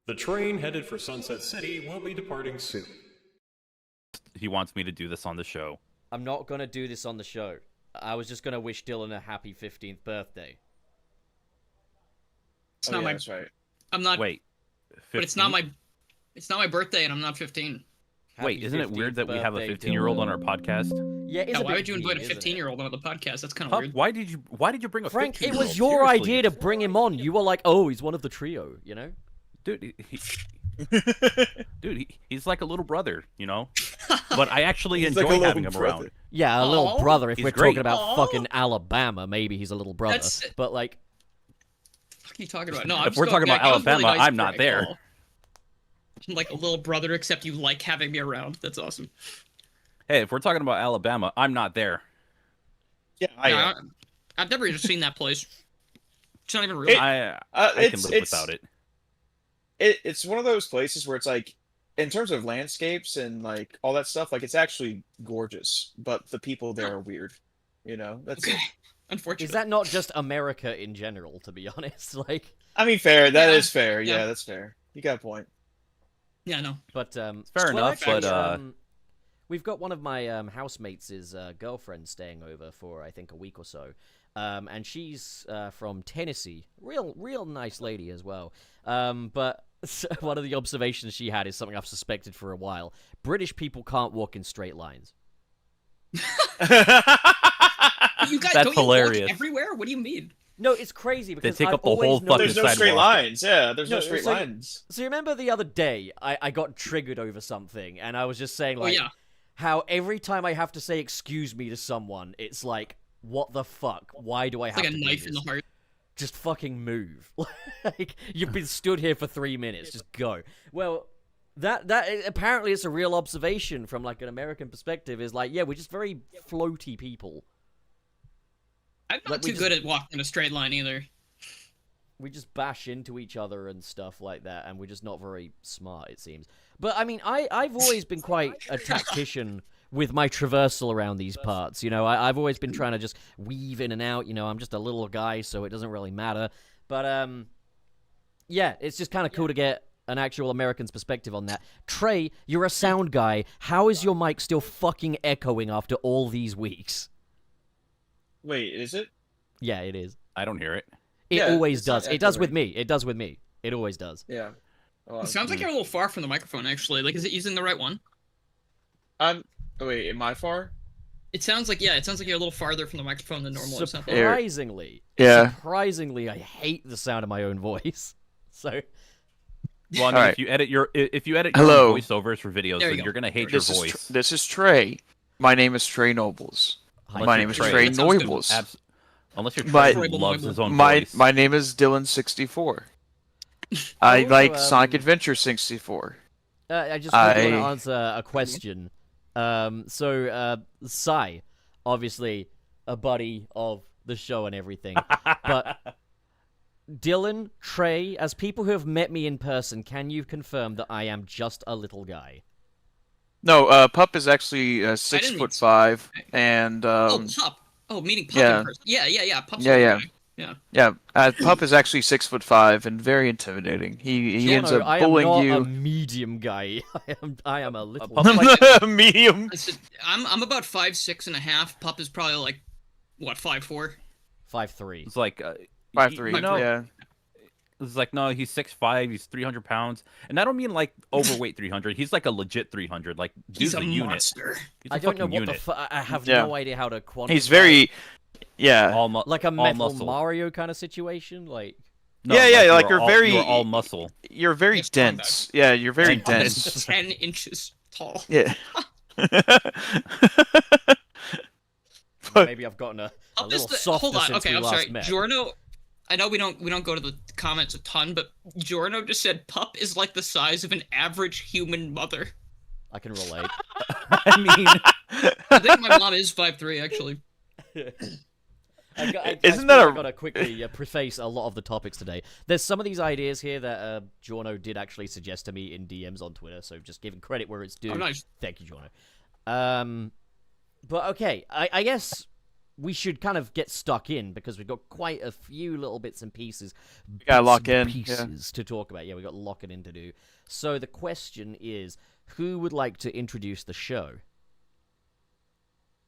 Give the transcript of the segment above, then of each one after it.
The train headed for Sunset City will be departing soon. He wants me to do this on the show. I'm not going to do this on the show. I was just going to wish Dylan a happy 15th birthday. It's not my. That's right. I'm not. Wait. 15? But it's not my. It's not my birthday, and I'm not 15. Wait, isn't it weird that we have a birthday, 15-year-old Dylan. on our podcast? Yeah, it's Yeah, a why bit would you invite a weird, isn't it? 15-year-old onto the podcast? That's kind of Pup, weird. why did you bring a Frank, it 15-year-old? was your Seriously. idea to bring him on. You were like, oh, he's one of the trio, you know? Dude, he's like a little brother, you know? But I actually He's enjoy like a little having him brother. around. Yeah, a little Aw. brother. If He's we're great. talking about Aw. fucking Alabama, maybe he's a little brother. That's- But, like, What are you talking about? No, I'm If we're still- talking about that was really Alabama, nice I'm not prank there. call. I'm like a little brother, except you like having me around. That's awesome. Hey, if we're talking about Alabama, I'm not there. Yeah, I've never even seen that place. It's not even real. I can live without it. It's one of those places where it's like, in terms of landscapes and like all that stuff, like it's actually gorgeous, but the people there are weird. You know, that's it. Unfortunately. is that not just America in general, to be honest? Like, I mean, fair. That is Yeah. fair. Yeah. Yeah, that's fair. You got a point. Yeah, no. but, Fair well, enough, actually, but, we've got one of my housemates' girlfriend staying over for, I think, a week or so. And she's from Tennessee. Real nice lady as well. But one of the observations she had is something I've suspected for a while. British people can't walk in straight lines. You guys That's don't you hilarious. walk everywhere? What do you mean? No, it's crazy because take I've up the whole always fucking noticed... There's no sidewalk. straight lines. Yeah, there's no No, straight so- lines. So you remember the other day, I got triggered over something, and I was just saying, like, yeah. how every time I have to say excuse me to someone, it's like, what the fuck? Why do I It's have like a to knife do in this? the heart. Just fucking move. Like, you've been stood here for 3 minutes. Just go. Well, that apparently it's a real observation from like an American perspective. Is like, yeah, we're just very floaty people. I'm not Like, we too just- good at walking in a straight line either. We just bash into each other and stuff like that, and we're just not very smart, it seems. But I mean, I've always been quite a tactician with my traversal around these parts. You know, I've always been trying to just weave in and out. You know, I'm just a little guy, so it doesn't really matter. But yeah, it's just kind of cool to get an actual American's perspective on that. Trey, you're a sound guy. How is your mic still fucking echoing after all these weeks? Wait, is it? Yeah, it is. I don't hear it. It Yeah, always it's not does. It does with echoing. me. It does with me. It always does. Yeah. Oh, It sounds like you're a little far from the microphone, actually. Like, is it using the right one? I'm. Oh, wait, am I far? It sounds like, yeah, it sounds like you're a little farther from the microphone than normal. or something. Surprisingly, Yeah. surprisingly, I hate the sound of my own voice. So, Well, I mean, Alright. if you edit your Hello. voiceovers for videos, There you then go. you're gonna hate your This is voice. this is Trey. My name is Trey Nobles. hi, Unless My you're name is Trey. Trey That sounds good. Nobles. Unless you're My- Trey who loves his own My voice. my name is Dylan64. I Also, like Sonic Adventure 64. I just want to I- answer a question. So, Sai, obviously a buddy of the show and everything, but Dylan, Trey, as people who have met me in person, can you confirm that I am just a little guy? No, Pup is actually didn't mean- 6'5", and Oh, Pup. Oh, meeting Pup yeah. in person. Yeah. Pup's Yeah, a yeah. guy. Yeah. yeah, Pup is actually 6'5" and very intimidating. He ends Jono, up I am bullying not a you. medium guy. I am a little. Pup- Medium. Listen, I'm about 5'6.5". Pup is probably like, what, 5'4"? 5'3". It's like 5'3". You know, Yeah. it's like no, he's 6'5", he's 300 pounds, and I don't mean like overweight 300. He's like a legit 300. Like He's dude's a a unit. monster. He's I a don't know fucking what the unit. fuck. I have Yeah. no idea how to quantify. He's very. Yeah. All like a all Metal muscle. Mario kind of situation. Like, No, Yeah, like you're all, very- You're all muscle. You're very Yes, calm dense. Yeah, you're very And dense. 10 inches tall. Yeah. maybe I've gotten a Pup little is the, softer hold on, since okay, we I'm last sorry. met. Giorno, I know we don't go to the comments a ton, but Giorno just said Pup is like the size of an average human mother. I can relate. I mean, I think my mom is 5'3", actually. Isn't suppose that I a- gotta quickly preface a lot of the topics today. There's some of these ideas here that Giorno did actually suggest to me in DMs on Twitter, so just giving credit where it's due. Oh, nice. Thank you, Giorno. But okay, I guess we should kind of get stuck in because we've got quite a few little bits and pieces. gotta bits lock and in, pieces to talk about. Yeah, we got locking in to do. So the question is, who would like to introduce the show?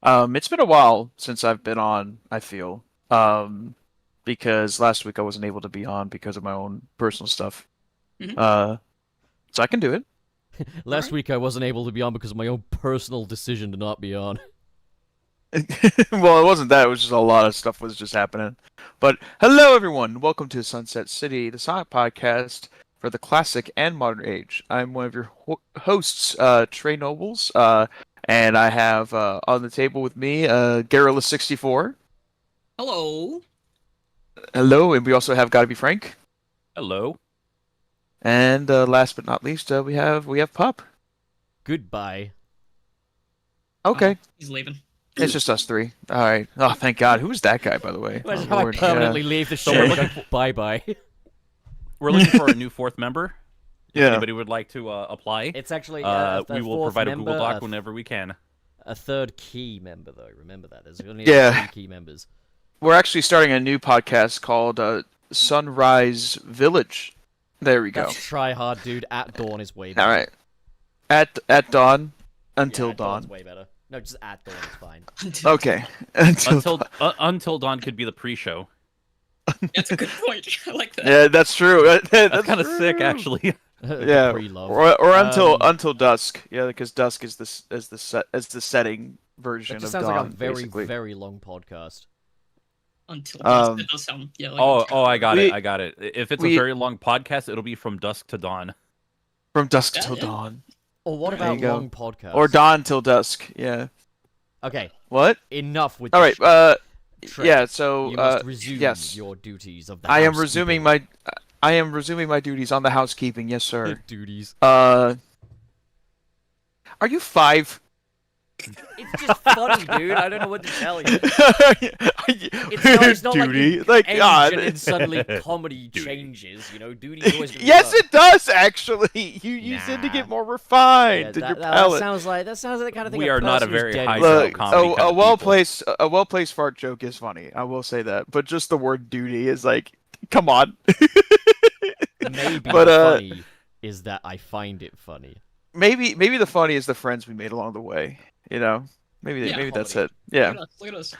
It's been a while since I've been on, I feel. Because last week I wasn't able to be on because of my own personal stuff. So I can do it. Last week I wasn't able to be on because of my own personal decision to not be on. Well, it wasn't that. It was just a lot of stuff was just happening. But hello, everyone. Welcome to Sunset City, the Sonic podcast for the classic and modern age. I'm one of your hosts, Trey Nobles, and I have on the table with me Garrulous64. Hello. Hello, and we also have Gotta Be Frank. Hello. And last but not least, we have Pup. Goodbye. Okay, He's leaving. it's just us three. All right. Oh, thank God. Who's that guy, by the way? Imagine Oh, how I Lord, permanently yeah. leave the So show. we're and looking go, bye-bye. We're looking for a new fourth member. If Yeah. anybody would like to apply, It's actually we will fourth provide a member, Google Doc whenever we can. a third key member, though. Remember that. There's only Yeah. 3 key members. We're actually starting a new podcast called Sunrise Village. There we go. That's try hard, dude. At dawn is way better. All right. At dawn, until Yeah, at dawn's dawn. way better. No, just at dawn is fine. Okay. Until. Until dawn could be the pre-show. That's a good point. I like that. Yeah, that's true. That's kind of sick, actually. Yeah. Pre-love. Or until dusk. Yeah, because dusk is the setting version That of just sounds dawn. like a very, basically. very long podcast. Until Um, that does sound like Oh, I got We- it. I got it. If it's we- a very long podcast, it'll be from dusk to dawn. From dusk Yeah, till yeah. dawn, Or what There you about go. long podcasts? or dawn till dusk. Yeah. Okay, What? enough with All this right. Trey, Yeah. So you must resume yes. your duties of the I am housekeeping. resuming my duties on the housekeeping. Yes, sir. duties. Are you 5? It's just funny, dude. I don't know what to tell you. It's not like duty. you Like age God. and then suddenly comedy changes. You know, duty's always been Yes, rough. it does actually. You tend to Nah. get more refined Yeah, in that, your that palate. sounds like the kind of thing. We a are not a person who's very dead high would say. Look, comedy kind a of well placed fart joke is funny. I will say that, but just the word duty is like, come on. Maybe But, funny is that I find it funny. maybe the funny is the friends we made along the way. You know, maybe Yeah, maybe that's comedy. it. Yeah. Look at us.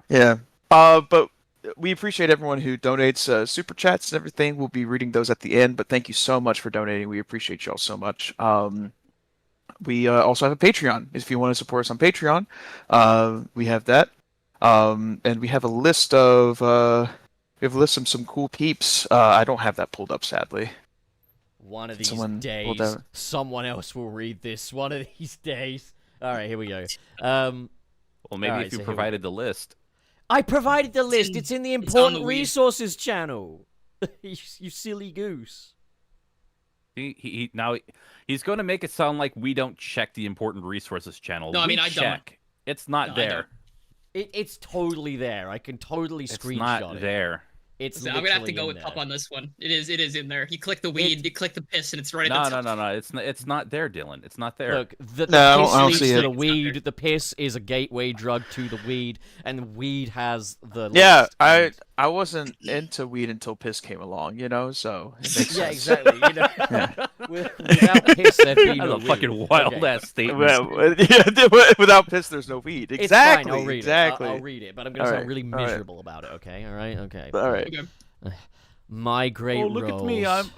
Yeah. But we appreciate everyone who donates super chats and everything. We'll be reading those at the end. But thank you so much for donating. We appreciate y'all so much. We also have a Patreon. If you want to support us on Patreon, we have that. And we have a list of some cool peeps. I don't have that pulled up, sadly. One of these Someone pulled days, out- someone else will read this. One of these days. All right, here we go. Well, maybe Alright, if you so here we provided the list. I provided the list. in- It's in the it's on important the weed. resources channel. you silly goose. Now he's going to make it sound like we don't check the important resources channel. No, I We mean, I don't. check. It's not No, I there. don't. It's totally there. I can totally It's screenshot not it. there. It's So I'm gonna have to literally go in with Pup there. on this one. It is in there. You click the weed, you click the piss, and it's right at the top. No. It's not there, Dylan. It's not there. Look, the No, I piss don't leads see to it. the weed. The piss is a gateway drug to the weed, and the weed has the Yeah, list, and- I wasn't into weed until piss came along, you know, so it makes Yeah, sense. exactly. You know, without piss, there'd be That's no a fucking weed. wild Okay. ass statement. Well, yeah, without piss, there's no weed. It's Exactly. fine. I'll read exactly. it. I'll read it, but I'm gonna All sound right, really all right. miserable about it. Okay. All right. Okay. All right. Okay. My great Oh, look at me! rolls.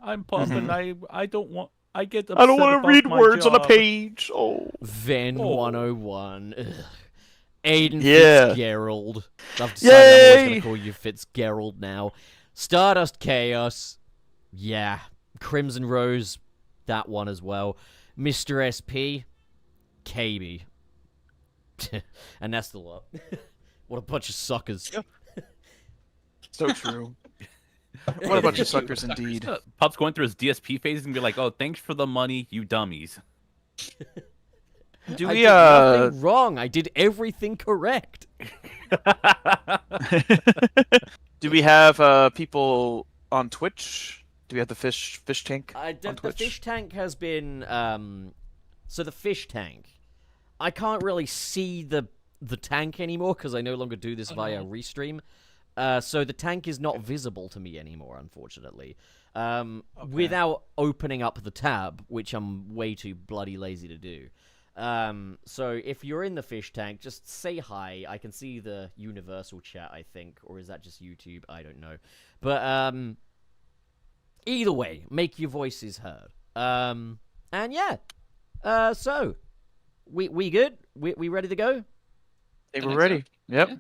I'm Pup, and I don't want. I get. I don't want to read words on a page. Oh. Ven Oh. 101. Ugh. Aiden Yeah. Fitzgerald. I've decided I'm always Yay! gonna call you Fitzgerald now. Stardust Chaos. Yeah. Crimson Rose. That one as well. Mr. SP. KB. And that's the lot. What a bunch of suckers. So true. What a bunch of suckers indeed. Pup's going through his DSP phase and be like, "Oh, thanks for the money, you dummies." Do I we did nothing wrong. I did everything correct. do we have people on Twitch? Do we have the fish tank on The Twitch? fish tank has been so the fish tank. I can't really see the the tank anymore because I no longer do this via restream. So the tank is not visible to me anymore, unfortunately. Without opening up the tab, which I'm way too bloody lazy to do. So if you're in the fish tank, just say hi. I can see the universal chat, I think, or is that just YouTube? I don't know. But either way, make your voices heard. And yeah, so we good? We ready to go? I think we're ready. Yep. Yeah.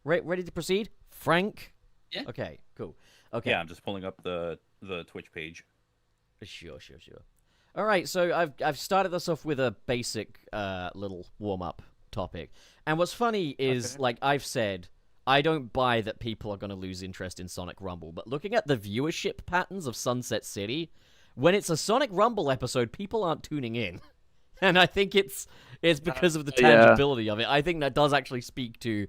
Ready to proceed? Frank? Yeah. Okay, cool. Okay. Yeah, I'm just pulling up the Twitch page. Sure. All right, so I've started this off with a basic little warm-up topic. And what's funny is, like I've said, I don't buy that people are going to lose interest in Sonic Rumble, but looking at the viewership patterns of Sunset City, when it's a Sonic Rumble episode, people aren't tuning in. And I think it's because of the tangibility of it. I think that does actually speak to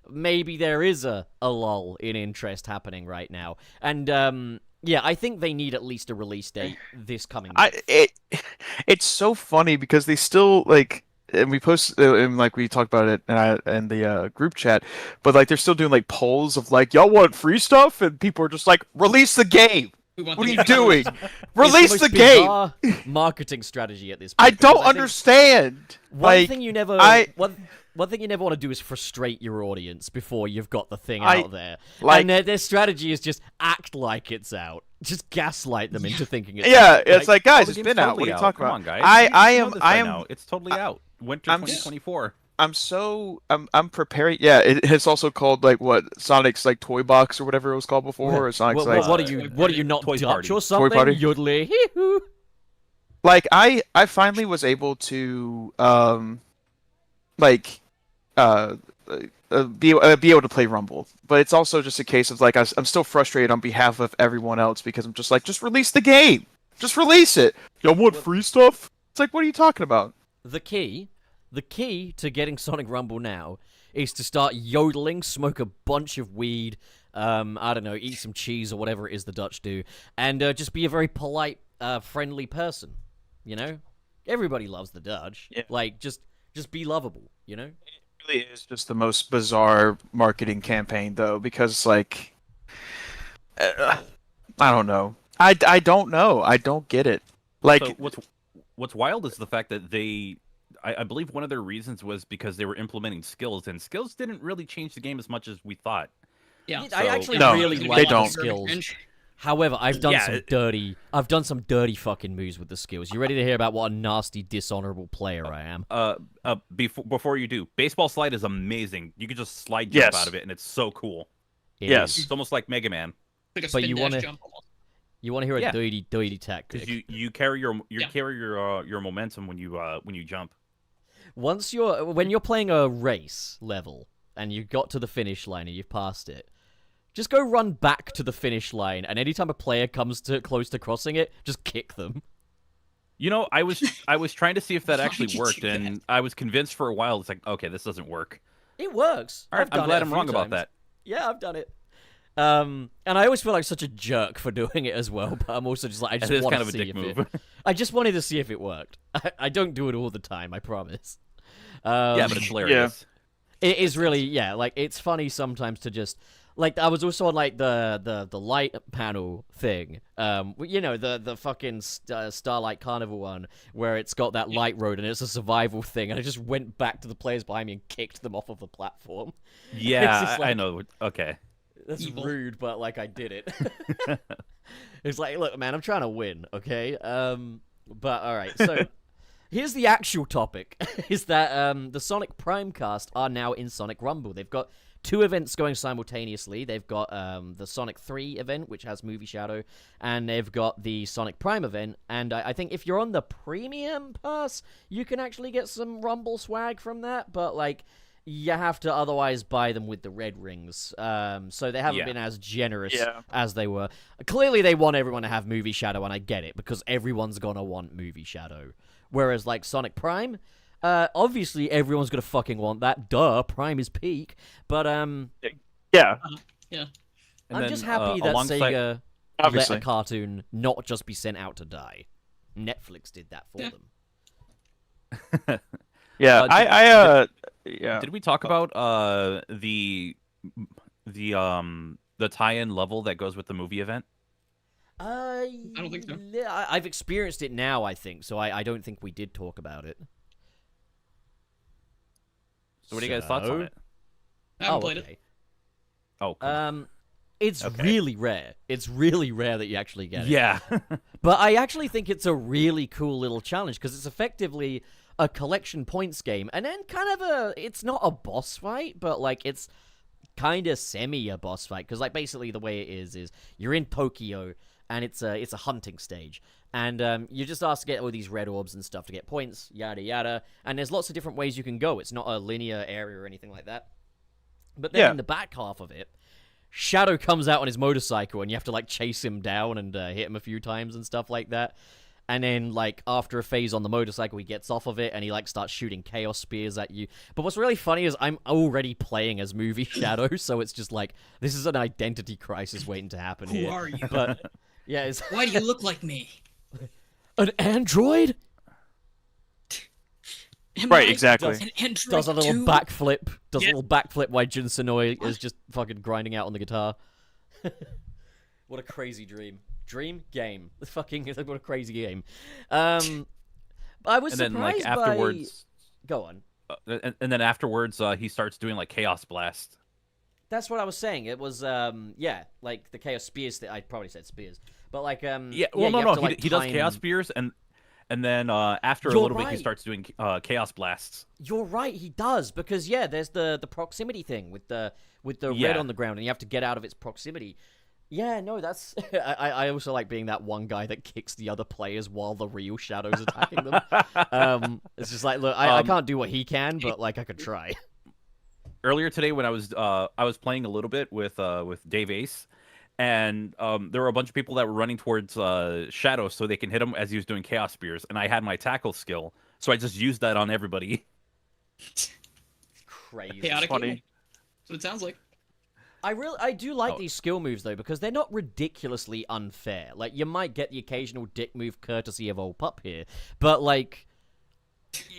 maybe there is a lull in interest happening right now. And yeah, I think they need at least a release date this coming month. It's so funny because they still like, and we post and like we talked about it in the group chat, but like they're still doing like polls of like, y'all want free stuff, and people are just like, release the game. What are you doing? Release the game. Marketing strategy at this point. I don't understand. One thing you never want to do is frustrate your audience before you've got the thing out there. And their strategy is just act like it's out. Just gaslight them into thinking it's out. It's like, guys, it's been out. What are you talking about? Come on, guys. I am. It's totally out. Winter 2024. I'm preparing. Yeah, it's also called like what Sonic's like toy box or whatever it was called before. Or Sonic's what are you not Toy Dutch Party. or something? Toy Party. Yodeling. Hee-hoo. Like I finally was able to be able to play Rumble, but it's also just a case of like I'm still frustrated on behalf of everyone else because I'm just like, just release the game, just release it. Y'all want free stuff? It's like, what are you talking about? The key to getting Sonic Rumble now is to start yodeling, smoke a bunch of weed, I don't know, eat some cheese or whatever it is the Dutch do, and just be a very polite, friendly person. You know, everybody loves the Dutch. Yeah. Like, just be lovable. You know. It really is just the most bizarre marketing campaign, though, because like, I don't know. I don't know. I don't get it. Like, so what's wild is the fact that I believe one of their reasons was because they were implementing skills, and skills didn't really change the game as much as we thought. Yeah, I actually No, really they like the don't. skills. However, I've done some dirty fucking moves with the skills. You ready to hear about what a nasty, dishonorable player I am? Before you do, baseball slide is amazing. You can just slide jump out of it, and it's so cool. Yes. It's almost like Mega Man. Like a But spin you dash wanna- jump almost. You want to hear a dirty tactic? Because you carry your momentum when you jump. When you're playing a race level and you got to the finish line and you've passed it, just go run back to the finish line, and anytime a player comes close to crossing it, just kick them. You know, I was trying to see if that actually worked, and I was convinced for a while. It's like, okay, this doesn't work. It works. All right, I'm glad I'm wrong about that. Yeah, I've done it. And I always feel like such a jerk for doing it as well, but I'm also just like, I just want to see if it. I just wanted to see if it worked. I don't do it all the time, I promise. Yeah, but it's hilarious. It is really, like, it's funny sometimes to just, like, I was also on, like, the light panel thing, you know, the fucking Starlight Carnival one, where it's got that light road and it's a survival thing, and I just went back to the players behind me and kicked them off of the platform. Yeah, I know. Okay. That's Evil. rude, but, like, I did it. It's like, look, man, I'm trying to win, okay? But, alright, so... Here's the actual topic, is that the Sonic Prime cast are now in Sonic Rumble. They've got 2 events going simultaneously. They've got the Sonic 3 event, which has Movie Shadow, and they've got the Sonic Prime event. And I think if you're on the Premium Pass, you can actually get some Rumble swag from that, but, like, you have to otherwise buy them with the red rings. So they haven't been as generous as they were. Clearly, they want everyone to have Movie Shadow, and I get it, because everyone's gonna want Movie Shadow. Whereas, like, Sonic Prime, obviously everyone's gonna fucking want that. Duh, Prime is peak. But, yeah. Yeah. I'm just happy that Sega let a cartoon not just be sent out to die. Netflix did that for them. Yeah, Yeah. Did we talk about the tie-in level that goes with the movie event? I don't think so. I've experienced it now, I think, so I don't think we did talk about it. So what are you guys' thoughts on it? I haven't played it. Oh, cool. It's really rare. It's really rare that you actually get it. Yeah. But I actually think it's a really cool little challenge because it's effectively a collection points game, and then kind of it's not a boss fight, but like it's kind of semi a boss fight because like basically the way it is you're in Tokyo and it's a hunting stage, and you're just asked to get all these red orbs and stuff to get points, yada yada, and there's lots of different ways you can go. It's not a linear area or anything like that. But then in the back half of it, Shadow comes out on his motorcycle, and you have to, like, chase him down and hit him a few times and stuff like that. And then, like, after a phase on the motorcycle, he gets off of it, and he, like, starts shooting chaos spears at you. But what's really funny is I'm already playing as movie Shadow, so it's just like, this is an identity crisis waiting to happen here. Who are you? But, yeah, it's... Why do you look like me? An android? Right, exactly. An android Does a little too? backflip. Does a little backflip while Jun Senoi is just fucking grinding out on the guitar. What a crazy dream. Dream game. Fucking what a crazy game. I was And then, like, surprised afterwards, by... Go on. and then afterwards, he starts doing like Chaos Blast. That's what I was saying. It was yeah, like the Chaos Spears. I probably said spears, but like Yeah. Well, you no, have no. to, like, He does time- Chaos Spears, and then after a You're little bit, he right. starts doing Chaos Blasts. You're right, he does, because yeah, there's the proximity thing with the red Yeah. on the ground, and you have to get out of its proximity. Yeah, no, that's I also like being that one guy that kicks the other players while the real Shadow's attacking them. It's just like, look, I can't do what he can, but like I could try. Earlier today, when I was playing a little bit with Dave Ace, and there were a bunch of people that were running towards Shadow so they can hit him as he was doing Chaos Spears, and I had my tackle skill, so I just used that on everybody. Crazy. Chaotic Funny. evil. That's what it sounds like. I do like Oh. these skill moves though, because they're not ridiculously unfair. Like you might get the occasional dick move courtesy of old pup here, but like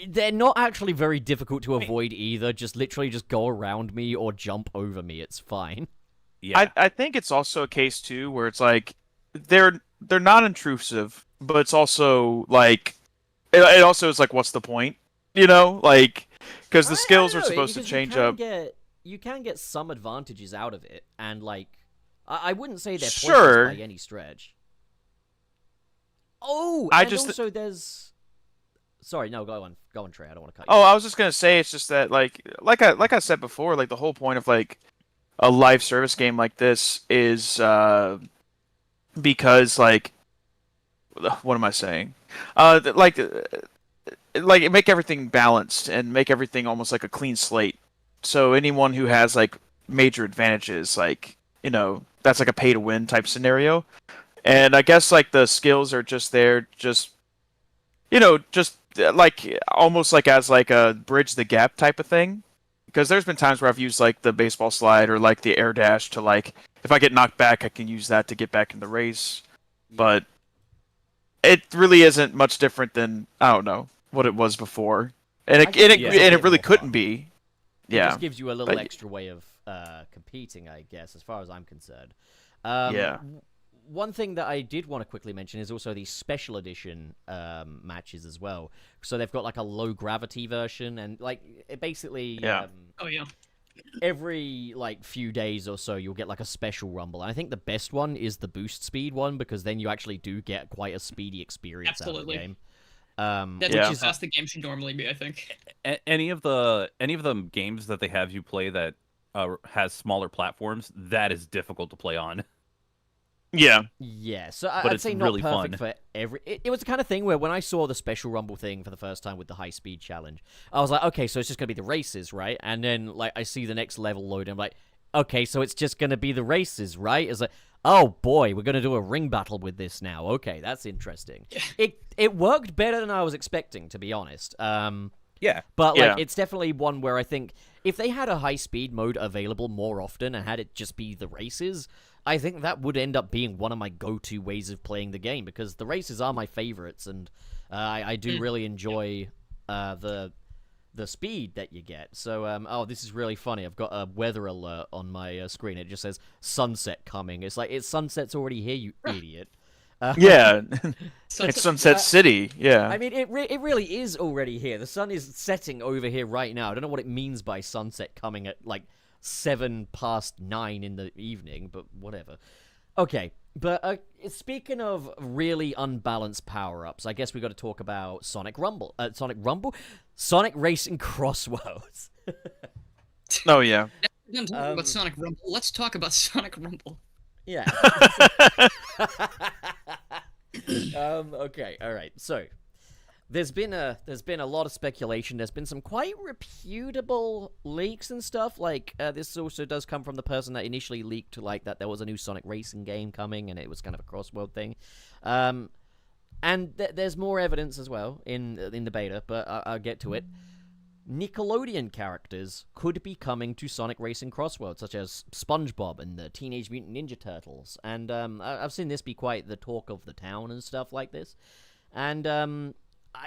they're not actually very difficult to avoid either. Just literally just go around me or jump over me. It's fine. Yeah. I think it's also a case too where it's like they're not intrusive, but it's also like it also is like what's the point? You know, like because the skills I are don't know, supposed to because change up. You can get some advantages out of it, and like I wouldn't say they're Sure. pointless by any stretch. Oh, I and just- also there's. Sorry, no, go on, Trey. I don't want to cut you. Oh, I was just gonna say it's just that like I said before, like the whole point of like a live service game like this is because like what am I saying? Like make everything balanced and make everything almost like a clean slate. So anyone who has like major advantages, like you know, that's like a pay to win type scenario. And I guess like the skills are just there, just you know, just like almost like as like a bridge the gap type of thing. Because there's been times where I've used like the baseball slide or like the air dash to like if I get knocked back, I can use that to get back in the race. But it really isn't much different than I don't know what it was before, and I guess it's a bit it really more couldn't fun. be. It Yeah, just gives you a little But- extra way of competing, I guess, as far as I'm concerned. Yeah. One thing that I did want to quickly mention is also the special edition matches as well. So they've got like a low gravity version, and like it basically Yeah. Oh yeah. every like few days or so you'll get like a special rumble. And I think the best one is the boost speed one because then you actually do get quite a speedy experience out of Absolutely. the game. That's Yeah. how fast the game should normally be, I think. Any of the games that they have you play that has smaller platforms, that is difficult to play on. yeah, Yeah, so But I'd it's say not really perfect fun. for every... It was the kind of thing where when I saw the special rumble thing for the first time with the high speed challenge, I was like, okay, so it's just going to be the races, right? And then like I see the next level load, and I'm like, okay, so it's just going to be the races, right? It's like, oh boy, we're going to do a ring battle with this now. Okay, that's interesting. It worked better than I was expecting, to be honest. Yeah. But Yeah. like, it's definitely one where I think if they had a high speed mode available more often and had it just be the races, I think that would end up being one of my go-to ways of playing the game because the races are my favorites, and I do really enjoy the the speed that you get. So, oh, this is really funny. I've got a weather alert on my screen. It just says sunset coming. It's like, sunset's already here, you idiot. Yeah, Sunset- it's Sunset City. Yeah. I mean, it really is already here. The sun is setting over here right now. I don't know what it means by sunset coming at, like, 9:07 in the evening, but whatever. Okay, but speaking of really unbalanced power-ups, I guess we got to talk about Sonic Racing Crossworlds. Oh yeah. We're gonna talk about Sonic Rumble. Let's talk about Sonic Rumble. Yeah. Okay. All right. So, there's been a lot of speculation. There's been some quite reputable leaks and stuff. Like this also does come from the person that initially leaked like that there was a new Sonic Racing game coming, and it was kind of a crossworld thing. And there's more evidence as well in the beta, but I'll get to it. Nickelodeon characters could be coming to Sonic Racing Crossworld, such as SpongeBob and the Teenage Mutant Ninja Turtles. And I've seen this be quite the talk of the town and stuff like this. And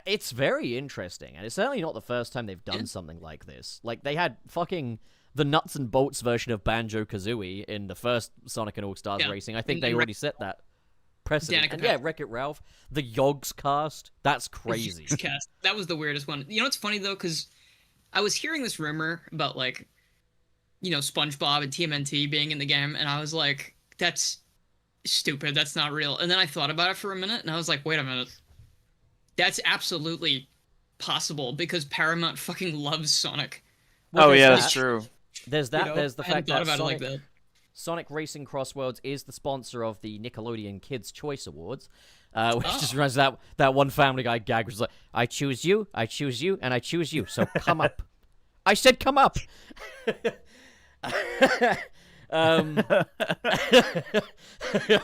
it's very interesting, and it's certainly not the first time they've done something like this. Like, they had fucking the nuts and bolts version of Banjo-Kazooie in the first Sonic and All-Stars Racing. I think they already set that precedent. And yeah, Wreck-It Ralph, the Yogs cast, that's crazy. That was the weirdest one. You know what's funny, though? Because I was hearing this rumor about, like, SpongeBob and TMNT being in the game, and I was like, that's stupid, that's not real. And then I thought about it for a minute, and I was like, wait a minute. That's absolutely possible, because Paramount fucking loves Sonic. Well, that's true. There's that, there's the fact that Sonic Racing Crossworlds is the sponsor of the Nickelodeon Kids' Choice Awards, which just reminds that one Family Guy gag was like, I choose you, and I choose you, so come up. I said come up!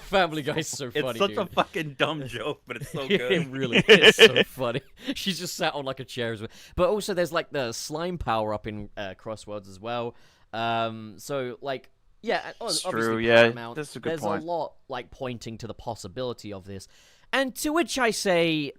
Family Guy's so funny, It's such dude. a fucking dumb joke, but it's so good. It really is so funny. She's just sat on like a chair as well. But also there's like the slime power up in Crossworlds as well. So like, yeah, obviously true, yeah, Paramount, that's a good there's point. a lot like pointing to the possibility of this. And to which I say,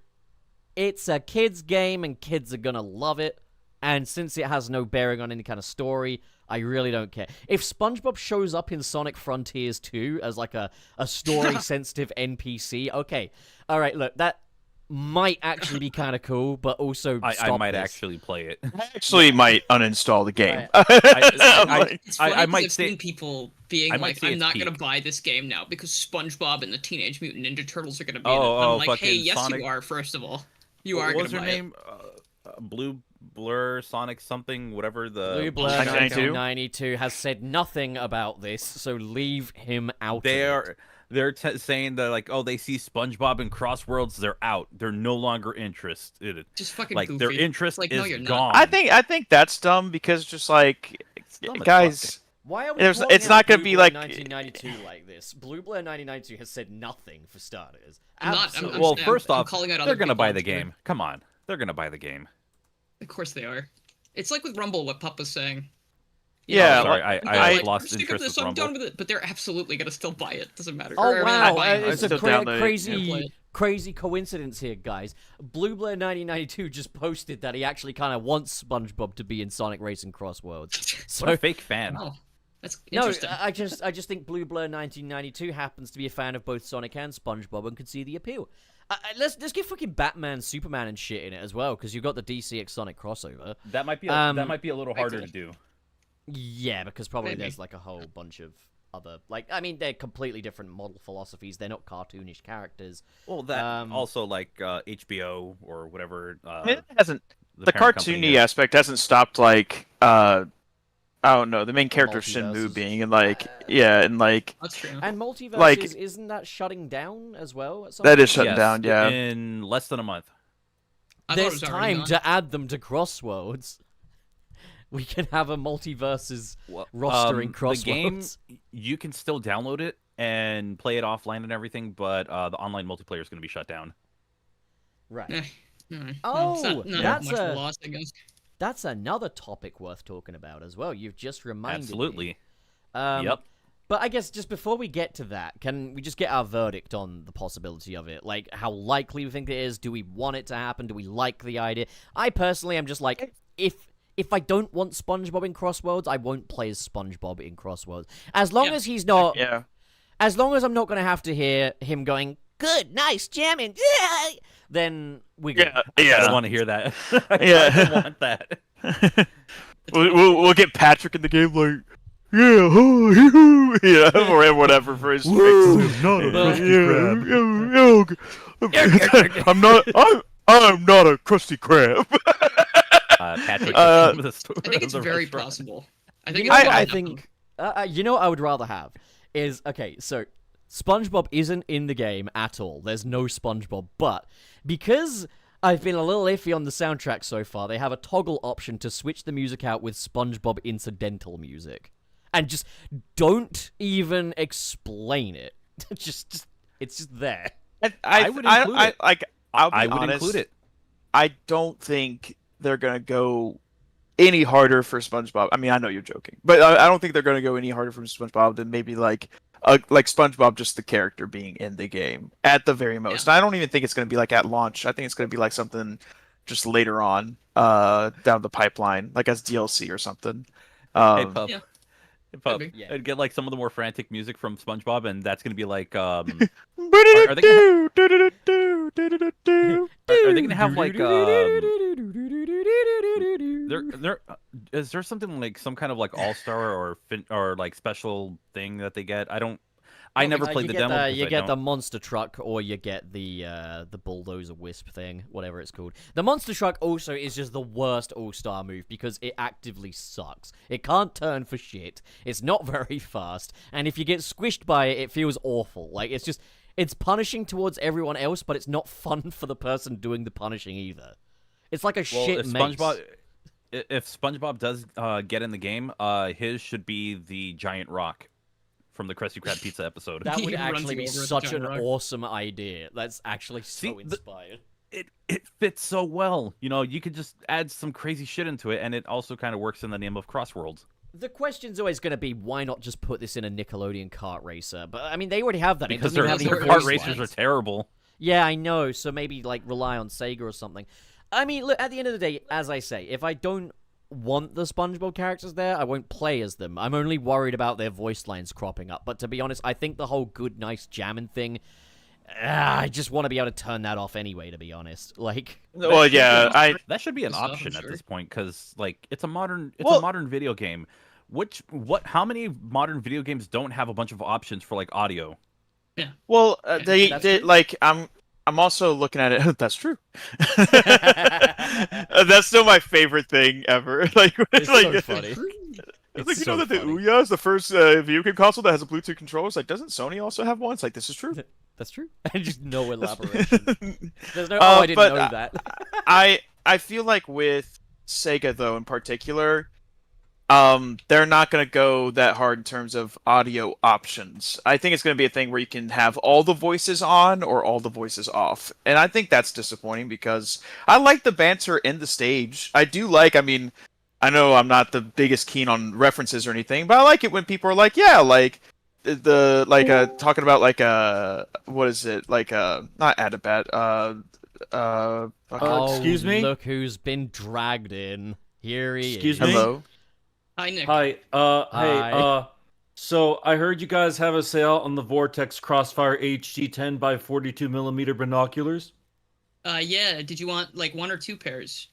it's a kid's game and kids are gonna love it. And since it has no bearing on any kind of story, I really don't care. If SpongeBob shows up in Sonic Frontiers 2 as like a story-sensitive NPC, okay. All right, look, that might actually be kind of cool, but also I might actually play it. I actually might uninstall the game. It's funny I might I've say seen people being like, I'm not going to buy this game now because SpongeBob and the Teenage Mutant Ninja Turtles are going to be in it. I'm like, hey, yes, Sonic... you are, first of all. You are going to buy it. What's her name? Blue Blur, Sonic something, whatever the... Blue Blur 1992? 1992 has said nothing about this, so leave him out of it. They're saying that, like, oh, they see SpongeBob and Crossworlds, they're out. They're no longer interested. Just fucking like goofy. Their interest like, is no, you're not. gone. I think that's dumb because just like guys, Why are we it's calling not out gonna Blue be Blur like 1992 like this? Blue Blur 1992 has said nothing for starters. I'm Absolutely. well, I'm first off, calling out they're other gonna people buy on the Twitter. game. Come on, they're gonna buy the game. Of course they are. It's like with Rumble, what Pup was saying. Yeah, Sorry, I lost Stick interest with this, with I'm done Rumble. with it, but they're absolutely gonna still buy it. Doesn't matter. Oh Or, I mean, wow, buy it. it's a still download it. Yeah. crazy coincidence here, guys. Blue Blur 1992 just posted that he actually kind of wants SpongeBob to be in Sonic Racing Crossworlds. So What a fake fan. Oh, that's no, interesting. I just think Blue Blur 1992 happens to be a fan of both Sonic and SpongeBob and could see the appeal. Let's get fucking Batman, Superman, and shit in it as well, because you've got the DC X Sonic crossover. That might be a little harder to do. Yeah, because probably Maybe. there's like a whole bunch of other they're completely different model philosophies. They're not cartoonish characters. Well, that also like HBO or whatever. it hasn't. The parent company cartoony is. aspect hasn't stopped like I don't know, the main character Multiverses. Shenmue being and like and like That's true. And multiverses, Like- isn't that shutting down as well? At some that point? is shutting Yes, down. Yeah, in less than a month. I thought it There's was already time gone. to add them to Crossworlds. We can have a multiverses roster in Crossworlds. The game, you can still download it and play it offline and everything, but the online multiplayer is going to be shut down. Right. Eh, alright. Oh, Well, it's not that's much a- loss, I guess. That's another topic worth talking about as well. You've just reminded me. Absolutely. Um, Yep. But I guess just before we get to that, can we just get our verdict on the possibility of it? Like, how likely we think it is? Do we want it to happen? Do we like the idea? I personally am just like, if I don't want SpongeBob in Crossworlds, I won't play as SpongeBob in Crossworlds. As long as he's not, as long as I'm not gonna have to hear him going, "Good, nice, jamming," then we good. I don't want to hear that. I don't want that. we'll get Patrick in the game like, yeah, or whatever for his fix. I'm not a Krusty Krab. Patrick, I think it's very possible. I think you know what I would rather have is, okay, so SpongeBob isn't in the game at all. There's no SpongeBob, but because I've been a little iffy on the soundtrack so far, they have a toggle option to switch the music out with SpongeBob incidental music. And just don't even explain it. just it's just there. I would include it. I would include it. I don't think they're gonna go any harder for SpongeBob. I mean, I know you're joking, but I don't think they're gonna go any harder for SpongeBob than maybe like SpongeBob, just the character being in the game at the very most. And I don't even think it's gonna be like at launch. I think it's gonna be like something just later on down the pipeline, like as DLC or something. Hey, Pup. Yeah. Pup. Yeah. I'd get like some of the more frantic music from SpongeBob, and that's gonna be like, are they gonna have like, is there something like some kind of like all-star or like special thing that they get? I never played the demo. You get the monster truck, or you get the bulldozer wisp thing, whatever it's called. The monster truck also is just the worst all-star move because it actively sucks. It can't turn for shit. It's not very fast, and if you get squished by it, it feels awful. Like it's punishing towards everyone else, but it's not fun for the person doing the punishing either. It's like a shit mace. If SpongeBob does get in the game, his should be the giant rock from the Krusty Krab Pizza episode. That would actually be such an awesome idea. That's actually so inspired. It fits so well. You know, you could just add some crazy shit into it, and it also kind of works in the name of Crossworlds. The question's always going to be, why not just put this in a Nickelodeon kart racer? But, I mean, they already have that. Because their kart racers are terrible. Yeah, I know. So maybe, like, rely on Sega or something. I mean, look, at the end of the day, as I say, if I don't want the SpongeBob characters there, I won't play as them. I'm only worried about their voice lines cropping up. But to be honest, I think the whole good, nice jamming thing, I just want to be able to turn that off anyway, to be honest. Like, well, yeah, that should be an option at this point, because like it's a modern video game. How many modern video games don't have a bunch of options for like audio? Yeah. Well, they like I'm also looking at it. That's true. That's still my favorite thing ever. Like, it's like, so funny. It's like, you know that the Ouya is the first video game console that has a Bluetooth controller. It's like, doesn't Sony also have one? It's like, this is true. That's true. And just no elaboration. There's no. I didn't know that. I feel like with Sega though, in particular, they're not going to go that hard in terms of audio options. I think it's going to be a thing where you can have all the voices on or all the voices off. And I think that's disappointing because I like the banter in the stage. I do like, I mean, I know I'm not the biggest keen on references or anything, but I like it when people are like, yeah, like talking about like what is it? Like not Adabat, excuse me? Look who's been dragged in. Here he is. Excuse me? Hello. Hi, Nick. Hi. Hi. Hey, so I heard you guys have a sale on the Vortex Crossfire HD 10x42mm binoculars. Yeah. Did you want like one or two pairs?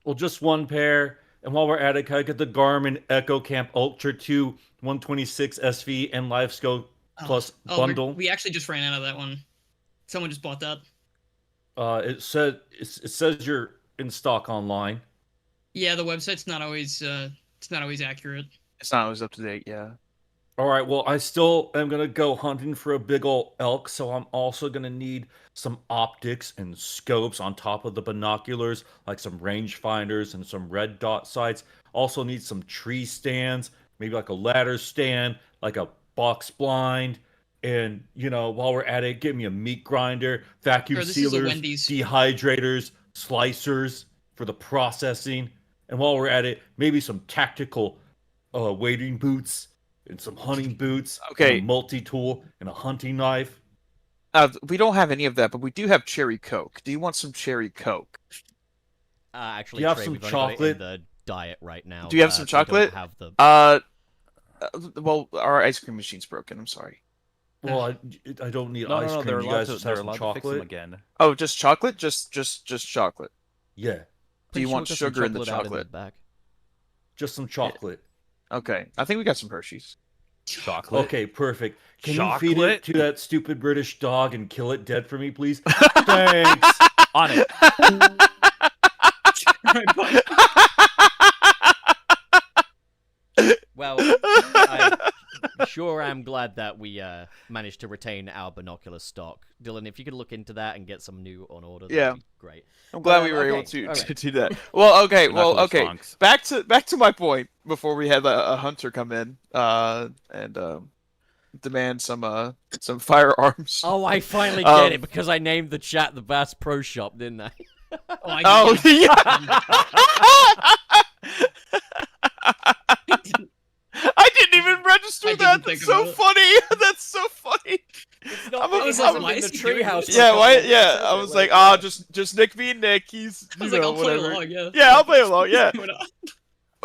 Well, just one pair. And while we're at it, can I get the Garmin Echo Camp Ultra 2 126 SV and Live Scope Plus bundle? We actually just ran out of that one. Someone just bought that. It says you're in stock online. Yeah, the website's not always it's not always accurate. It's not always up to date, yeah. All right, well, I still am going to go hunting for a big ol' elk, so I'm also going to need some optics and scopes on top of the binoculars, like some rangefinders and some red dot sights. Also need some tree stands, maybe like a ladder stand, like a box blind. And, you know, while we're at it, give me a meat grinder, vacuum sealers, dehydrators, slicers for the processing. And while we're at it, maybe some tactical wading boots and some hunting boots. Okay. And a multi-tool and a hunting knife. We don't have any of that, but we do have Cherry Coke. Do you want some Cherry Coke? Actually, Do you have Trey, some we've only got it chocolate? in the diet right now. Do you have some We don't chocolate? have the... Well, our ice cream machine's broken. I'm sorry. Well, I don't need No, ice no, cream. they're You allowed guys to. just They're have some allowed to fix them chocolate. again. Oh, just chocolate? Just chocolate. Yeah, Do Pretty you sure want we've got some sugar in the out chocolate? back. just some chocolate. Okay, I think we got some Hershey's. Chocolate. Okay, perfect. Can you Chocolate? feed it to that stupid British dog and kill it dead for me, please? Thanks. On it. Alright, bye. Well, I sure am glad that we managed to retain our binocular stock. Dylan, if you could look into that and get some new on order, that'd Yeah. be great. I'm glad we were okay, able to alright. do that. Well, okay, Binocular okay. stonks. Back to my point before we had a hunter come in and demand some firearms. Oh, I finally Um, get it because I named the chat the Bass Pro Shop, didn't I? Oh, I Oh did. yeah. I didn't even register I that. didn't think That's so about it. funny. That's so funny. It's I'm a- because I'm I'm why in is the he doing treehouse. this? Yeah, why? Yeah, I was like, oh, just Nick being Nick. He's I was you like, know I'll play whatever. along, yeah. Yeah, I'll play along. Yeah. Why not?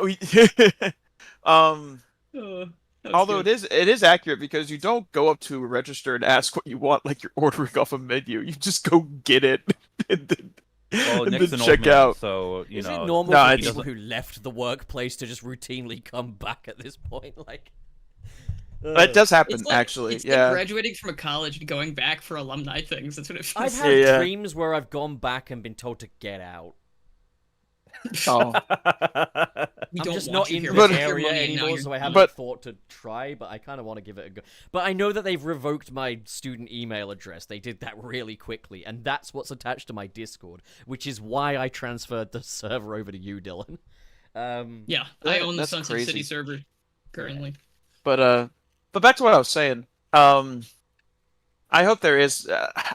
We- That's although good. it is accurate because you don't go up to a register and ask what you want like you're ordering off a menu. You just go get it and then, Well, and Nick's then an check old man, out. so you Is know. it normal No, for it's- people who left the workplace to just routinely come back at this point? Like, That does happen It's like, actually. it's Yeah. like graduating from a college and going back for alumni things. That's what it I've feels had Yeah. dreams where I've gone back and been told to get out. Oh. We I'm don't just want not you in here. the We took your area money and now anymore, you're so I done. haven't But- thought to try, but I kind of want to give it a go. But I know that they've revoked my student email address. They did that really quickly, and that's what's attached to my Discord, which is why I transferred the server over to you, Dylan. Yeah, I own the That's Sunset crazy. City server currently. But back to what I was saying. I hope there is.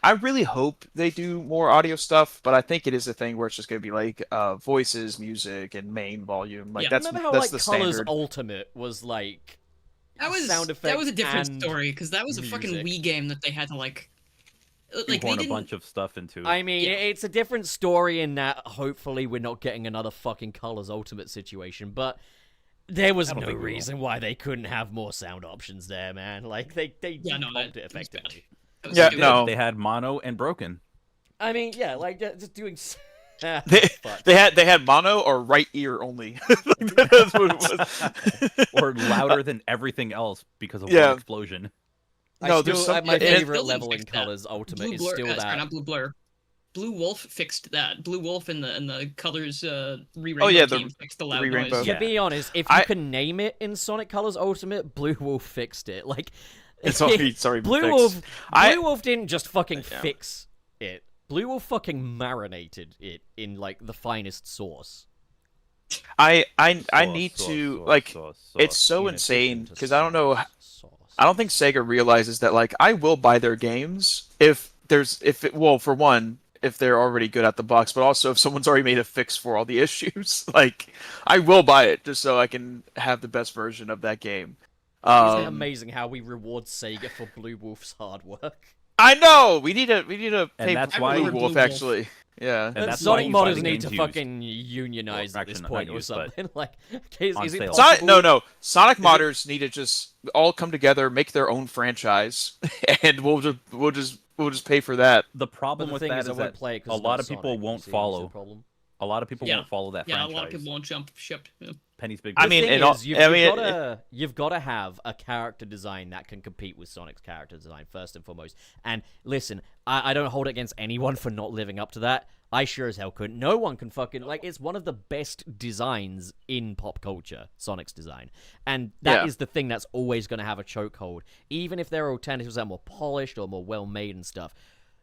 I really hope they do more audio stuff, but I think it is a thing where it's just gonna be like voices, music, and main volume. Like Yeah. that's Remember how that's like the Colors standard. Ultimate was like That was sound that was a effects different and story because that was a fucking music. Wii game that they had to like they Shoehorn a didn't. bunch of stuff into. I mean, Yeah. it's a different story in that hopefully we're not getting another fucking Colors Ultimate situation, but there was I don't no think we will. reason why they couldn't have more sound options there, man. Like they Yeah, no, comped that it was bad. effectively. That was Yeah, stupid. no. They had mono and broken, I mean, yeah, like just doing fuck. They had mono or right ear only. That's what it was. or louder than everything else because of Yeah. one explosion. No, I there's still, some- my it- favorite Still didn't level in fix that. Colors Ultimate Blue is Blur, still sorry, that. not Blue Blur. Blue Wolf fixed that. Blue Wolf and the Colors re-rainbow Oh, yeah, the- team fixed the loud re-rainbow. noise. To Yeah. be honest, if you I- can name it in Sonic Colors Ultimate, Blue Wolf fixed it. Like, It's already Blue fixed. Wolf, I- Blue Wolf didn't just fucking Yeah. fix it. Blue Wolf fucking marinated it in like the finest sauce. I Sauce, need sauce, to sauce, like. sauce, It's sauce. so In insane addition to because I don't know. sauce. I don't think Sega realizes that like I will buy their games if for one if they're already good at the box, but also if someone's already made a fix for all the issues. Like I will buy it just so I can have the best version of that game. Isn't it amazing how we reward Sega for Blue Wolf's hard work? I know we need to pay that's for why- Blue I remember Wolf Blue Wolf. actually. Yeah. And And that's Sonic why you buy modders the need games to used. fucking unionize Well, at this actually, not point or used, but something. Like, is on it sale. possible? No. Sonic modders need to just all come together, make their own franchise, and we'll just pay for that. The But problem the with thing that is, I is won't that play it 'cause a it's lot not of people Sonic, won't you see, follow. that's the problem. A lot of people Yeah. won't follow that Yeah, franchise. a lot of people won't jump ship. Yeah. Penny's big. I The mean, thing it all- is, you've, I mean, you've it- gotta, you've got to have a character design that can compete with Sonic's character design first and foremost. And listen, I don't hold it against anyone for not living up to that. I sure as hell couldn't. No one can fucking like. It's one of the best designs in pop culture, Sonic's design, and that is Yeah. the thing that's always going to have a chokehold, even if there are alternatives that are more polished or more well made and stuff.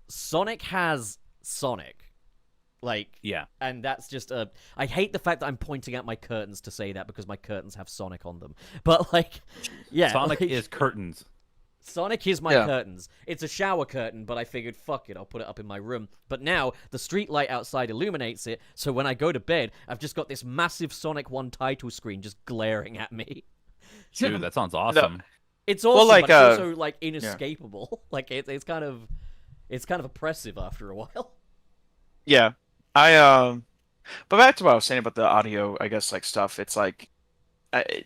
Sonic has Sonic. Like, Yeah. and that's just I hate the fact that I'm pointing at my curtains to say that because my curtains have Sonic on them. But like, yeah, Sonic like, is curtains. Sonic is my Yeah. curtains. It's a shower curtain, but I figured, fuck it, I'll put it up in my room. But now the street light outside illuminates it, so when I go to bed, I've just got this massive Sonic 1 title screen just glaring at me. Dude, that sounds awesome. It's awesome, like, but it's also like inescapable. Like it's kind of oppressive after a while. Yeah, I But back to what I was saying about the audio, I guess like stuff. It's like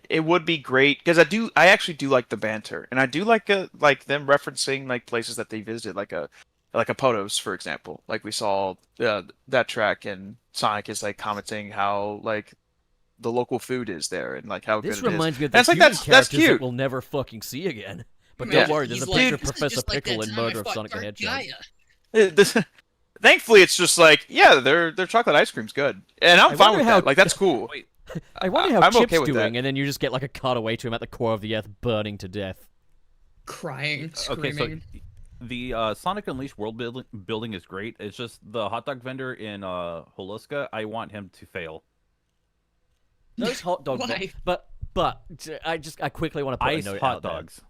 it would be great because I actually do like the banter, and I do like them referencing like places that they visited, like a Potos, for example. Like we saw that track, and Sonic is like commenting how like the local food is there and like how This good it is. reminds me of And the it's like human that's characters cute. that we'll never fucking see again. But Yeah. don't worry, there's a He's picture like, of "This is Professor just like Pickle that in time I Murder of fought Sonic the Dark Hedgehog. Gaia." Thankfully, it's just like their chocolate ice cream's good, and I'm I fine wonder with how- that. Like that's cool. Wait, I wonder how I'm Chip's okay with doing, that. and then you just get like a cutaway to him at the core of the earth, burning to death. Crying, okay, screaming. so the Sonic Unleashed world building is great. It's just the hot dog vendor in Holuska. I want him to fail. Those hot dog, Why? but I quickly want to put Ice a note hot out there. dogs.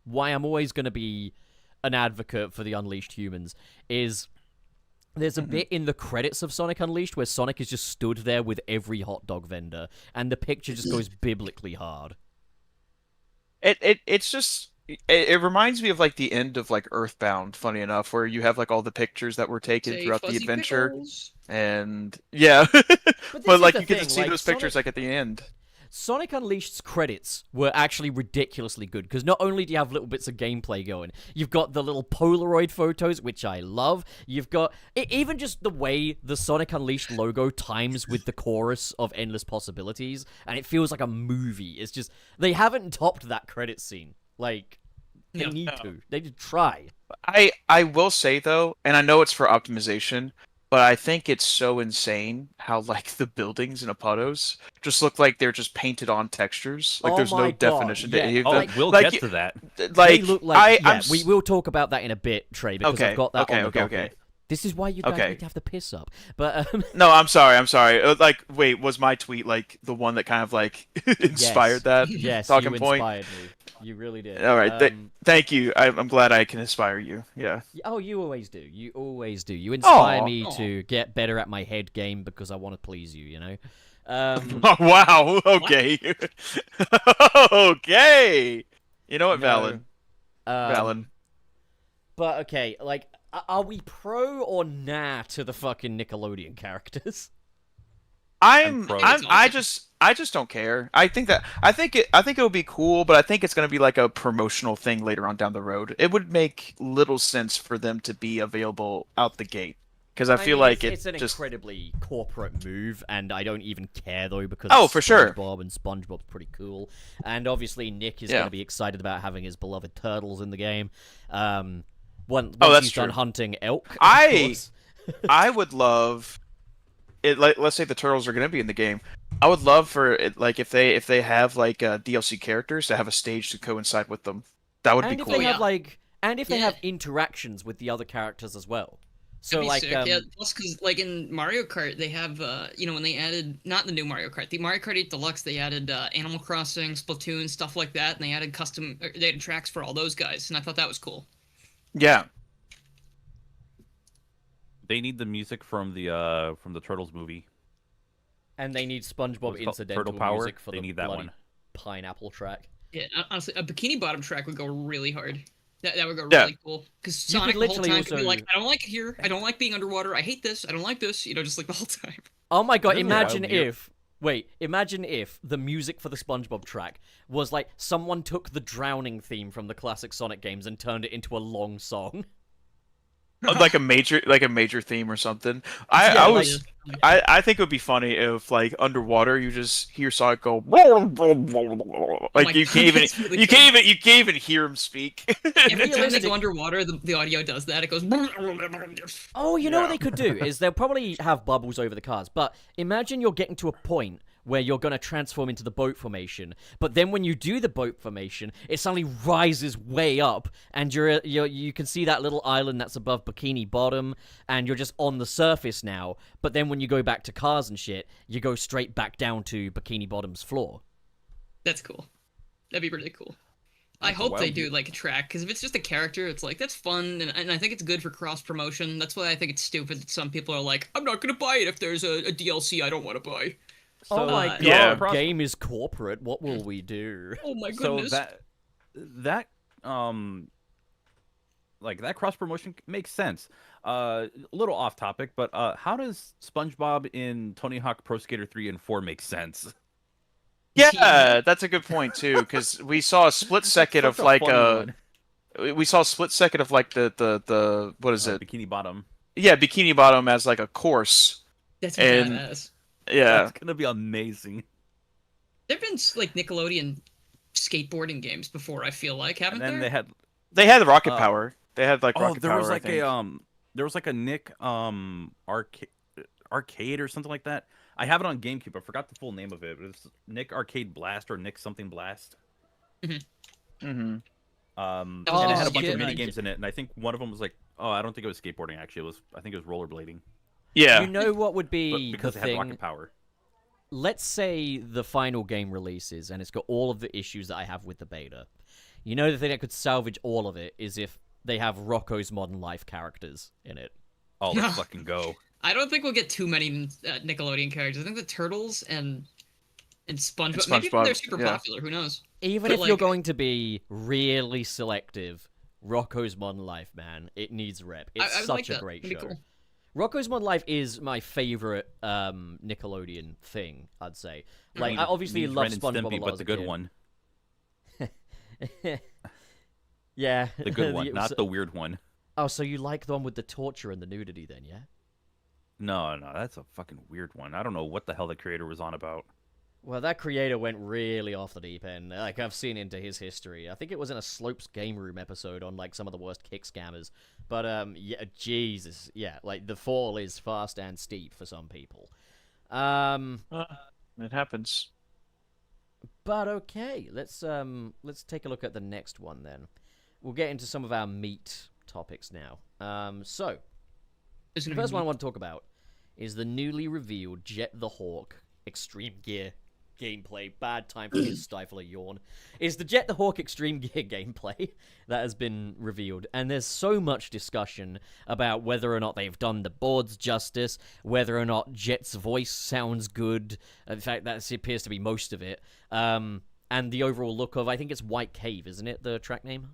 Why I'm always going to be an advocate for the Unleashed humans is there's a bit in the credits of Sonic Unleashed where Sonic is just stood there with every hot dog vendor, and the picture just goes biblically hard. It's just it reminds me of like the end of like Earthbound. Funny enough, where you have like all the pictures that were taken Say throughout the fuzzy adventure, pickles. and yeah, this but is like the you get thing, to see like, those pictures like at the end. Sonic Unleashed's credits were actually ridiculously good, because not only do you have little bits of gameplay going, you've got the little Polaroid photos, which I love, you've got even just the way the Sonic Unleashed logo times with the chorus of Endless Possibilities, and it feels like a movie. It's just, they haven't topped that credit scene. Like, they No. need to. They did try. I will say though, and I know it's for optimization, but I think it's so insane how like the buildings in Apotos just look like they're just painted on textures. Like Oh there's my no God, definition yeah. to any of Oh, them. we'll Like, get to that. They Like look like, I'm we will talk about that in a bit, Trey, because Okay, I've got that okay, on the okay, docket. okay. This is why you guys Okay. need to have the piss up. But, No, I'm sorry. Like, wait, was my tweet like the one that kind of like inspired that yes, talking you point? inspired me. You really did. All right, thank you. I'm glad I can inspire you. Yeah. Oh, you always do. You always do. You inspire Aw. me to get better at my head game because I want to please you, you know? Oh wow. Okay. Okay. You know what? No, Valid. Valid. But, okay, like, are we pro or nah to the fucking Nickelodeon characters? pro. I just don't care. I think it'll be cool, but I think it's gonna be like a promotional thing later on down the road. It would make little sense for them to be available out the gate. Because I feel mean, like it's an just incredibly corporate move, and I don't even care though because Oh, for sure. SpongeBob and SpongeBob's pretty cool, and obviously Nick is Yeah. going to be excited about having his beloved turtles in the game. Once that's he's done true. hunting elk, of I course. I would love it. Like, let's say the turtles are gonna be in the game. I would love for it, like if they have like DLC characters to have a stage to coincide with them. That would and be if cool. they have Yeah. like, and if they Yeah. have interactions with the other characters as well. So That'd be like, sick. Yeah, plus because like in Mario Kart, they have when they added not the new Mario Kart, the Mario Kart 8 Deluxe, they added Animal Crossing, Splatoon, stuff like that, and they added they added tracks for all those guys, and I thought that was cool. Yeah. They need the music from the Turtles movie. and they need SpongeBob What's it called? incidental Turtle Power? music for They the need that bloody one. pineapple track. Yeah, honestly, a Bikini Bottom track would go really hard. That would go Yeah. really cool. Because You could Sonic the whole literally time could be also- like, I don't like it here. I don't like being underwater. I hate this. I don't like this. You know, just like the whole time. Oh my god, This is imagine wild, yeah. if... Wait, imagine if the music for the SpongeBob track was like someone took the drowning theme from the classic Sonic games and turned it into a long song. Like a major theme or something. Yeah, I think it would be funny if like underwater you just hear Sonic go like my you God, can't even that's really you can't even hear him speak. Every time they Realistic- go underwater, the audio does that. It goes. Oh, you know what Yeah. they could do is they'll probably have bubbles over the cars, but imagine you're getting to a point where you're going to transform into the boat formation, but then when you do the boat formation, it suddenly rises way up, and you can see that little island that's above Bikini Bottom, and you're just on the surface now, but then when you go back to cars and shit, you go straight back down to Bikini Bottom's floor. That's cool. That'd be really cool. I That's a hope they wild do view. like a track, because if it's just a character, it's like that's fun, and I think it's good for cross promotion. That's why I think it's stupid that some people are like, I'm not gonna buy it if there's a DLC I don't want to buy. Oh my god, yeah. game is corporate, what will we do? Oh my So goodness. that like that cross promotion makes sense. A little off topic, but how does SpongeBob in Tony Hawk Pro Skater 3 and 4 make sense? Yeah, that's a good point too, because we saw a split second of Such a like funny we saw a split second of like the what is one. it? Bikini Bottom. Yeah, Bikini Bottom as like a course. That's And- badass. Yeah, That's gonna be amazing. There've been like Nickelodeon skateboarding games before. I feel like, haven't And then there? they had Rocket Uh, Power. They had like Rocket there Power. was I like think. there was like a Nick arcade or something like that. I have it on GameCube. I forgot the full name of it. It was Nick Arcade Blast or Nick something Blast. Mm-hmm. And Oh, it had a bunch shit. of mini games in it, and I think one of them was like, oh, I don't think it was skateboarding actually. It was, I think it was rollerblading. Yeah. You know what would But be because the it had thing? rocket power. Let's say the final game releases and it's got all of the issues that I have with the beta. You know, the thing that could salvage all of it is if they have Rocco's Modern Life characters in it. Oh, let's fucking go. I don't think we'll get too many Nickelodeon characters. I think the Turtles and SpongeBob. Maybe SpongeBob, they're super yeah. popular. Who knows? Even But, if you're like- going to be really selective, Rocco's Modern Life, man, it needs rep. It's I would such like a that. great That'd show. be cool. Rocco's Modern Life is my favorite Nickelodeon thing, I'd say. Like, I obviously Means love Ren and SpongeBob a Stimpy, lot but as the a good kid. one. Yeah. The good one, not So- the weird one. Oh, so you like the one with the torture and the nudity then, yeah? No, that's a fucking weird one. I don't know what the hell the creator was on about. Well, that creator went really off the deep end. Like, I've seen into his history. I think it was in a Slopes Game Room episode on, like, some of the worst kick scammers. But, yeah, Jesus. Yeah, like, the fall is fast and steep for some people. It happens. But okay, let's take a look at the next one then. We'll get into some of our meat topics now. So, There's the gonna be first one I meat. want to talk about is the newly revealed Jet the Hawk Extreme Gear gameplay. Bad time for me to stifle a yawn. Is the Jet the Hawk Extreme Gear gameplay that has been revealed, and there's so much discussion about whether or not they've done the boards justice, whether or not Jet's voice sounds good. In fact, that appears to be most of it. And the overall look of, I think it's White Cave, isn't it? The track name.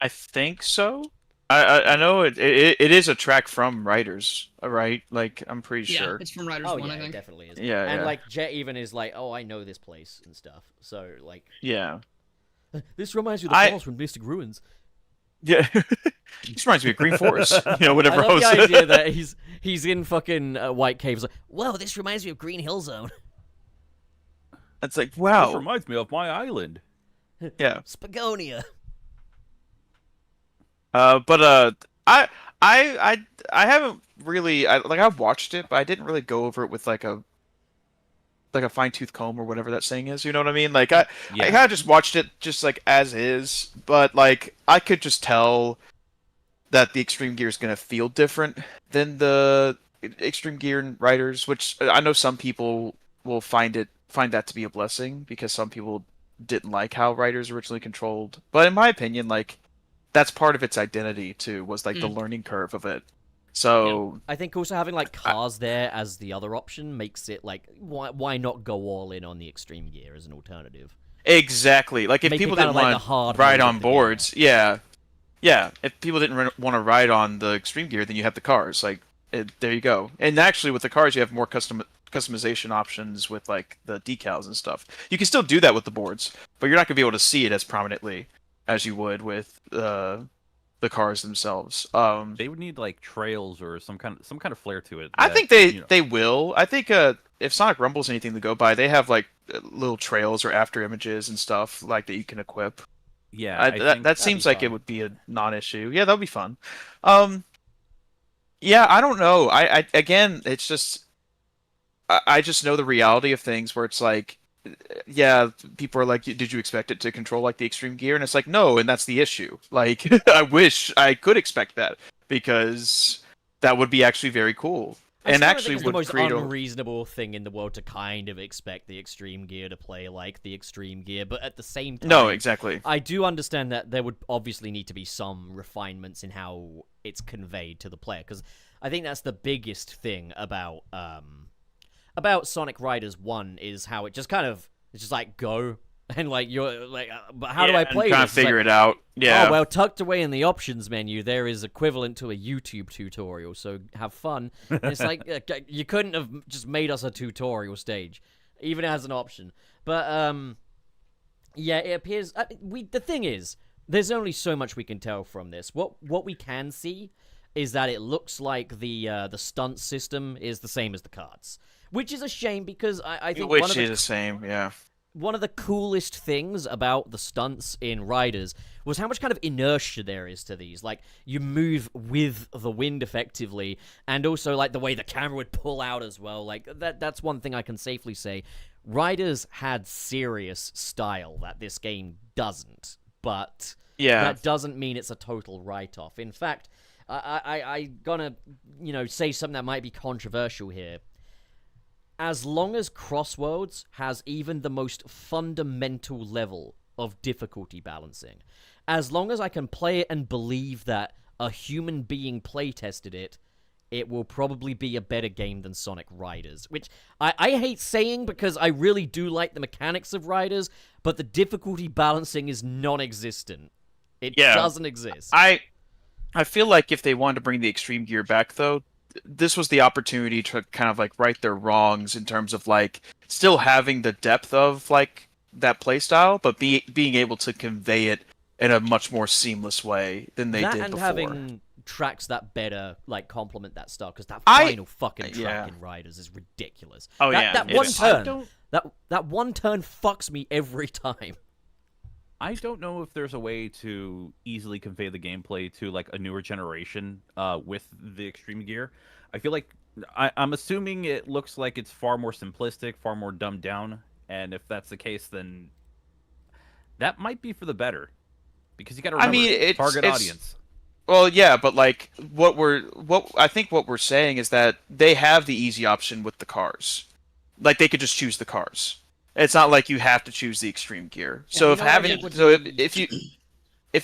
I think so. I know it is a track from Riders, right? Like I'm pretty Yeah, sure. it's from Riders Oh 1, yeah, I it think. definitely is. Yeah, and yeah. like Jet even is like, oh, I know this place and stuff. So like, Yeah. this reminds me of the falls from Mystic Ruins. Yeah. This reminds me of Green Forest. You know, whatever I love the was. idea that he's in fucking White Caves. Like, whoa, this reminds me of Green Hill Zone. It's like This wow. reminds me of my island. Yeah. Spagonia. But I haven't really I've watched it, but I didn't really go over it with like a fine tooth comb or whatever that saying is. You know what I mean? Like I kind of just watched it just like as is, but like I could just tell that the Extreme Gear is gonna feel different than the Extreme Gear and Riders, which I know some people will find that to be a blessing because some people didn't like how Riders originally controlled. But in my opinion, like that's part of its identity too, was like the learning curve of it. So I think also having like cars there as the other option makes it like why not go all in on the Extreme Gear as an alternative? exactly, like if Make it people kinda didn't like want the hard to ride mode of on the game. boards, yeah, if people didn't want to ride on the Extreme Gear, then you have the cars. Like there you go. And actually, with the cars, you have more customization options with like the decals and stuff. You can still do that with the boards, but you're not gonna be able to see it as prominently as you would with the cars themselves. They would need like trails or some kind of flair to it. I that, think you know, they will. I think if Sonic Rumble's anything to go by, they have like little trails or after images and stuff like that you can equip. yeah, I think That seems be like fun. it would be a non-issue. Yeah, that would be fun. Yeah, I don't know. I again, it's just I just know the reality of things where it's like, yeah, people are like, did you expect it to control like the Extreme Gear? And it's like, no, and that's the issue. Like, I wish I could expect that because that would be actually very cool. I And still don't actually think it's the would most create a... unreasonable thing in the world to kind of expect the Extreme Gear to play like the Extreme Gear, but at the same time, No, exactly. I do understand that there would obviously need to be some refinements in how it's conveyed to the player, because I think that's the biggest thing about Sonic Riders 1 is how it just kind of it's just like go And like you're like, but how do I play trying this? to figure it out. Yeah. Oh well, tucked away in the options menu, there is equivalent to a YouTube tutorial. So have fun. And it's like you couldn't have just made us a tutorial stage, even as an option. But yeah, it appears. The thing is, there's only so much we can tell from this. What we can see is that it looks like the stunt system is the same as the carts, which is a shame because I think Which is the same, yeah. One of the coolest things about the stunts in Riders was how much kind of inertia there is to these. Like, you move with the wind effectively, and also, like, the way the camera would pull out as well. Like, that's one thing I can safely say. Riders had serious style that this game doesn't, but that doesn't mean it's a total write-off. In fact, I gonna, say something that might be controversial here. As long as Crossworlds has even the most fundamental level of difficulty balancing, as long as I can play it and believe that a human being playtested it, it will probably be a better game than Sonic Riders, which I hate saying because I really do like the mechanics of Riders, but the difficulty balancing is non-existent. It doesn't exist. I feel like if they wanted to bring the extreme gear back, though, this was the opportunity to kind of like right their wrongs in terms of like still having the depth of like that playstyle, but being able to convey it in a much more seamless way than they did and before. Having tracks that better like complement that style, because that final fucking track in Riders is ridiculous. That one turn, that one turn fucks me every time. I don't know if there's a way to easily convey the gameplay to like a newer generation with the extreme gear. I feel like I'm assuming it looks like it's far more simplistic, far more dumbed down, and if that's the case, then that might be for the better, because you got to remember target audience. Well, yeah, but like I think what we're saying is that they have the easy option with the cars, like they could just choose the cars. It's not like you have to choose the extreme gear. So if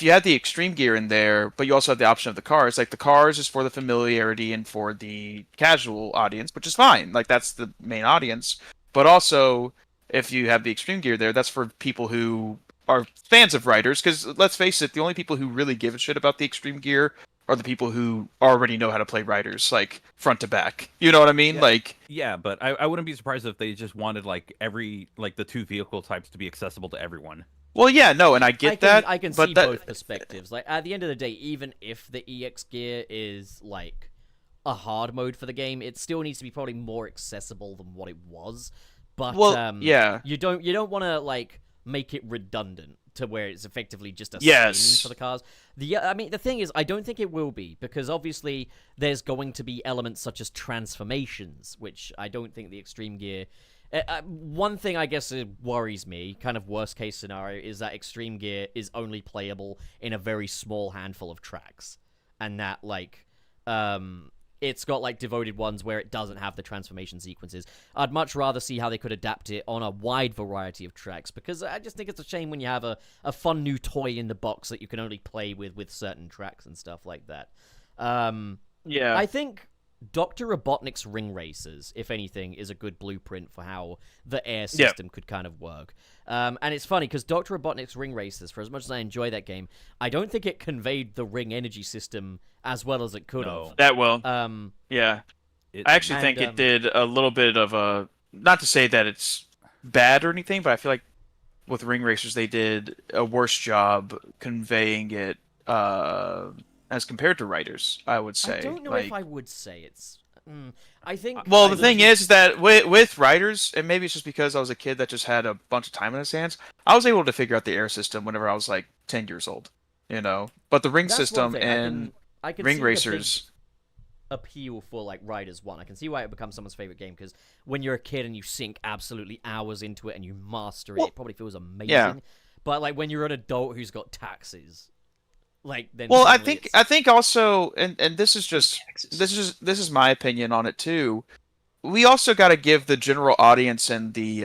you had the extreme gear in there, but you also have the option of the cars, like the cars is for the familiarity and for the casual audience, which is fine. Like that's the main audience. But also, if you have the extreme gear there, that's for people who are fans of Riders. Because let's face it, the only people who really give a shit about the extreme gear are the people who already know how to play Riders, like front to back. You know what I mean? Yeah, but I wouldn't be surprised if they just wanted like the two vehicle types to be accessible to everyone. Well, yeah, no, and I get that. I can see both perspectives. Like at the end of the day, even if the EX gear is like a hard mode for the game, it still needs to be probably more accessible than what it was. But you don't want to like make it redundant to where it's effectively just a skin for the cars. The thing is, I don't think it will be, because obviously there's going to be elements such as transformations, which I don't think the extreme gear... one thing I guess worries me, kind of worst case scenario, is that extreme gear is only playable in a very small handful of tracks. And that, like... it's got like devoted ones where it doesn't have the transformation sequences. I'd much rather see how they could adapt it on a wide variety of tracks, because I just think it's a shame when you have a fun new toy in the box that you can only play with certain tracks and stuff like that. I think Dr. Robotnik's Ring Racers, if anything, is a good blueprint for how the air system could kind of work. And it's funny, because Dr. Robotnik's Ring Racers, for as much as I enjoy that game, I don't think it conveyed the ring energy system as well as it could have. That will. I actually think it did a little bit of a... Not to say that it's bad or anything, but I feel like with Ring Racers they did a worse job conveying it as compared to Riders, I would say. I don't know if I would say it's... I think... Well, the thing is that with Riders, and maybe it's just because I was a kid that just had a bunch of time in his hands, I was able to figure out the air system whenever I was like 10 years old, you know? But the ring system and I can Ring see Racers... appeal for like Riders 1. I can see why it becomes someone's favorite game, because when you're a kid and you sink absolutely hours into it and you master it, it probably feels amazing. Yeah. But like when you're an adult who's got taxes... then I think also, and this is my opinion on it too. We also got to give the general audience and the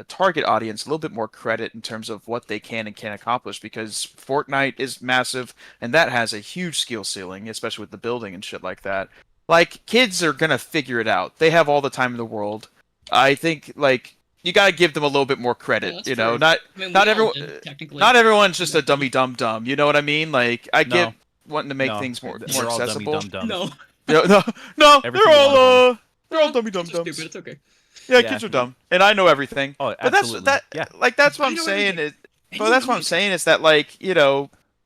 target audience a little bit more credit in terms of what they can and can't accomplish, because Fortnite is massive and that has a huge skill ceiling, especially with the building and shit like that. Like, kids are gonna figure it out. They have all the time in the world. I think like you gotta give them a little bit more credit. that's you know, true. not I mean, not we all everyone did, technically. not everyone's just a dummy dumb. You know what I mean? Like I get No. wanting to make No, things more they're all accessible. dummy No, No, Every they're single one all of they're all dummy kids are dums. stupid. It's okay. Yeah, Yeah. kids are dumb, and I know everything. Oh, But absolutely. that's what I I'm know saying everything. is. And But you that's know what I'm it. saying is that like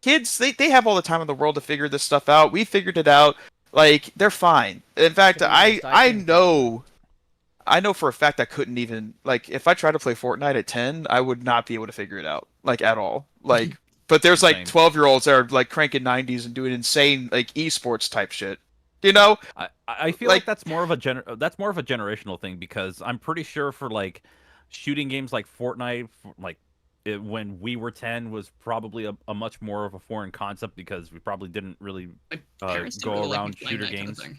kids they have all the time in the world to figure this stuff out. We figured it out. Like they're fine. In fact, To be honest, I think, know for a fact I couldn't even like if I tried to play Fortnite at 10, I would not be able to figure it out like at all. Like, but there's like Same. 12-year-olds that are like cranking 90s and doing insane like esports type shit. You know? I feel like that's more of a generational thing because I'm pretty sure for like shooting games like Fortnite, when we were 10 was probably a much more of a foreign concept because we probably didn't really My parents didn't go really like around me playing shooter that kind of games. thing.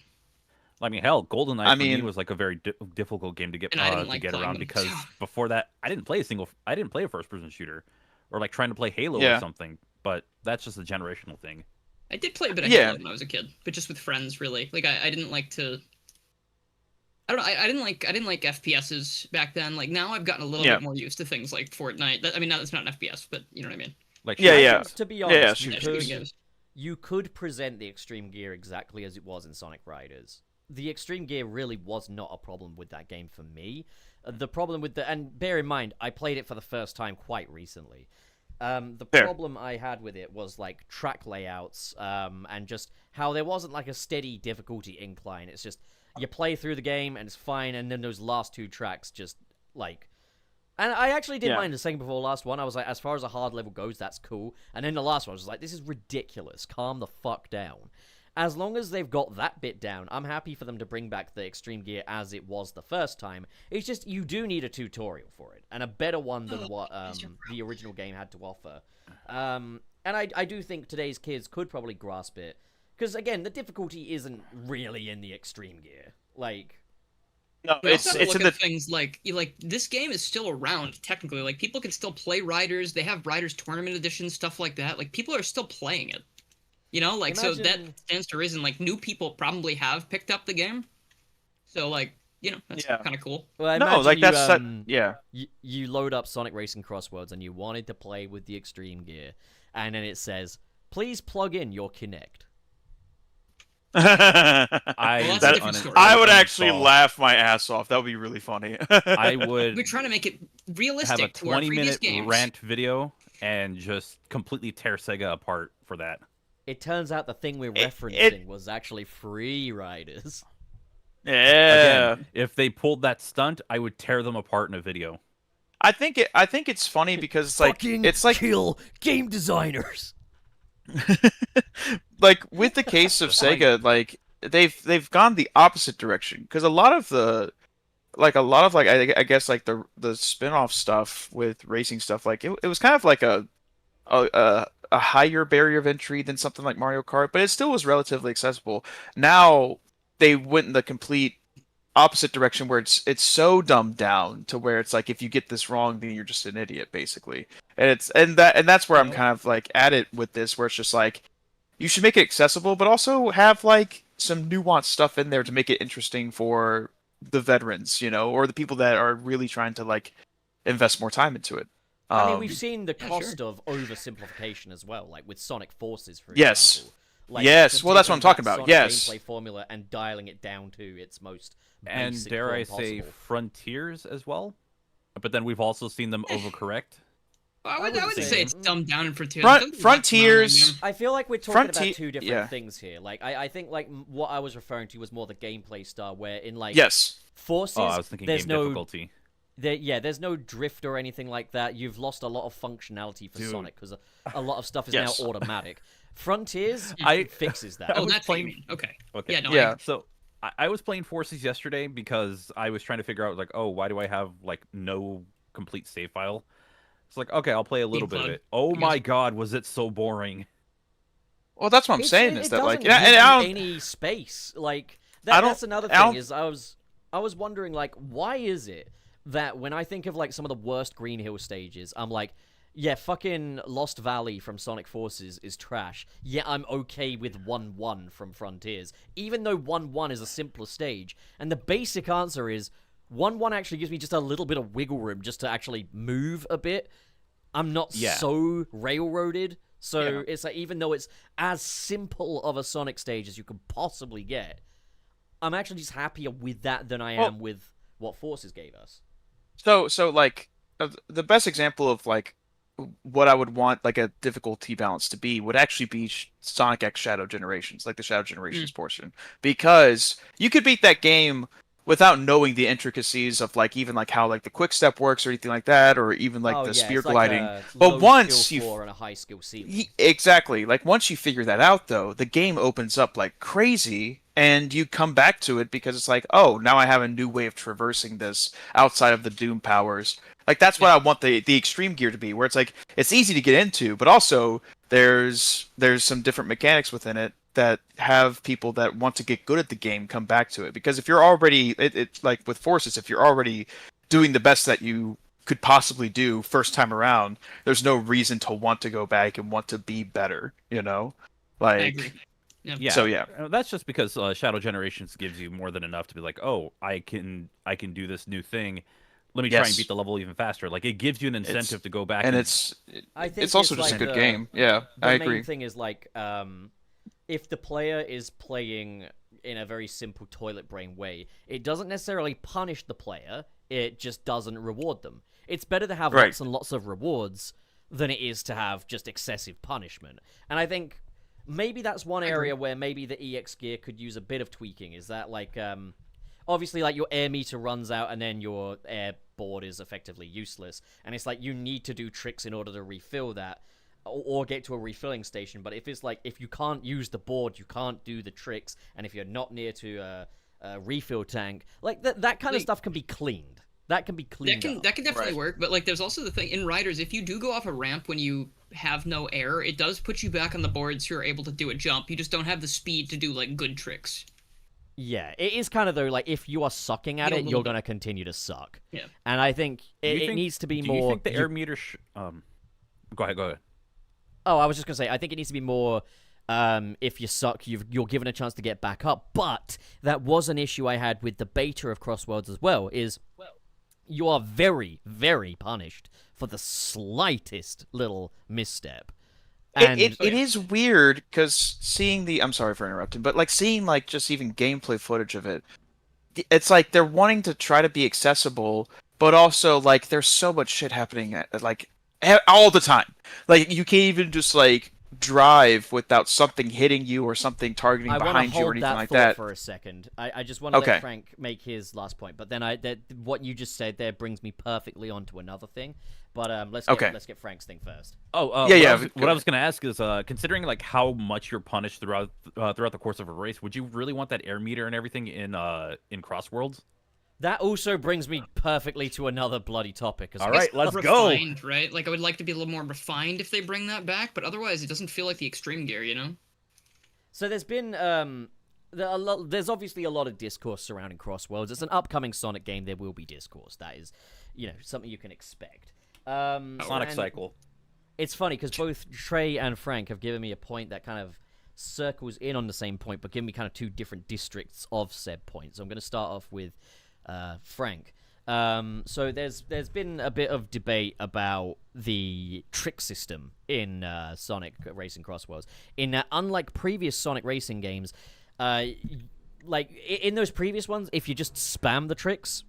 I mean, hell, GoldenEye I for me mean- was like a very difficult game to get And I didn't like playing around them. because before that I didn't play a first-person shooter or like trying to play Halo Yeah. or something. But that's just a generational thing. I did play a bit of Yeah. Halo when I was a kid, but just with friends, really. Like I didn't like to. I don't know. I didn't like FPSs back then. Like now, I've gotten a little Yeah. bit more used to things like Fortnite. I mean, that's not an FPS, but you know what I mean. Like Yeah, I yeah. think, to be Yeah, honest, shoot, shooting shoot. games. you could present the Extreme Gear exactly as it was in Sonic Riders. The Extreme Gear really was not a problem with that game for me. The problem with and bear in mind, I played it for the first time quite recently. The Fair. problem I had with it was like track layouts, and just how there wasn't like a steady difficulty incline. It's just you play through the game and it's fine, and then those last two tracks just like. And I actually didn't Yeah. mind the second before last one. I was like, as far as a hard level goes, that's cool. And then the last one, I was like, this is ridiculous. Calm the fuck down. As long as they've got that bit down, I'm happy for them to bring back the Extreme Gear as it was the first time. It's just, you do need a tutorial for it. And a better one than what the original game had to offer. And I do think today's kids could probably grasp it. Because, again, the difficulty isn't really in the Extreme Gear. Like... No, We also have to it's look in at the things like this game is still around technically. Like people can still play Riders. They have Riders Tournament Edition stuff like that. Like people are still playing it. You know, like so that Imagine- stands to reason. Like new people probably have picked up the game. So like you know that's Yeah. kind of cool. Well, no, imagine like you, that's yeah. You load up Sonic Racing Crossworlds and you wanted to play with the Extreme Gear, and then it says, please plug in your Kinect. I Well, that's That- a different story. I would actually uninstall. laugh my ass off. That would be really funny. I would We're trying to make it realistic have a to our previous 20-minute games. rant video and just completely tear Sega apart for that. It turns out the thing we're It- referencing was actually Free Riders. Yeah. Again, if they pulled that stunt, I would tear them apart in a video. I think it's funny because it's like Fucking it's like kill game designers. like with the case of Sega, like they've gone the opposite direction because a lot of I guess like the spin-off stuff with racing stuff like it was kind of like a higher barrier of entry than something like Mario Kart, but it still was relatively accessible. Now they went in the complete opposite direction where it's so dumbed down to where it's like if you get this wrong then you're just an idiot basically. And that's where I'm kind of like at it with this where it's just like you should make it accessible but also have like some nuanced stuff in there to make it interesting for the veterans, you know, or the people that are really trying to like invest more time into it. I mean, we've seen the yeah, cost of oversimplification as well, like with Sonic Forces, for Yes. example. Like, Yes, just well, that's what I'm taking talking that about, Sonic yes. gameplay formula and dialing it down to its most And basic dare I form say possible. Frontiers as well? But then we've also seen them overcorrect. I wouldn't wouldn't say- say it's dumbed down in Frontiers. Frontiers- I feel like we're talking about Fronti- two different yeah. things here. Like, I think like what I was referring to was more the gameplay style, where in like Yes. Forces, Oh, I was thinking there's game no difficulty. there's no drift or anything like that. You've lost a lot of functionality for Dude. Sonic because a lot of stuff is Yes. now automatic. Frontiers I- fixes that. Oh, was that's what you playing- mean. Okay. Okay. Yeah. No. Yeah. So I was playing Forces yesterday because I was trying to figure out like, oh, why do I have like no complete save file? It's like, okay, I'll play a little bit of Plug, it. Oh I guess. my god, was it so boring? Well, that's what I'm saying It is that like doesn't and give I you don't any space. Like I don't- that's another I don't- thing is I was wondering like why is it that when I think of like some of the worst Green Hill stages, I'm like, yeah, fucking Lost Valley from Sonic Forces is trash. Yeah, I'm okay with 1-1 from Frontiers, even though 1-1 is a simpler stage. And the basic answer is, 1-1 actually gives me just a little bit of wiggle room just to actually move a bit. I'm not so railroaded. So it's like, even though it's as simple of a Sonic stage as you could possibly get, I'm actually just happier with that than I am with what Forces gave us. So like the best example of like what I would want like a difficulty balance to be would actually be Sonic X Shadow Generations, like the Shadow Generations portion, because you could beat that game without knowing the intricacies of like even like how like the quick step works or anything like that, or even like the spear gliding. But once you and a high skill ceiling. exactly, like once you figure that out though, the game opens up like crazy, and you come back to it because it's like, oh, now I have a new way of traversing this outside of the Doom powers. Like that's what I want the extreme gear to be, where it's like it's easy to get into, but also there's some different mechanics within it that have people that want to get good at the game come back to it. Because if you're already it's like with Forces, if you're already doing the best that you could possibly do first time around, there's no reason to want to go back and want to be better, you know? Like I agree. Yeah. So yeah. That's just because Shadow Generations gives you more than enough to be like, oh, I can do this new thing. Let me try and beat the level even faster. Like, it gives you an incentive to go back. And I think it's also just like a good game. Yeah, I agree. The main thing is like, if the player is playing in a very simple toilet brain way, it doesn't necessarily punish the player. It just doesn't reward them. It's better to have lots and lots of rewards than it is to have just excessive punishment. And I think maybe that's one area where maybe the EX gear could use a bit of tweaking. Is that like, obviously, like, your air meter runs out and then your air board is effectively useless. And it's like you need to do tricks in order to refill that or get to a refilling station. But if it's like, if you can't use the board, you can't do the tricks. And if you're not near to a refill tank, like that kind of stuff can be cleaned. That can be cleaned up. That can definitely work. But like, there's also the thing in Riders, if you do go off a ramp when you have no air, it does put you back on the board so you're able to do a jump. You just don't have the speed to do like good tricks. Yeah, it is kind of though, like, if you are sucking at it, you're going to continue to suck. Yeah. And I think it needs to be more... Do you think the air meter... Go ahead. Oh, I was just going to say, I think it needs to be more, if you suck, you're given a chance to get back up. But that was an issue I had with the beta of Crossworlds as well, is you are very, very punished for the slightest little misstep. And it is weird because seeing I'm sorry for interrupting, but like seeing like just even gameplay footage of it, it's like they're wanting to try to be accessible, but also like there's so much shit happening like all the time. Like you can't even just like drive without something hitting you or something targeting behind you or anything like that. For a second, I just want to let Frank make his last point, but then what you just said there brings me perfectly onto another thing. But let's get Frank's thing first. What I was going to ask is, considering like how much you're punished throughout the course of a race, would you really want that air meter and everything in Crossworlds? That also brings me perfectly to another bloody topic. All right, let's go. Right? Like, I would like to be a little more refined if they bring that back, but otherwise, it doesn't feel like the extreme gear, you know? So there's been there's obviously a lot of discourse surrounding Crossworlds. It's an upcoming Sonic game. There will be discourse. That is, something you can expect. Sonic Cycle. It's funny because both Trey and Frank have given me a point that kind of circles in on the same point, but give me kind of two different districts of said point. So I'm going to start off with Frank. So there's been a bit of debate about the trick system in Sonic Racing Crossworlds. In that, unlike previous Sonic Racing games, like in those previous ones, if you just spam the tricks,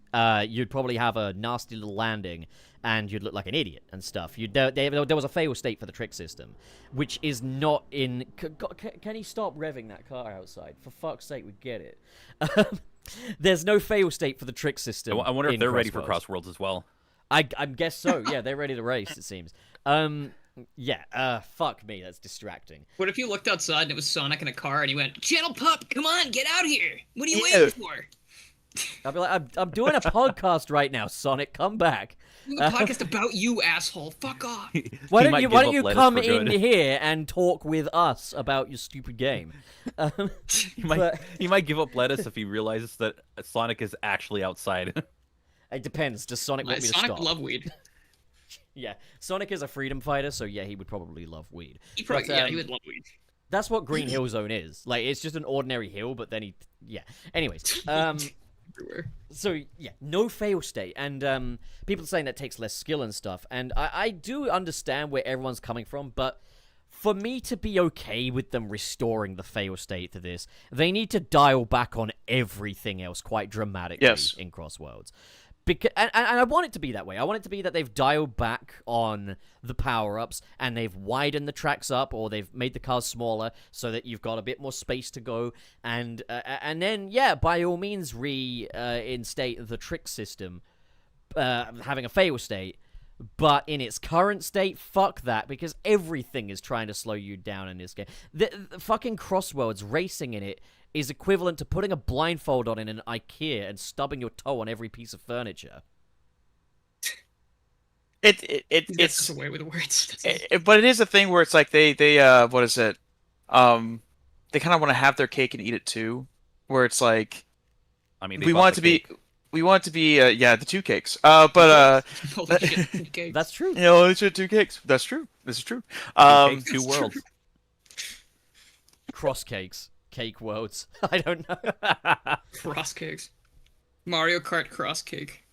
you'd probably have a nasty little landing, and you'd look like an idiot and stuff. There was a fail state for the trick system, which is not in... Can he stop revving that car outside? For fuck's sake, we get it. There's no fail state for the trick system. I wonder if they're ready for Crossworlds as well. I guess so. Yeah, they're ready to race, it seems. Fuck me, that's distracting. What if you looked outside and it was Sonic in a car and you went, Channel Pup, come on, get out here! What are you waiting for? I'd be like, I'm doing a podcast right now, Sonic, come back. I'm doing a podcast about you, asshole. Fuck off. Why don't you come in here and talk with us about your stupid game? He might give up lettuce if he realizes that Sonic is actually outside. It depends. Does Sonic want me to stop? Sonic love weed. Yeah, Sonic is a freedom fighter, so yeah, he would probably love weed. He would love weed. That's what Green Hill Zone is. Like, it's just an ordinary hill, but then Anyways, everywhere. So yeah, no fail state, and people are saying that takes less skill and stuff, and I do understand where everyone's coming from, but for me to be okay with them restoring the fail state to this, they need to dial back on everything else quite dramatically in Crossworlds. Because, and I want it to be that way. I want it to be that they've dialed back on the power-ups and they've widened the tracks up, or they've made the cars smaller so that you've got a bit more space to go. And then, yeah, by all means, reinstate the trick system, having a fail state. But in its current state, fuck that, because everything is trying to slow you down in this game. The fucking Crossworlds racing in it is equivalent to putting a blindfold on in an IKEA and stubbing your toe on every piece of furniture. It's a way with words. But it is a thing where it's like they what is it? They kind of want to have their cake and eat it too, where it's like, I mean, we want it to be the two cakes. But Holy shit, cakes. That's true. you know, it's two cakes. That's true. This is true. Two cakes, two worlds. Cross cakes. Cake worlds. I don't know. Cross cakes. Mario Kart cross cake.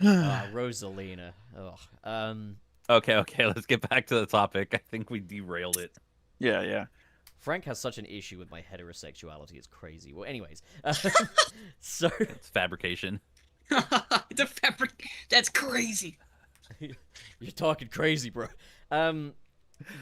Rosalina. Ugh. Okay, let's get back to the topic. I think we derailed it. Yeah. Frank has such an issue with my heterosexuality. It's crazy. Well, anyways. So... It's fabrication. It's a fabric. That's crazy. You're talking crazy, bro.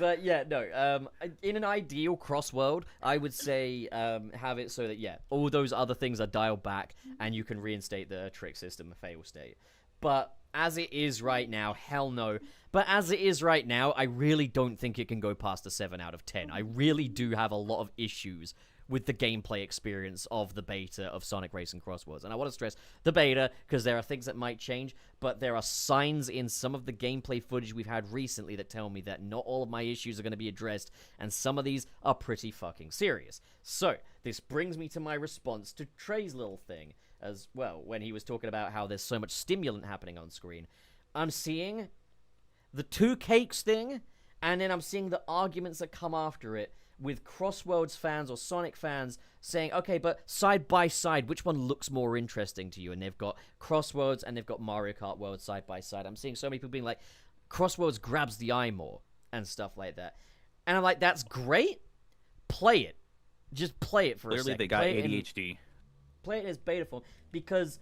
But yeah, no. In an ideal cross world, I would say have it so that all those other things are dialed back, and you can reinstate the trick system, fail state. But as it is right now, hell no. But as it is right now, I really don't think it can go past a 7 out of 10. I really do have a lot of issues with the gameplay experience of the beta of Sonic Racing Crossworlds. And I want to stress the beta, because there are things that might change, but there are signs in some of the gameplay footage we've had recently that tell me that not all of my issues are going to be addressed, and some of these are pretty fucking serious. So, this brings me to my response to Trey's little thing as well, when he was talking about how there's so much stimulant happening on screen. I'm seeing the two cakes thing, and then I'm seeing the arguments that come after it, with Crossworlds fans or Sonic fans saying, okay, but side by side, which one looks more interesting to you? And they've got Crossworlds and they've got Mario Kart World side by side. I'm seeing so many people being like, Crossworlds grabs the eye more and stuff like that. And I'm like, that's great. Play it. Just play it for a second. Clearly, they got ADHD. Play it as beta form, because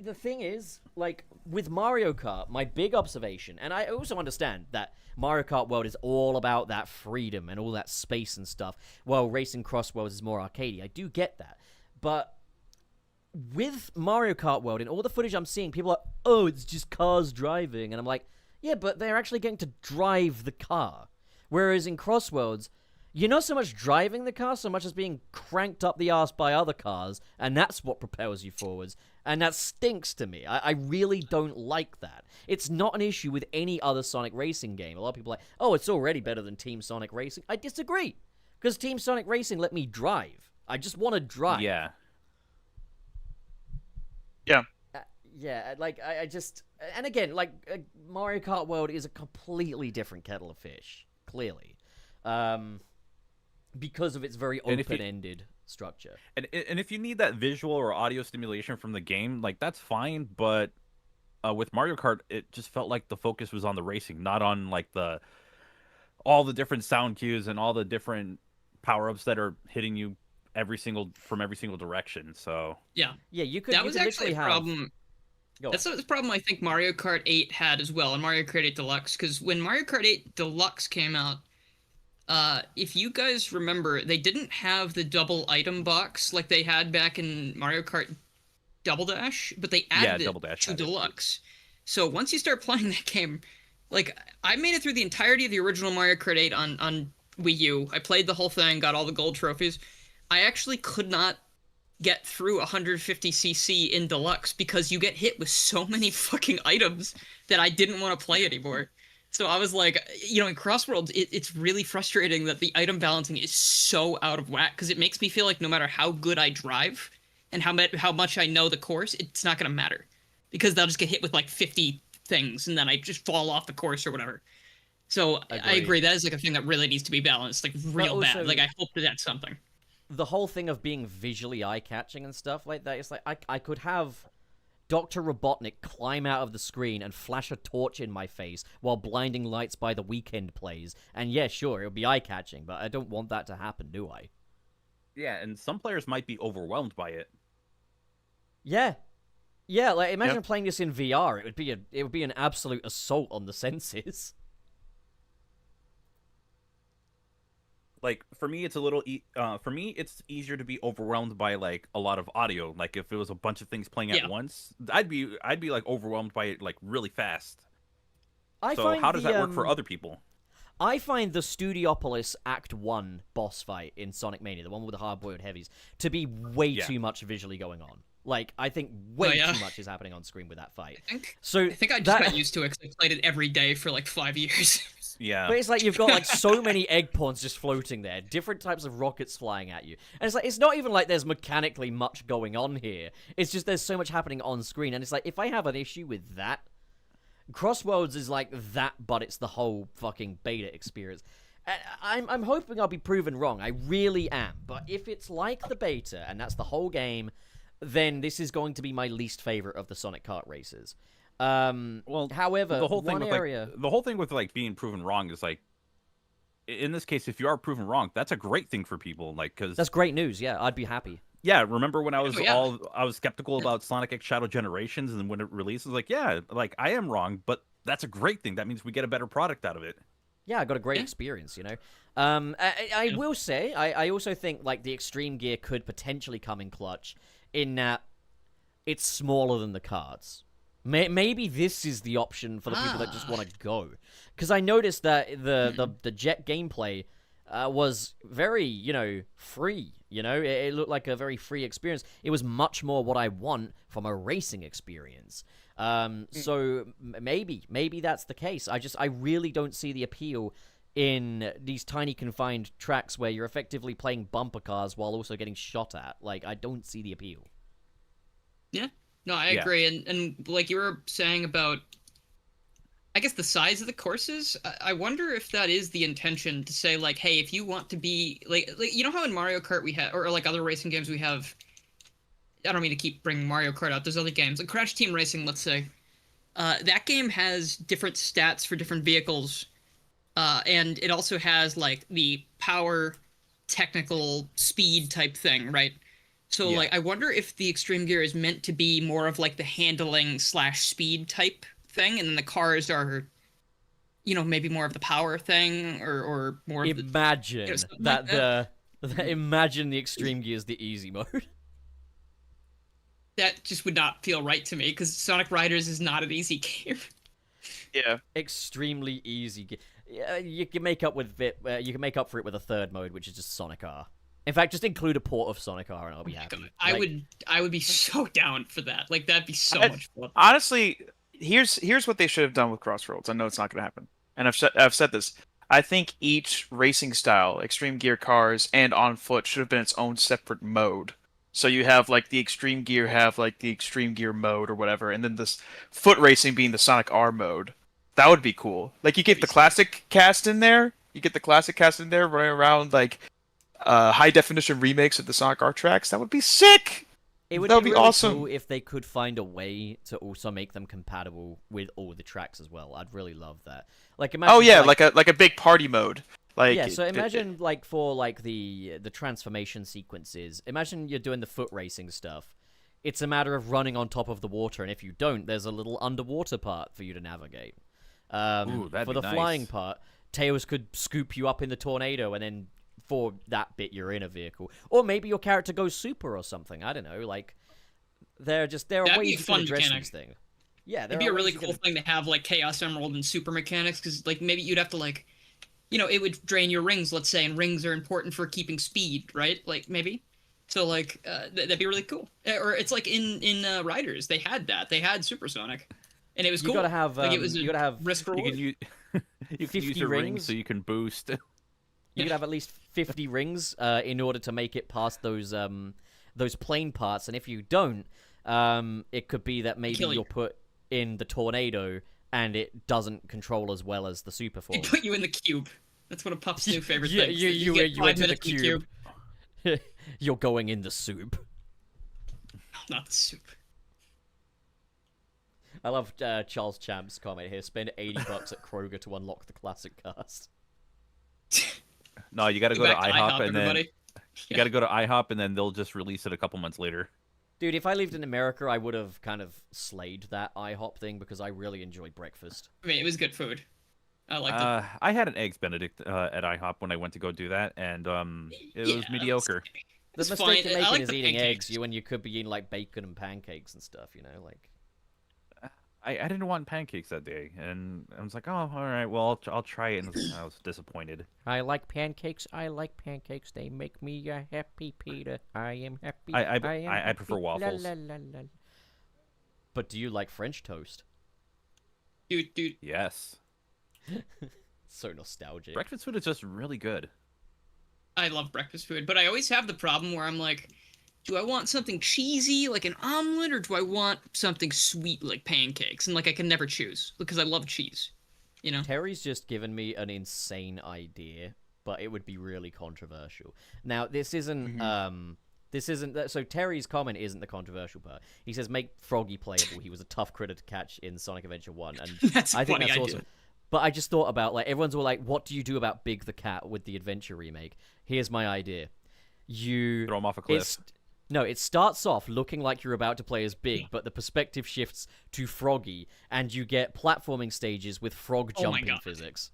the thing is, like, with Mario Kart, my big observation, and I also understand that Mario Kart World is all about that freedom and all that space and stuff, while Racing Crossworlds is more arcadey. I do get that. But with Mario Kart World, in all the footage I'm seeing, people are like, oh, it's just cars driving. And I'm like, yeah, but they're actually getting to drive the car. Whereas in Crossworlds, you're not so much driving the car so much as being cranked up the arse by other cars, and that's what propels you forwards. And that stinks to me. I really don't like that. It's not an issue with any other Sonic Racing game. A lot of people are like, oh, it's already better than Team Sonic Racing. I disagree. Because Team Sonic Racing let me drive. I just want to drive. Yeah. Yeah, like, I just... And again, like, Mario Kart World is a completely different kettle of fish. Clearly. Because of its very open-ended structure. And if you need that visual or audio stimulation from the game, like, that's fine, but with Mario Kart, it just felt like the focus was on the racing, not on, like, all the different sound cues and all the different power-ups that are hitting you from every single direction. So yeah, you could. That was actually a problem. That's the problem I think Mario Kart 8 had as well, and Mario Kart 8 Deluxe, because when Mario Kart 8 Deluxe came out, if you guys remember, they didn't have the double item box like they had back in Mario Kart Double Dash, but they added it to Deluxe. So once you start playing that game, like, I made it through the entirety of the original Mario Kart 8 on Wii U. I played the whole thing, got all the gold trophies. I actually could not get through 150cc in Deluxe because you get hit with so many fucking items that I didn't want to play anymore. So I was like, in Crossworlds, it's really frustrating that the item balancing is so out of whack, because it makes me feel like no matter how good I drive and how much I know the course, it's not going to matter, because they'll just get hit with like 50 things and then I just fall off the course or whatever. So I agree. That is like a thing that really needs to be balanced, like real bad. Like, I hope that that's something. the whole thing of being visually eye-catching and stuff like that, it's like I could have Dr. Robotnik climb out of the screen and flash a torch in my face while Blinding Lights by The Weeknd plays. And yeah, sure, it would be eye-catching, but I don't want that to happen, do I? Yeah, and some players might be overwhelmed by it. Yeah. Yeah, like imagine playing this in VR. It would be an absolute assault on the senses. Like for me, it's a little. For me, it's easier to be overwhelmed by like a lot of audio. Like if it was a bunch of things playing at once, I'd be like overwhelmed by it like really fast. So how does that work for other people? I find the Studiopolis Act 1 boss fight in Sonic Mania, the one with the hard-boiled heavies, to be way too much visually going on. Like, I think way too much is happening on screen with that fight. I think I just got used to it because I played it every day for like 5 years. Yeah. But it's like you've got like so many egg pawns just floating there, different types of rockets flying at you. And it's like, it's not even like there's mechanically much going on here. It's just there's so much happening on screen. And it's like, if I have an issue with that, Crossworlds is like that, but it's the whole fucking beta experience. I'm hoping I'll be proven wrong. I really am. But if it's like the beta, and that's the whole game, then this is going to be my least favorite of the Sonic Kart races. Well, however, the whole thing one with area... like, the whole thing with like being proven wrong is like, in this case, if you are proven wrong, that's a great thing for people. Like, because that's great news. Yeah, I'd be happy. Yeah, remember when I was I was skeptical about Sonic X Shadow Generations, and when it released, I was like, yeah, like I am wrong, but that's a great thing. That means we get a better product out of it. Yeah, I got a great experience, you know. I will say, I also think like the Extreme Gear could potentially come in clutch in that it's smaller than the cards. Maybe this is the option for the people that just want to go. Because I noticed that the jet gameplay was very, you know, free. You know, it looked like a very free experience. It was much more what I want from a racing experience. So maybe that's the case. I really don't see the appeal in these tiny confined tracks where you're effectively playing bumper cars while also getting shot at. Like, I don't see the appeal. Yeah. No, I agree. And like you were saying about, I guess, the size of the courses, I wonder if that is the intention to say, like, hey, if you want to be, like you know how in Mario Kart we have, or like other racing games we have, I don't mean to keep bringing Mario Kart out, there's other games, like Crash Team Racing, let's say, that game has different stats for different vehicles, and it also has, like, the power, technical, speed type thing, right? So, like, I wonder if the Extreme Gear is meant to be more of, like, the handling / speed type thing, and then the cars are, you know, maybe more of the power thing, or more of Imagine the, that imagine the Extreme Gear is the easy mode. That just would not feel right to me, because Sonic Riders is not an easy game. Yeah. Extremely easy. You can make up with it. You can make up for it with a third mode, which is just Sonic R. In fact, just include a port of Sonic R, and I'll be happy. I would be so down for that. Like, that'd be so much fun. Honestly, here's what they should have done with Crossworlds. I know it's not going to happen, and I've said this. I think each racing style, Extreme Gear cars and on foot, should have been its own separate mode. So you have like the Extreme Gear have like the Extreme Gear mode or whatever, and then this foot racing being the Sonic R mode. That would be cool. Like you get the classic cast in there. You get the classic cast in there running around like high definition remakes of the Sonic R tracks. That would be sick. That would be really awesome. Cool if they could find a way to also make them compatible with all the tracks as well. I'd really love that. Like imagine like a big party mode. Like yeah, so imagine like for like the transformation sequences. Imagine you're doing the foot racing stuff. It's a matter of running on top of the water, and if you don't, there's a little underwater part for you to navigate. Ooh, that'd for be the nice. flying part, Tails could scoop you up in the tornado, and then for that bit you're in a vehicle, or maybe your character goes super or something. I don't know. Like there are ways to address these things. Yeah, it'd be a really cool thing to have like Chaos Emerald and super mechanics, because like maybe you'd have to like, you know, it would drain your rings, let's say, and rings are important for keeping speed, right? Like maybe. So like that'd be really cool. Or it's like in Riders, they had that. They had Supersonic, and it was cool. You gotta have like, it was you gotta have risk reward. You can use your rings so you can boost. You could have at least 50 rings in order to make it past those plane parts, and if you don't, it could be that maybe you're put in the tornado and it doesn't control as well as the super form. They put you in the cube. That's one of Puff's new favorite things. You went to the cube. You're going in the soup. Not the soup. I love Charles Champ's comment here. Spend $80 at Kroger to unlock the classic cast. No, you got to go to Back IHOP and then everybody. you got to go to IHOP and then they'll just release it a couple months later. Dude, if I lived in America, I would have kind of slayed that IHOP thing because I really enjoy breakfast. I mean, it was good food. I liked it. I had an eggs Benedict at IHOP when I went to go do that, and it was mediocre. The It's mistake fine. you're I making like is the eating pancakes. eggs when you could be eating like bacon and pancakes and stuff, you know, like. I didn't want pancakes that day, and I was like, oh, all right, well, I'll try it, and I was disappointed. I like pancakes. I like pancakes. They make me happy, Peter. I am happy. I am happy. prefer waffles. La, la, la, la. But do you like French toast? Dude. Yes. So nostalgic. Breakfast food is just really good. I love breakfast food, but I always have the problem where I'm like, do I want something cheesy like an omelet, or do I want something sweet like pancakes? And like I can never choose because I love cheese. You know? Terry's just given me an insane idea, but it would be really controversial. Now, this isn't so Terry's comment isn't the controversial part. He says make Froggy playable. He was a tough critter to catch in Sonic Adventure 1, and That's a I think funny that's idea. awesome. But I just thought about, like, everyone's all like, what do you do about Big the Cat with the Adventure remake? Here's my idea. You Throw him off a cliff. No, it starts off looking like you're about to play as Big, but the perspective shifts to Froggy, and you get platforming stages with frog Oh my jumping God. physics.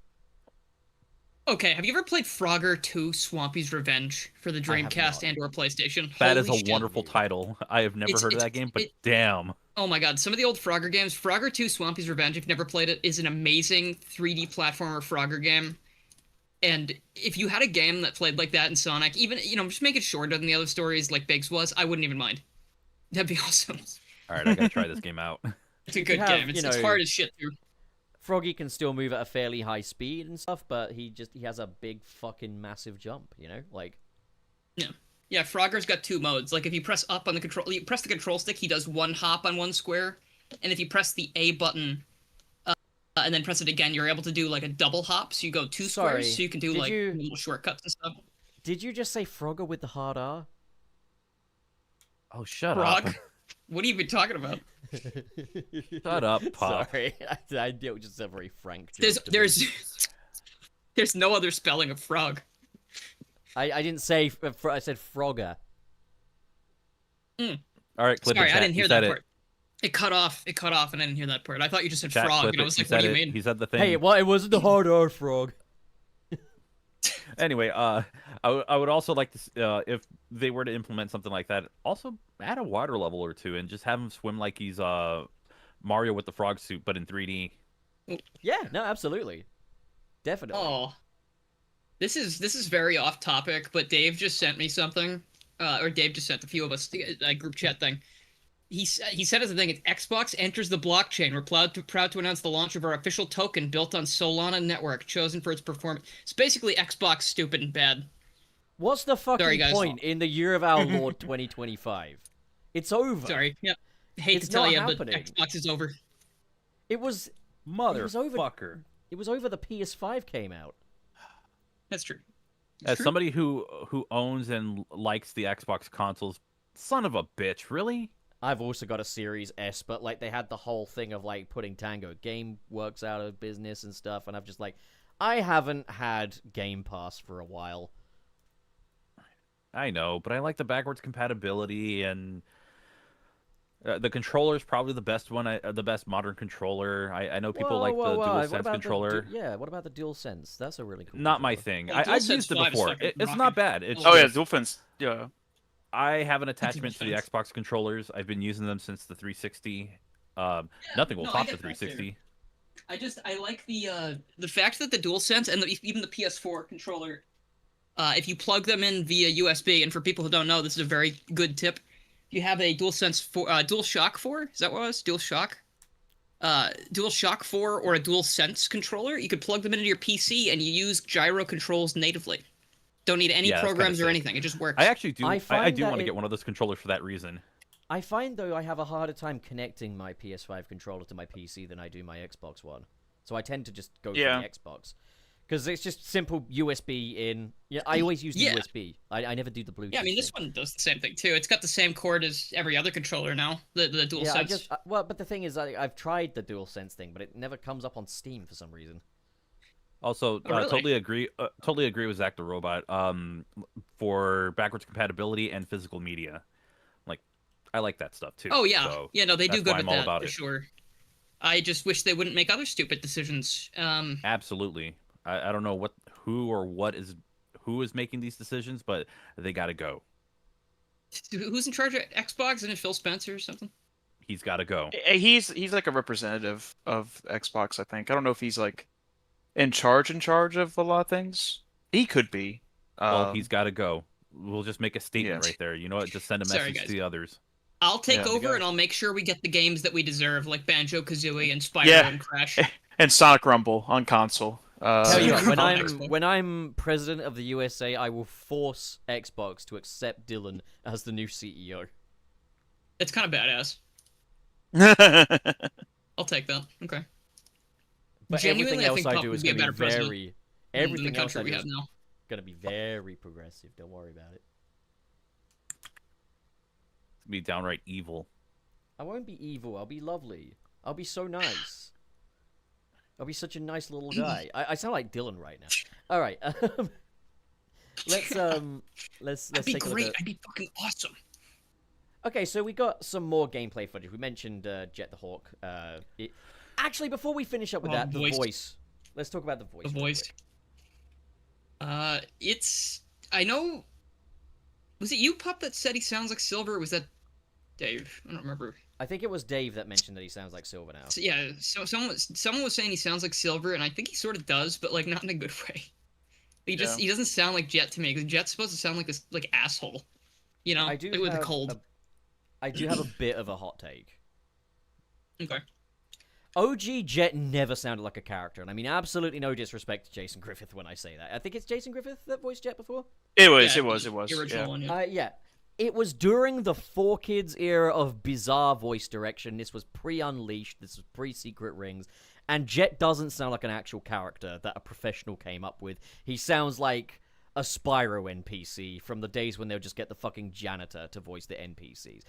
Okay, have you ever played Frogger 2 Swampy's Revenge for the I have Dreamcast not. and or PlayStation? That is Holy a shit. wonderful title. I have never heard of that game, but damn. Oh my god, some of the old Frogger games. Frogger 2 Swampy's Revenge, if you've never played it, is an amazing 3D platformer Frogger game. And if you had a game that played like that in Sonic, even, you know, just make it shorter than the other stories like Biggs was, I wouldn't even mind. That'd be awesome. All right, I gotta try this game out. It's a good have, game. It's hard as shit, too. Froggy can still move at a fairly high speed and stuff, but he has a big fucking massive jump, you know? Like, Yeah, Frogger's got two modes. Like, if you press up on the control... You press the control stick, he does one hop on one square. And if you press the A button and then press it again, you're able to do, like, a double hop. So you go two Sorry, squares, so you can do, did like, you- little shortcuts and stuff. did you just say Frogger with the hard R? Oh, shut Frog? up. What are you even talking about? Shut up, Pop. Sorry, I did just a very frank joke. to me. There's no other spelling of frog. I didn't say, I said Frogger. All right, clip Sorry, in chat. I didn't hear He that said part. It cut off, and I didn't hear that part. I thought you just said Chat, frog, clip and I it. was He like, what said do you it. mean? He said the thing. Hey, well, it wasn't the hard R, Frog. Anyway, I would also like to, if they were to implement something like that, also add a water level or two and just have him swim like he's Mario with the frog suit, but in 3D. Yeah, no, absolutely. Definitely. Oh, this is very off topic, but Dave just sent me something, or Dave just sent a few of us a group chat thing. He said as a thing, Xbox enters the blockchain. We're proud to announce the launch of our official token built on Solana network, chosen for its performance. It's basically Xbox stupid and bad. What's the fucking Sorry, guys. point in the year of our Lord 2025? It's over. Sorry, yeah, hate It's to tell not you, happening. but Xbox is over. It was Motherfucker. It was over the PS5 came out. That's true. As somebody who owns and likes the Xbox consoles, son of a bitch, really? I've also got a Series S, but like they had the whole thing of like putting Tango Gameworks out of business and stuff, and I've just like, I haven't had Game Pass for a while. I know, but I like the backwards compatibility, and the controller is probably the best one, the best modern controller. I know people like the DualSense controller. What about the DualSense? That's a really cool Not my controller. thing. Well, I've DualSense used it 5 is before. fucking It's rocking. not bad. It's Oh yeah, just- Dolphins. Yeah. I have an attachment to the sense. Xbox controllers. I've been using them since the 360. Nothing will no, I top the get that, 360. I like the fact that the DualSense and even the PS4 controller, if you plug them in via USB, and for people who don't know, this is a very good tip. You have a DualSense 4, DualShock 4. Is that what it was? DualShock. DualShock 4 or a DualSense controller. You could plug them into your PC and you use gyro controls natively. Don't need any Yeah, that's kinda programs or sick. anything. It just works. I actually do. I I find do that want to it- get one of those controllers for that reason. I find though I have a harder time connecting my PS5 controller to my PC than I do my Xbox One. So I tend to just go Yeah. for the Xbox. Because it's just simple USB in. Yeah, I always use the Yeah. USB. I never do the Bluetooth. Yeah, I mean, this thing. one does the same thing too. It's got the same cord as every other controller now. The DualSense. Yeah, I just well, but the thing is, I've tried the DualSense thing, but it never comes up on Steam for some reason. Also, Oh, really? totally agree. Totally agree with Zach the Robot. For backwards compatibility and physical media, like I like that stuff too. Oh yeah, So yeah. No, they do that's good why with I'm all that about for it. sure. I just wish they wouldn't make other stupid decisions. Absolutely. I don't know who is making these decisions, but they got to go. Who's in charge of Xbox? Isn't it Phil Spencer or something? He's got to go. He's like a representative of Xbox, I think. I don't know if he's like in charge of a lot of things. He could be. Well, he's got to go. We'll just make a statement yeah. right there. You know what? Just send a Sorry, message guys. to the others. I'll take Yeah. over and I'll make sure we get the games that we deserve, like Banjo-Kazooie and Spyro and Crash. And Sonic Rumble on console. Tell you Yeah. what, Xbox. when I'm president of the USA, I will force Xbox to accept Dylan as the new CEO. It's kind of badass. I'll take that. Okay. But Genuinely, everything else think I Pop do would is be a going to better be president very. than Everything the else I country we do have is now. going to be very progressive. Don't worry about it. Be downright evil. I won't be evil. I'll be lovely. I'll be so nice. I'll be such a nice little guy. I sound like Dylan right now. All right. Let's I'd be take a look great. at... I'd be fucking awesome. Okay, so we got some more gameplay footage. We mentioned Jet the Hawk. Actually, before we finish up with that, the voice. Let's talk about the voice. The real voice. quick. It's. I know. Was it you, Pup, that said he sounds like Silver? Or was that Dave? I don't remember. I think it was Dave that mentioned that he sounds like Silver now. So, yeah. So someone was saying he sounds like Silver, and I think he sort of does, but like not in a good way. He doesn't sound like Jet to me, because Jet's supposed to sound like this like asshole. You know, I do like, with the have cold. I do have a bit of a hot take. Okay. OG Jet never sounded like a character, and I mean absolutely no disrespect to Jason Griffith when I say that. I think it's Jason Griffith that voiced Jet before. It was. Yeah, It was. the original Yeah. one. Yeah. Yeah. It was during the 4Kids era of bizarre voice direction. This was pre-Unleashed. This was pre-Secret Rings. And Jet doesn't sound like an actual character that a professional came up with. He sounds like a Spyro NPC from the days when they'll just get the fucking janitor to voice the NPCs.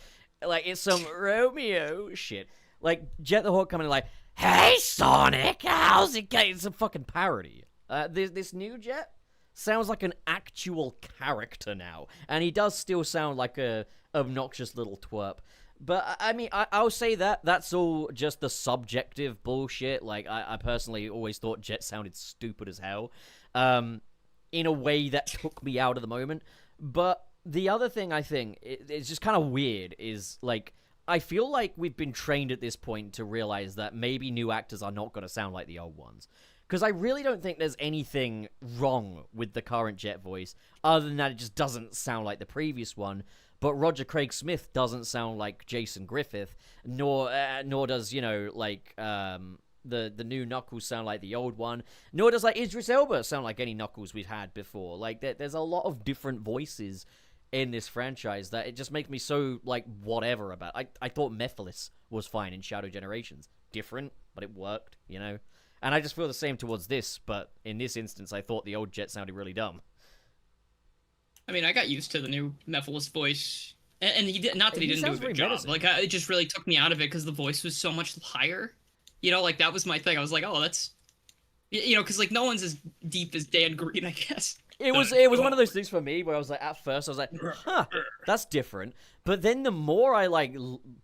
Like, it's some Romeo shit. Like, Jet the Hawk coming in like, "Hey, Sonic, how's it going?" It's a fucking parody. This new Jet sounds like an actual character now, and he does still sound like a obnoxious little twerp. But I mean, I'll say that's all just the subjective bullshit. Like I personally always thought Jet sounded stupid as hell, in a way that took me out of the moment. But the other thing I think it's just kind of weird is like I feel like we've been trained at this point to realize that maybe new actors are not going to sound like the old ones. Because I really don't think there's anything wrong with the current Jet voice, other than that it just doesn't sound like the previous one. But Roger Craig Smith doesn't sound like Jason Griffith, nor does, you know, like the new Knuckles sound like the old one, nor does like Idris Elba sound like any Knuckles we've had before. Like there's a lot of different voices in this franchise that it just makes me so like whatever about. I thought Mephiles was fine in Shadow Generations, different, but it worked, you know. And I just feel the same towards this, but in this instance, I thought the old Jet sounded really dumb. I mean, I got used to the new Mephiles voice, and he did, not that he didn't do a sounds good very job. menacing. Like, it just really took me out of it because the voice was so much higher. You know, like that was my thing. I was like, oh, that's, you know, because like no one's as deep as Dan Green, I guess. It was one of those things for me where I was like, at first I was like, huh, that's different. But then the more I like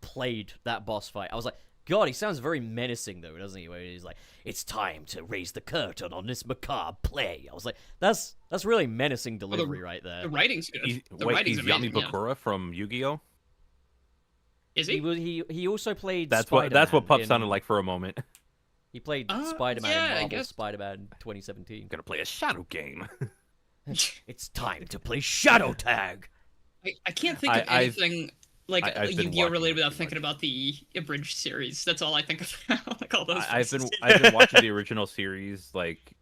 played that boss fight, I was like, God, he sounds very menacing though, doesn't he? Where he's like, "It's time to raise the curtain on this macabre play." I was like, that's really menacing delivery right there. The writing's good. The Wait, writing's he's Yami amazing, yeah. Bakura from Yu-Gi-Oh? Is he? He also played. That's Spider-Man what Pup in- sounded like for a moment. He played Oh, Spider-Man yeah, I in Marvel guess. Spider-Man 2017. Gonna play a shadow game. It's time to play Shadow Tag. I can't think of I've anything like been Yu-Gi-Oh watching related it without too thinking much. about the abridged series. That's all I think of now. Like all those. I've voices. been watching the original series. Like,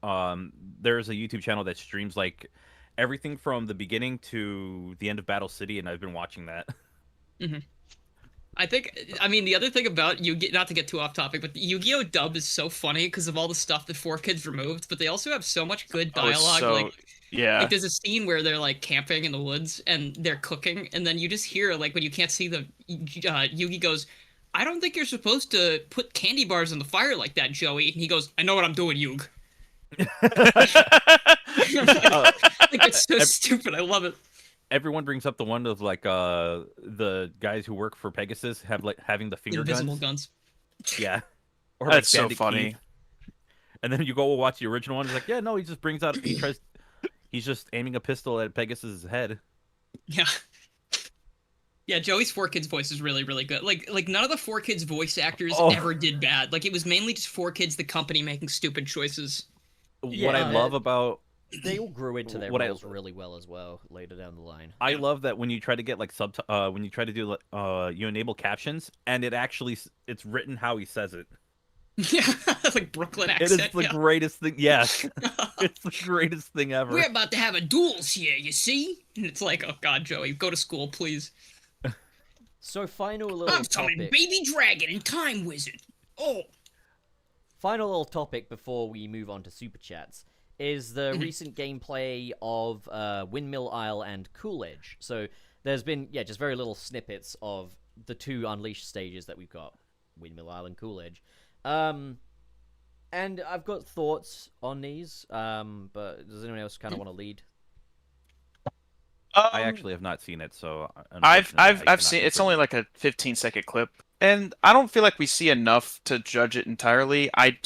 there's a YouTube channel that streams like everything from the beginning to the end of Battle City, and I've been watching that. Mhm. I think, I mean, the other thing about Yu-Gi, not to get too off topic, but the Yu-Gi-Oh dub is so funny because of all the stuff that 4Kids removed, but they also have so much good Oh, it's dialogue. so Like yeah. there's a scene where they're like camping in the woods and they're cooking, and then you just hear like when you can't see the Yugi goes, "I don't think you're supposed to put candy bars in the fire like that, Joey." And he goes, "I know what I'm doing, Yug." Like it's so stupid. I love it. Everyone brings up the one of like the guys who work for Pegasus having the finger Invisible guns. guns. Yeah. Or like That's so Bandit funny. Keith. And then you go watch the original one. It's like, yeah, no, he just brings out. He's just aiming a pistol at Pegasus's head. Yeah. Yeah, Joey's 4Kids voice is really, really good. Like none of the 4Kids voice actors ever did bad. Like it was mainly just 4Kids, the company, making stupid choices. What I love about They all grew into their What I- roles really well as well later down the line. I love that when you try to get like when you try to do you enable captions and it's written how he says it. Yeah, like Brooklyn It accent. is the yeah. greatest thing. Yes, it's the greatest thing ever. We're about to have a duels here, you see? And it's like, oh god, Joey, go to school, please. So final little I'm coming, topic. baby dragon and time wizard. Oh. Final little topic before we move on to super chats is the recent gameplay of Windmill Isle and Cool Edge. So there's been just very little snippets of the two Unleashed stages that we've got, Windmill Isle and Cool Edge. And I've got thoughts on these, but does anyone else kind of want to lead? I actually have not seen it, so I've unfortunately, I cannot seen it's confirm only it. like a 15-second clip, and I don't feel like we see enough to judge it entirely. I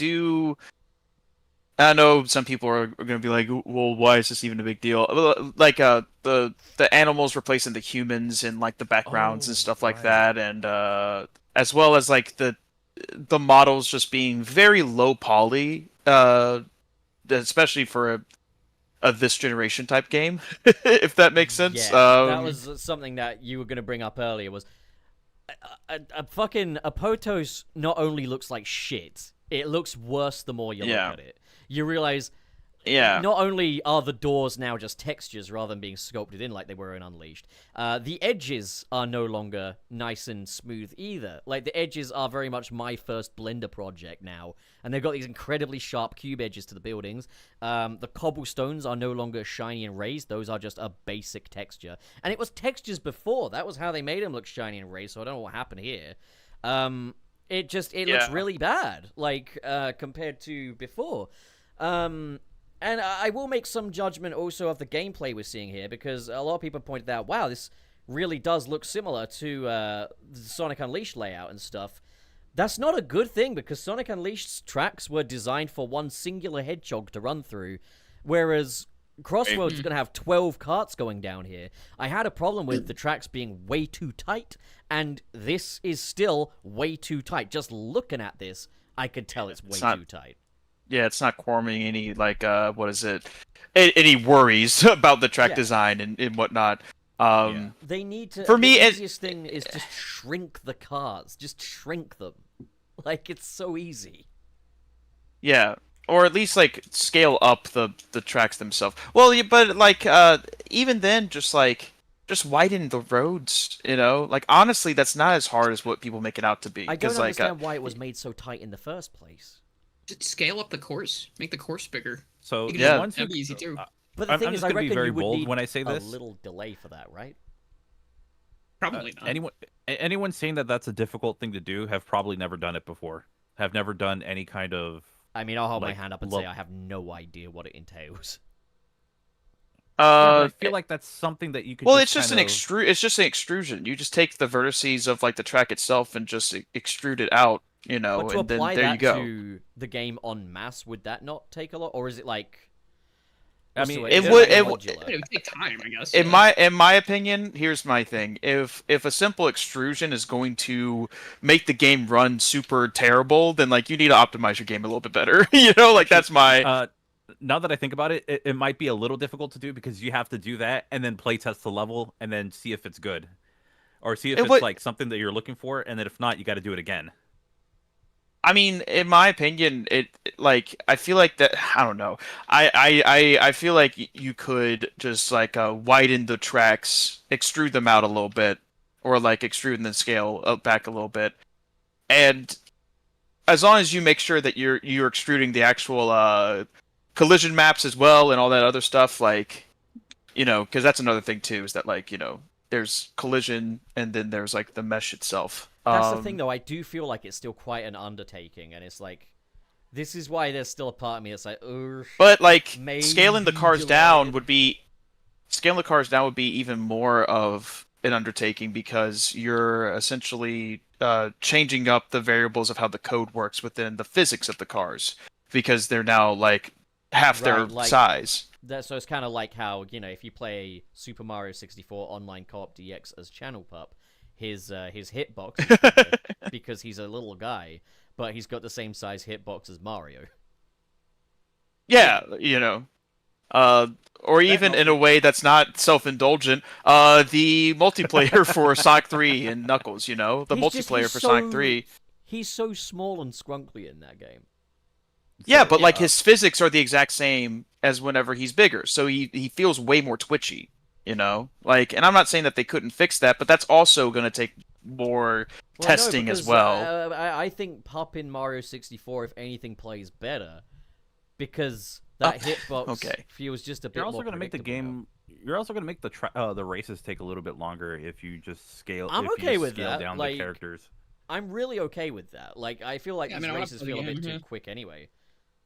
know some people are going to be like, well, why is this even a big deal? Like the animals replacing the humans in like the backgrounds and stuff like right. that, and as well as like the models just being very low poly, especially for a this generation type game, if that makes sense. Yeah, that was something that you were going to bring up earlier. Was a fucking Apotos not only looks like shit, it looks worse the more you look at it. You realize not only are the doors now just textures rather than being sculpted in like they were in Unleashed, the edges are no longer nice and smooth either. Like, the edges are very much my first Blender project now, and they've got these incredibly sharp cube edges to the buildings. The cobblestones are no longer shiny and raised. Those are just a basic texture. And it was textures before. That was how they made them look shiny and raised, so I don't know what happened here. It looks really bad, like, compared to before. And I will make some judgment also of the gameplay we're seeing here, because a lot of people pointed out, wow, this really does look similar to the Sonic Unleashed layout and stuff. That's not a good thing, because Sonic Unleashed's tracks were designed for one singular hedgehog to run through, whereas Crossworlds is going to have 12 carts going down here. I had a problem with the tracks being way too tight, and this is still way too tight. Just looking at this, I could tell it's way too tight. Yeah, it's not forming any, like, what is it? Any worries about the track design and whatnot. They need to. For me, the easiest thing is just shrink the cars. Just shrink them. Like, it's so easy. Yeah, or at least, like, scale up the tracks themselves. Well, but, like, even then, just widen the roads, you know? Like, honestly, that's not as hard as what people make it out to be. I don't 'cause, like, understand why it was made so tight in the first place. Just scale up the course. Make the course bigger. So You can the just- ones that'd who- be easy too. But the I'm thing just is, I gonna be reckon very you would bold need when I say a this. little delay for that, right? Probably not. Anyone saying that that's a difficult thing to do have probably never done it before. Have never done any kind of. I mean, I'll hold my Like, hand up and say I have no idea what it entails. Yeah, but I feel like that's something that you could. well, just it's just kind an of... It's just an extrusion. You just take the vertices of like the track itself and just extrude it out, you know, But to and then apply there that you go. to the game en masse, would that not take a lot, or is it like? I what's the mean, way- it is would- like it modular? It would take time, I guess. In my opinion, here's my thing. If a simple extrusion is going to make the game run super terrible, then like you need to optimize your game a little bit better. You know, like that's my Now that I think about it, it might be a little difficult to do because you have to do that and then play test the level and then see if it's good, or see if it's like something that you're looking for, and then if not, you got to do it again. I mean, in my opinion, like I feel like that. I don't know. I feel like you could just like widen the tracks, extrude them out a little bit, or like extrude and then scale up back a little bit. And as long as you make sure that you're extruding the actual collision maps as well and all that other stuff, like, because that's another thing too, is that like, there's collision and then there's like the mesh itself. That's the thing, though. I do feel like it's still quite an undertaking, and it's like, this is why there's still a part of me that's like, but like maybe scaling the cars delay down it. would be even more of an undertaking, because you're essentially changing up the variables of how the code works within the physics of the cars, because they're now like half their Right, like- size. So it's kind of like how, if you play Super Mario 64 Online Co-op DX as Channel Pup, his hitbox is bigger because he's a little guy, but he's got the same size hitbox as Mario. Yeah, or even in a way that's not self-indulgent, the multiplayer for Sonic 3 and Knuckles, the multiplayer for Sonic 3. He's so small and scrunkly in that game. Yeah, but like his physics are the exact same as whenever he's bigger, so he feels way more twitchy, Like, and I'm not saying that they couldn't fix that, but that's also going to take more testing as well. I think Pup in Mario 64, if anything, plays better because that hitbox feels just a bit. You're also going to make the game. You're also going to make the races take a little bit longer if you just scale. I'm okay with scale that. down Like, the characters. I'm really okay with that. Like, I feel like these races feel a bit too quick anyway.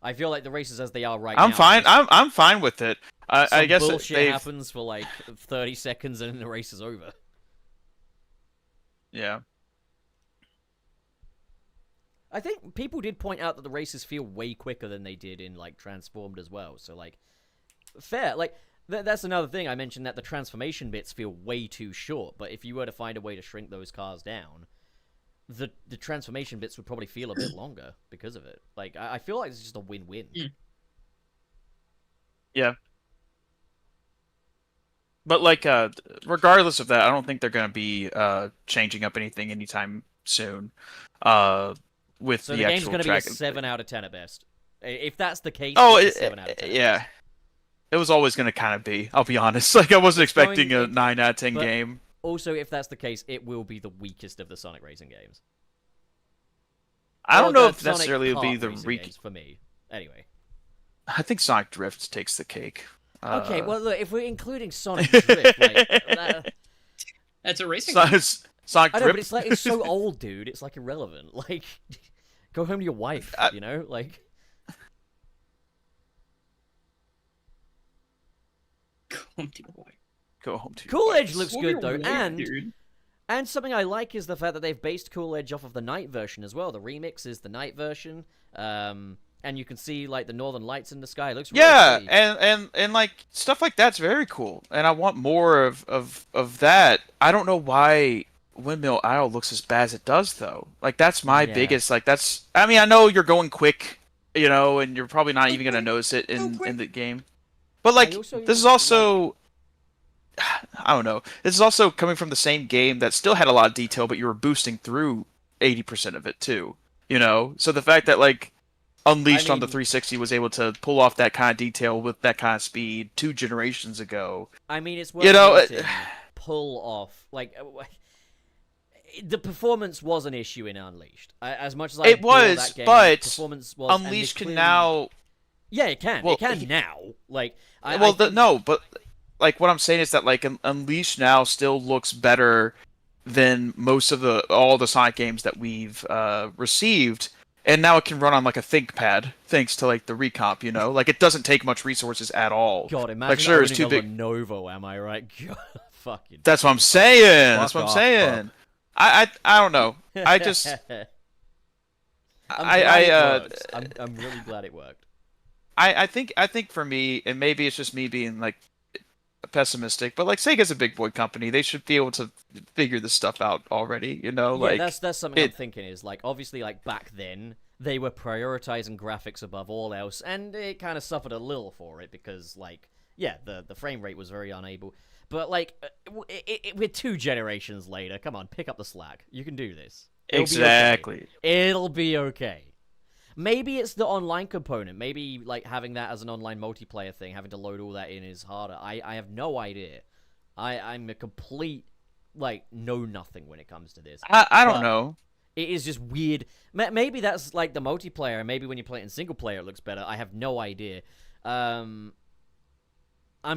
I feel like the races as they are right now. I'm fine. I'm fine with it. I guess bullshit happens for like 30 seconds and then the race is over. Yeah. I think people did point out that the races feel way quicker than they did in like Transformed as well. So like, fair. Like that's another thing I mentioned, that the transformation bits feel way too short. But if you were to find a way to shrink those cars down, the transformation bits would probably feel a bit longer because of it. Like, I feel like it's just a win-win. Yeah. But, like, regardless of that, I don't think they're going to be changing up anything anytime soon with So the the game's actual going to be track. a 7 out of 10 at best. If that's the case, it's a 7 out of 10. Yeah. It was always going to kind of be, I'll be honest. Like, I wasn't expecting a 9 out of 10 game. Also, if that's the case, it will be the weakest of the Sonic racing games. I don't know if Sonic necessarily it'll be Kart the racing games for me. Anyway. I think Sonic Drift takes the cake. Okay, well, look, if we're including Sonic Drift, like, that's a racing game. Sonic I know, Drift. but it's so old, dude. It's like irrelevant. Like, go home to your wife, like. Go home to your wife. Go home to your Cool wife. Edge looks Go good to your though, wife, dude. and something I like is the fact that they've based Cool Edge off of the night version as well. The remix is the night version, and you can see like the northern lights in the sky. It looks really Yeah, pretty. and like stuff like that's very cool, and I want more of that. I don't know why Windmill Isle looks as bad as it does though. Like that's my biggest that's. I mean, I know you're going quick, and you're probably not even gonna notice it in the game, but like this is also. I don't know. This is also coming from the same game that still had a lot of detail, but you were boosting through 80% of it too. So the fact that like Unleashed on the 360 was able to pull off that kind of detail with that kind of speed 2 generations ago. I mean, it's worth pull off like the performance was an issue in Unleashed. As much as it was, that game, but performance was, Unleashed can now. Yeah, it can. Well, it can now. Like, but like what I'm saying is that like Unleashed now still looks better than most of all the Sonic games that we've received, and now it can run on like a ThinkPad thanks to like the recomp. Like it doesn't take much resources at all. God, imagine like, sure, owning it's too a big. Lenovo, am I right? God, fucking. That's what I'm saying. That's what I'm off, saying. I don't know. I just. I'm really glad it worked. I think for me, and maybe it's just me being like pessimistic, but like Sega's a big boy company. They should be able to figure this stuff out already, like that's something I'm thinking is like obviously like back then they were prioritizing graphics above all else, and it kind of suffered a little for it because like the frame rate was very unable. But like we're 2 generations later. Come on, pick up the slack. You can do this. Exactly. It'll be okay. Maybe it's the online component. Maybe, like, having that as an online multiplayer thing, having to load all that in is harder. I have no idea. I'm a complete like know nothing when it comes to this. I don't But know. It is just weird. Maybe that's like the multiplayer. Maybe when you play it in single player, it looks better. I have no idea. I'm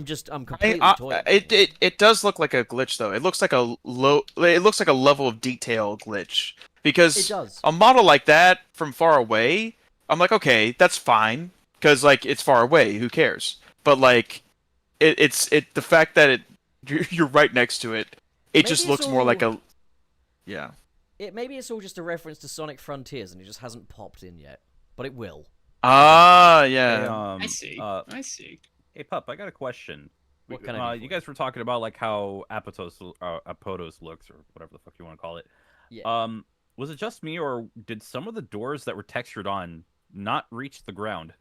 completely toying. It does look like a glitch though. It looks like a level of detail glitch because It does. a model like that from far away, I'm like, okay, that's fine because like it's far away. Who cares? But like, it's the fact that you're right next to it. It just Maybe it's looks more like all- a yeah. Maybe it's all just a reference to Sonic Frontiers, and it just hasn't popped in yet, but it will. Ah, Hey, yeah. I see. I see. Hey, Pup, I got a question. What can I do for You guys were talking about like how Apotos looks, or whatever the fuck you want to call it. Yeah. Was it just me, or did some of the doors that were textured on not reach the ground?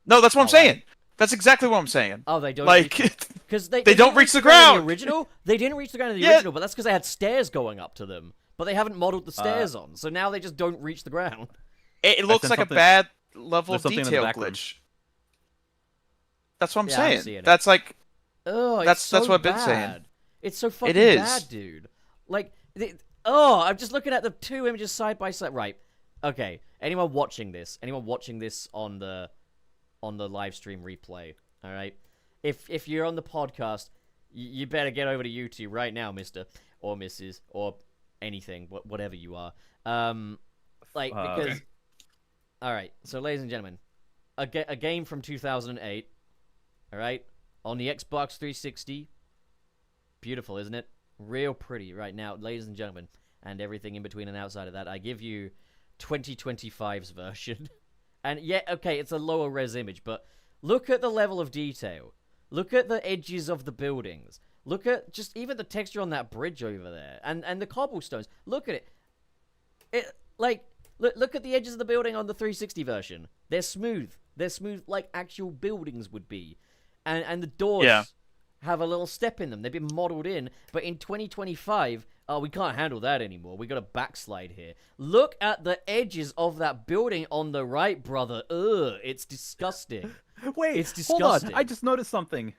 No, that's what I'm Oh, saying. That's exactly what I'm saying. Oh, they don't Like, because they didn't don't reach the In ground! the original, they didn't reach the ground in the Yeah. original, but that's because they had stairs going up to them. But they haven't modeled the stairs on, so now they just don't reach the ground. it looks sent like a something- bad level there's of something in the detail back room. glitch. That's what I'm Yeah, I'm seeing saying. it. That's like Oh, That's so what I've been saying. bad. It's so fucking is. bad, dude. Like, I'm just looking at the two images side by side. Right. Okay. Anyone watching this on the live stream replay, all right? If you're on the podcast, you better get over to YouTube right now, Mister or Mrs. or anything, whatever you are. Because Okay. all right. So, ladies and gentlemen, a game from 2008, all right, on the Xbox 360. Beautiful, isn't it? Real pretty right now, ladies and gentlemen, and everything in between and outside of that. I give you 2025's version. And yeah, okay, it's a lower res image, but look at the level of detail. Look at the edges of the buildings. Look at just even the texture on that bridge over there, and the cobblestones. Look at it. Look at the edges of the building on the 360 version. They're smooth. They're smooth like actual buildings would be, and the doors have a little step in them. They've been modeled in, but in 2025, we can't handle that anymore. We got a backslide here. Look at the edges of that building on the right, brother. Ugh, it's disgusting. Wait, It's hold on. disgusting. I just noticed something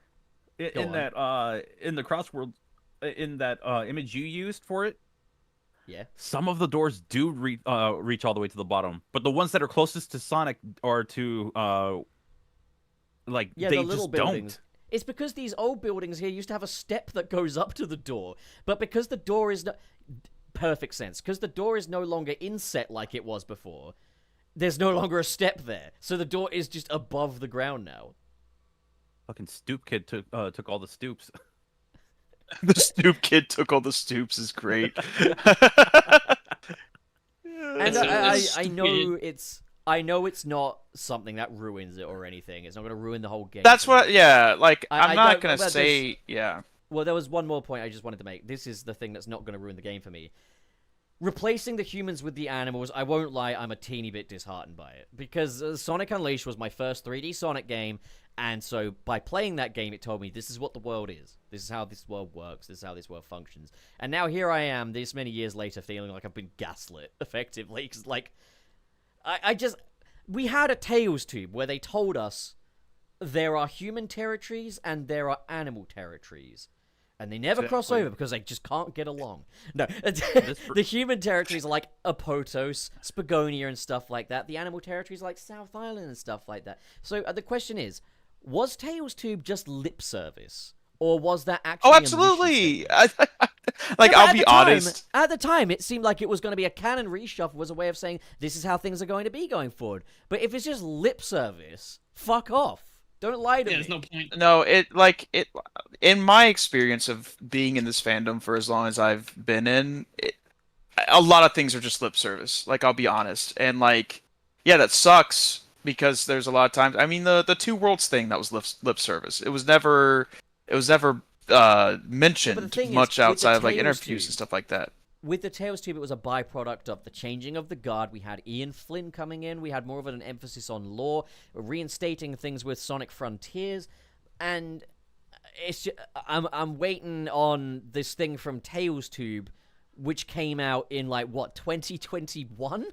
Go in on. that in the Crossworlds in that image you used for it. Yeah. Some of the doors do reach all the way to the bottom, but the ones that are closest to Sonic or to Yeah, they the little just buildings. don't. It's because these old buildings here used to have a step that goes up to the door, but because the door is perfect sense, because the door is no longer inset like it was before, there's no longer a step there, so the door is just above the ground now. Fucking Stoop Kid took all the stoops. the Stoop Kid took all the stoops is great. And It's I know stupid. I know it's not something that ruins it or anything. It's not going to ruin the whole game. That's for me. what. Yeah, like I I'm not don't- gonna but say. Yeah. Well, there was one more point I just wanted to make. This is the thing that's not going to ruin the game for me. Replacing the humans with the animals, I won't lie, I'm a teeny bit disheartened by it. Because Sonic Unleashed was my first 3D Sonic game, and so by playing that game, it told me this is what the world is. This is how this world works. This is how this world functions. And now here I am, this many years later, feeling like I've been gaslit, effectively. Because, like, we had a Tales tube where they told us there are human territories and there are animal territories. And they never cross Exactly. over because they just can't get along. No, the human territories are like Apotos, Spagonia, and stuff like that. The animal territories are like South Island and stuff like that. So the question is, was Tales Tube just lip service? Or was that actually Oh, a mission absolutely. statement? Like Yeah, but I'll at be the time- honest. At the time, it seemed like it was going to be a canon reshuffle, was a way of saying this is how things are going to be going forward. But if it's just lip service, fuck off. Don't lie to Yeah, me. there's no point. No, it in my experience of being in this fandom for as long as I've been in, a lot of things are just lip service. Like I'll be honest, and like, yeah, that sucks because there's a lot of times. I mean, the Two Worlds thing, that was lip service. It was never mentioned thing is, much with the outside of like Tales interviews tube- and stuff like that. With the Tales Tube, it was a byproduct of the changing of the guard. We had Ian Flynn coming in. We had more of an emphasis on lore, reinstating things with Sonic Frontiers, and it's just, I'm waiting on this thing from Tales Tube, which came out in like what 2021.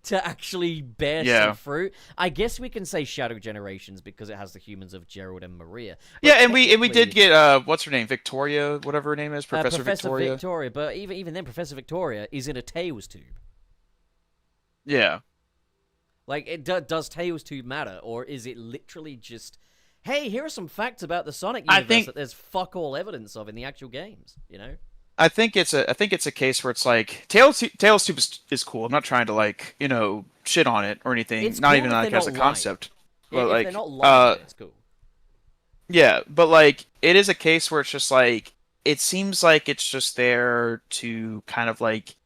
to actually bear Yeah. some fruit. I guess we can say Shadow Generations because it has the humans of Gerald and Maria. But Yeah, and we did technically, get what's her name, Victoria, whatever her name is, Professor Victoria. Victoria. But even then, Professor Victoria is in a Tails tube. Yeah. Like, does Tails tube matter, or is it literally just, hey, here are some facts about the Sonic universe that there's fuck all evidence of in the actual games? You know. I think it's a case where it's like Tails Tube is cool. I'm not trying to like shit on it or anything. It's Not cool even if like they're as a not concept. But If like they're not lying, it's cool. yeah, but like it is a case where it's just like it seems like it's just there to kind of like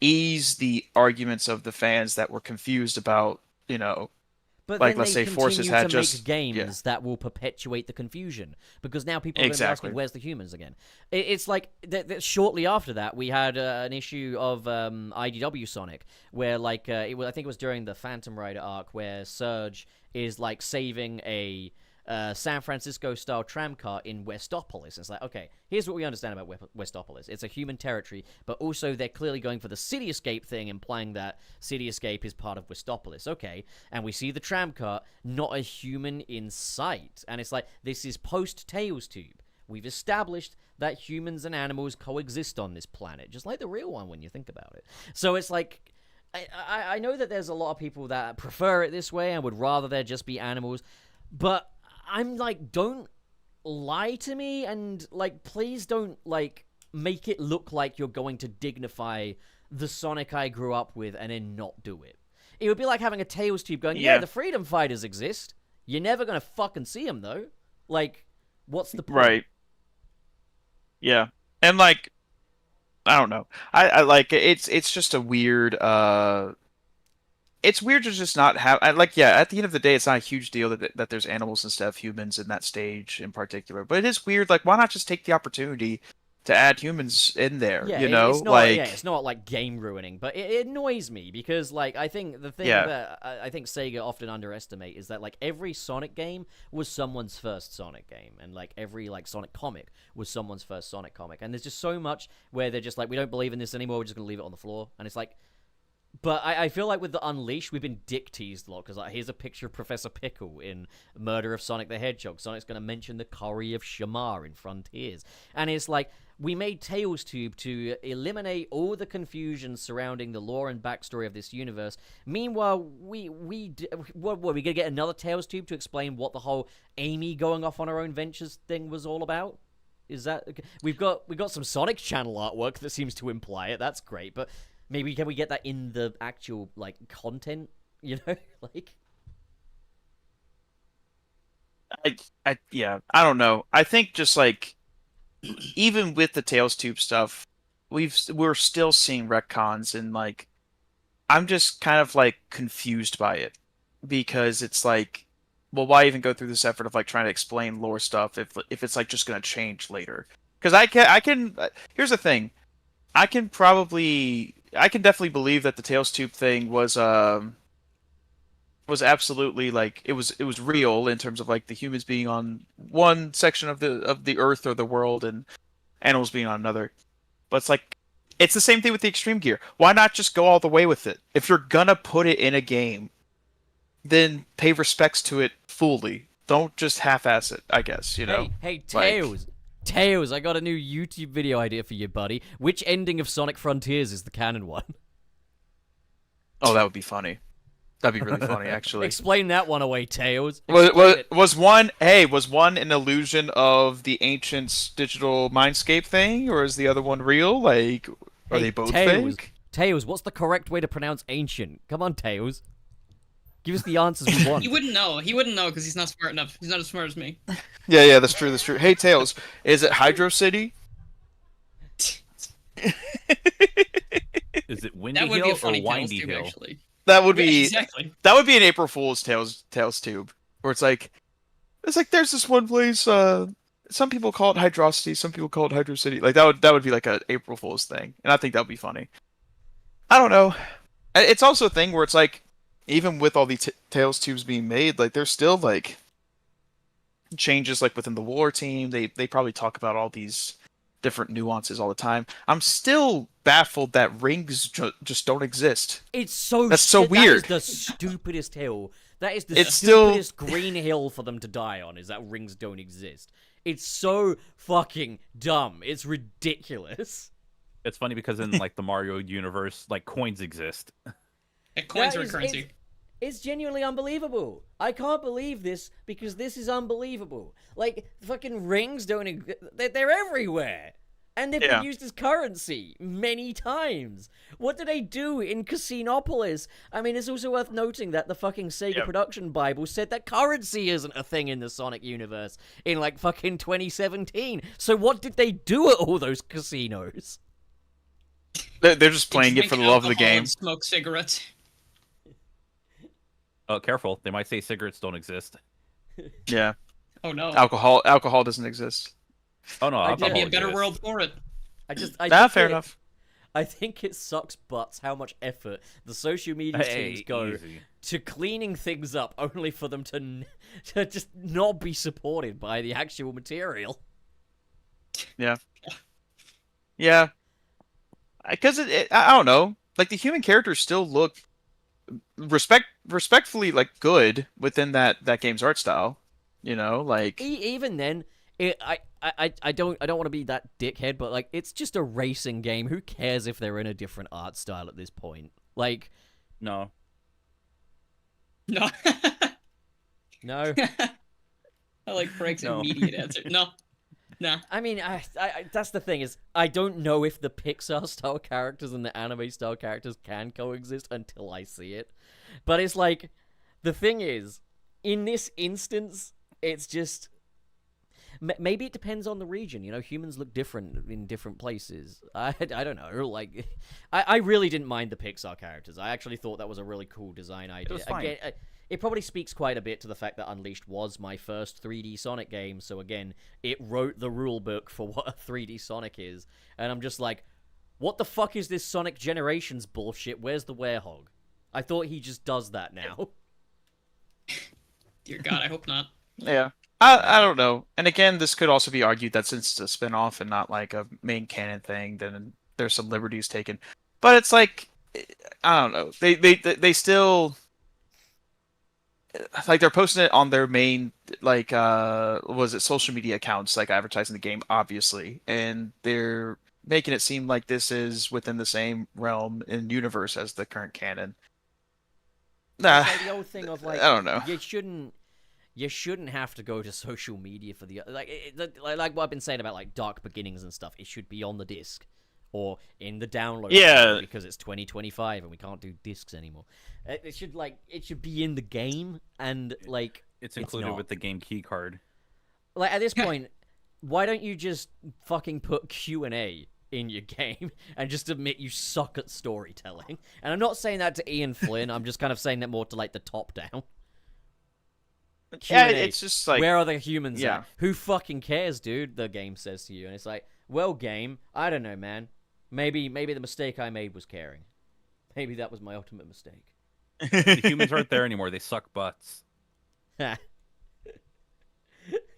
ease the arguments of the fans that were confused about But like then let's they say Forces continue had to make just games that will perpetuate the confusion because now people are going to be Exactly. asking, "Where's the humans again?" It's like shortly after that we had an issue of IDW Sonic where like I think it was during the Phantom Rider arc where Surge is like saving a San Francisco-style tram car in Westopolis. It's like, okay, here's what we understand about Westopolis. It's a human territory, but also they're clearly going for the City Escape thing, implying that City Escape is part of Westopolis. Okay, and we see the tram car, not a human in sight. And it's like, this is post-Tails Tube. We've established that humans and animals coexist on this planet, just like the real one when you think about it. So it's like, I know that there's a lot of people that prefer it this way and would rather there just be animals, but I'm like, don't lie to me, and like, please don't like make it look like you're going to dignify the Sonic I grew up with and then not do it. It would be like having a Tails Tube going, yeah, the Freedom Fighters exist. You're never gonna fucking see them though. Like, what's the point? Right. Yeah, and like I don't know. I like it's just a weird. It's weird to just not have. At the end of the day, it's not a huge deal that there's animals instead of humans in that stage in particular. But it is weird. Like, why not just take the opportunity to add humans in there? Yeah, it's not, it's not like game ruining, but it annoys me because like I think the thing that I think Sega often underestimate is that like every Sonic game was someone's first Sonic game, and like every like Sonic comic was someone's first Sonic comic, and there's just so much where they're just like, we don't believe in this anymore, we're just gonna leave it on the floor, and it's like. But I feel like with the Unleashed, we've been dick teased a lot, because like, here's a picture of Professor Pickle in Murder of Sonic the Hedgehog. Sonic's going to mention the curry of Shamar in Frontiers. And it's like, we made Tails Tube to eliminate all the confusion surrounding the lore and backstory of this universe. Meanwhile, we going to get another Tails Tube to explain what the whole Amy going off on her own ventures thing was all about? Is that... We've got some Sonic Channel artwork that seems to imply it. That's great, but... Maybe can we get that in the actual like content? You know, like. I don't know. I think just like even with the Tails Tube stuff, we're still seeing retcons, and like I'm just kind of like confused by it because it's like, well, why even go through this effort of like trying to explain lore stuff if it's like just gonna change later? Because I can. Here's the thing, I can definitely believe that the Tails Tube thing was absolutely like it was real in terms of like the humans being on one section of the earth or the world and animals being on another. But it's like it's the same thing with the Extreme Gear. Why not just go all the way with it? If you're gonna put it in a game, then pay respects to it fully. Don't just half-ass it, I guess, you know. Hey, Tails. Tails, I got a new YouTube video idea for you, buddy. Which ending of Sonic Frontiers is the canon one? Oh, that would be funny. That'd be really funny, actually. Explain that one away, Tails. Was one an illusion of the Ancients' digital mindscape thing, or is the other one real? Like, are they both fake? Tails, what's the correct way to pronounce ancient? Come on, Tails. Give us the answers we want. He wouldn't know because he's not smart enough. He's not as smart as me. Yeah, that's true. Hey, Tails, is it Hydro City? Is it Windy That would be a Hill or funny Windy Tube, Hill? actually. That would be Yeah, exactly. That would be an April Fool's Tails Tube, where it's like there's this one place. Some people call it Hydrocity, some people call it Hydro City. Like that would be like an April Fool's thing, and I think that would be funny. I don't know. It's also a thing where it's like, even with all the Tails Tubes being made, like there's still like changes like within the lore team. They probably talk about all these different nuances all the time. I'm still baffled that rings just don't exist. It's so That's so weird. That is the stupidest hill. That is the It's still- stupidest green hill for them to die on, is that rings don't exist. It's so fucking dumb. It's ridiculous. It's funny because in like the Mario universe, like coins exist. Yeah, coins That are is- currency. It's genuinely unbelievable. I can't believe this because this is unbelievable. Like, fucking rings don't exist. They're everywhere. And they've Yeah. been used as currency many times. What do they do in Casinopolis? I mean, it's also worth noting that the fucking Sega Yeah. production Bible said that currency isn't a thing in the Sonic universe in, like, fucking 2017. So what did they do at all those casinos? They're just playing it Drink for the love of the alcohol game. and smoke cigarettes. Oh, careful! They might say cigarettes don't exist. Yeah, Oh no. alcohol doesn't exist. Oh no, I There'd be a alcohol better exists. world for it. I Nah, think fair it- enough. I think it sucks butts how much effort the social media teams go easy. to cleaning things up only for them to just not be supported by the actual material. Yeah, because I don't know. Like the human characters still look respectfully like good within that game's art style. You know, like Even then, I don't want to be that dickhead, but like it's just a racing game. Who cares if they're in a different art style at this point? Like, No, No. no. I like Frank's No. immediate answer. No. Nah. I mean, that's the thing is, I don't know if the Pixar style characters and the anime style characters can coexist until I see it. But it's like, the thing is, in this instance, it's just maybe it depends on the region. You know, humans look different in different places. I don't know. Like, I really didn't mind the Pixar characters. I actually thought that was a really cool design idea. was fine. Again, it probably speaks quite a bit to the fact that Unleashed was my first 3D Sonic game, so again, it wrote the rule book for what a 3D Sonic is, and I'm just like, what the fuck is this Sonic Generations bullshit? Where's the werehog? I thought he just does that now. Dear God, I hope not. yeah. I don't know. And again, this could also be argued that since it's a spin-off and not like a main canon thing, then there's some liberties taken. But it's like, I don't know. They still, like, they're posting it on their main, like, was it social media accounts, like advertising the game, obviously, and they're making it seem like this is within the same realm and universe as the current canon. Nah, It's like the old thing of like, I don't know. You shouldn't have to go to social media for the like what I've been saying about like Dark Beginnings and stuff. It should be on the disc or in the download. Yeah. because it's 2025 and we can't do discs anymore. It should be in the game and like it's included not. with the game key card. Like at this point, why don't you just fucking put Q&A in your game and just admit you suck at storytelling? And I'm not saying that to Ian Flynn. I'm just kind of saying that more to like the top down. Yeah, Q&A. it's just like, Where are the humans yeah. at? Who fucking cares, dude? The game says to you, and it's like, well, game, I don't know, man. Maybe the mistake I made was caring. Maybe that was my ultimate mistake. The humans aren't there anymore. They suck butts.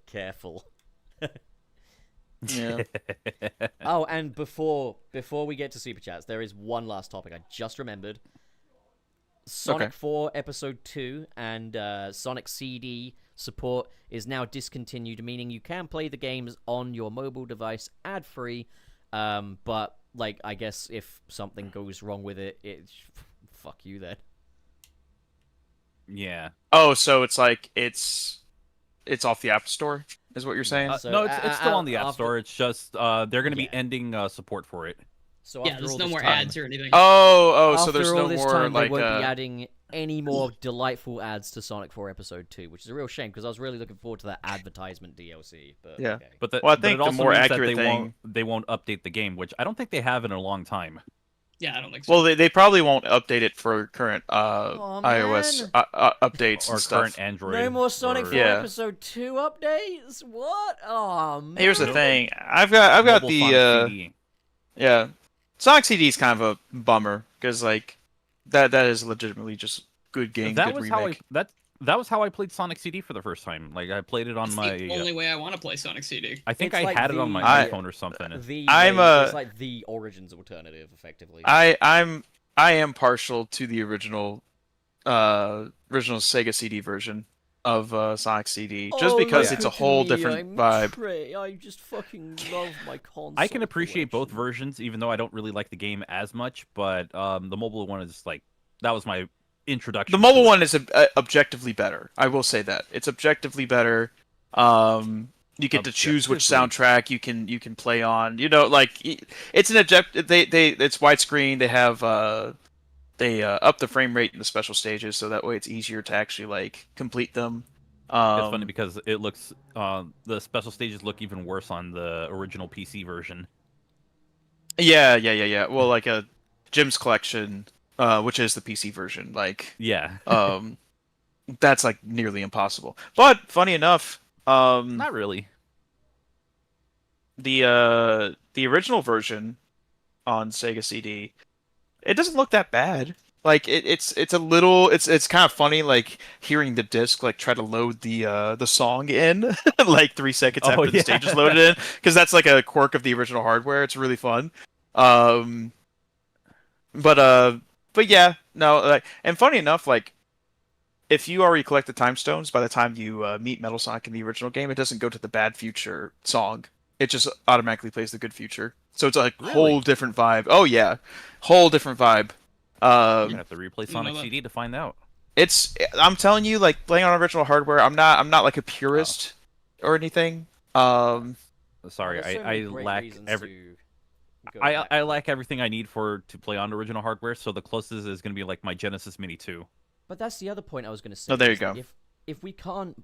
Careful. yeah. Oh, and before we get to super chats, there is one last topic I just remembered. Sonic Okay. 4 Episode 2 and Sonic CD support is now discontinued, meaning you can play the games on your mobile device ad-free, but, like, I guess if something goes wrong with it, fuck you then. Yeah. Oh, so it's like it's off the App Store, is what you're saying? So, No, it's still on the App after- Store. It's just they're going to be Yeah. ending support for it. So Yeah, after there's all no this more time, ads or anything. Oh, so after there's all no this more time, like they won't be adding any more delightful ads to Sonic 4 Episode 2, which is a real shame because I was really looking forward to that advertisement DLC. But Yeah. okay. But, Well, I but think it the also more means that accurate thing- they won't update the game, which I don't think they have in a long time. Yeah, I don't think so. Well, they probably won't update it for current Aw, iOS man. updates Or and stuff. current Android. No more Sonic 4 Yeah. Episode 2 updates? What? Oh, man. Here's the thing. I've got Mobile the Sonic CD. yeah. Sonic CD is kind of a bummer because like that is legitimately just good game, That good was remake. That was how I played Sonic CD for the first time. Like I played it on It's my. the only way I want to play Sonic CD. I think It's I like had it on my the- iPhone or something. It's like the Origins alternative, effectively. I am partial to the original Sega CD version of Sonic CD, just because it's a whole different vibe. I just fucking love my console. I can appreciate both collection. versions, even though I don't really like the game as much. But the mobile one is like that was my introduction. The mobile one is objectively better. I will say that it's objectively better. You get to choose which soundtrack you can play on. You know, like it's an it's widescreen. They have they up the frame rate in the special stages, so that way it's easier to actually like complete them. It's funny because it looks the special stages look even worse on the original PC version. Yeah. Well, like a Jim's Collection, which is the PC version, like Yeah. that's like nearly impossible. But funny enough, Not really. the original version on Sega CD, it doesn't look that bad. Like it's a little it's kind of funny like hearing the disc like try to load the song in like 3 seconds after the stage is loaded in, because that's like a quirk of the original hardware. It's really fun. But yeah, no, like, and funny enough, like if you already collect the time stones, by the time you meet Metal Sonic in the original game, it doesn't go to the Bad Future song. It just automatically plays the Good Future. So it's a whole different vibe. Oh yeah, whole different vibe. You have to replay Sonic CD to find out. I'm telling you, like playing on original hardware. I'm not like a purist or anything. Sorry, There's so I many great lack reasons every. to go back. I lack everything I need to play on original hardware. So the closest is going to be like my Genesis Mini 2. But that's the other point I was going to say. Oh, there you is that go. If we can't,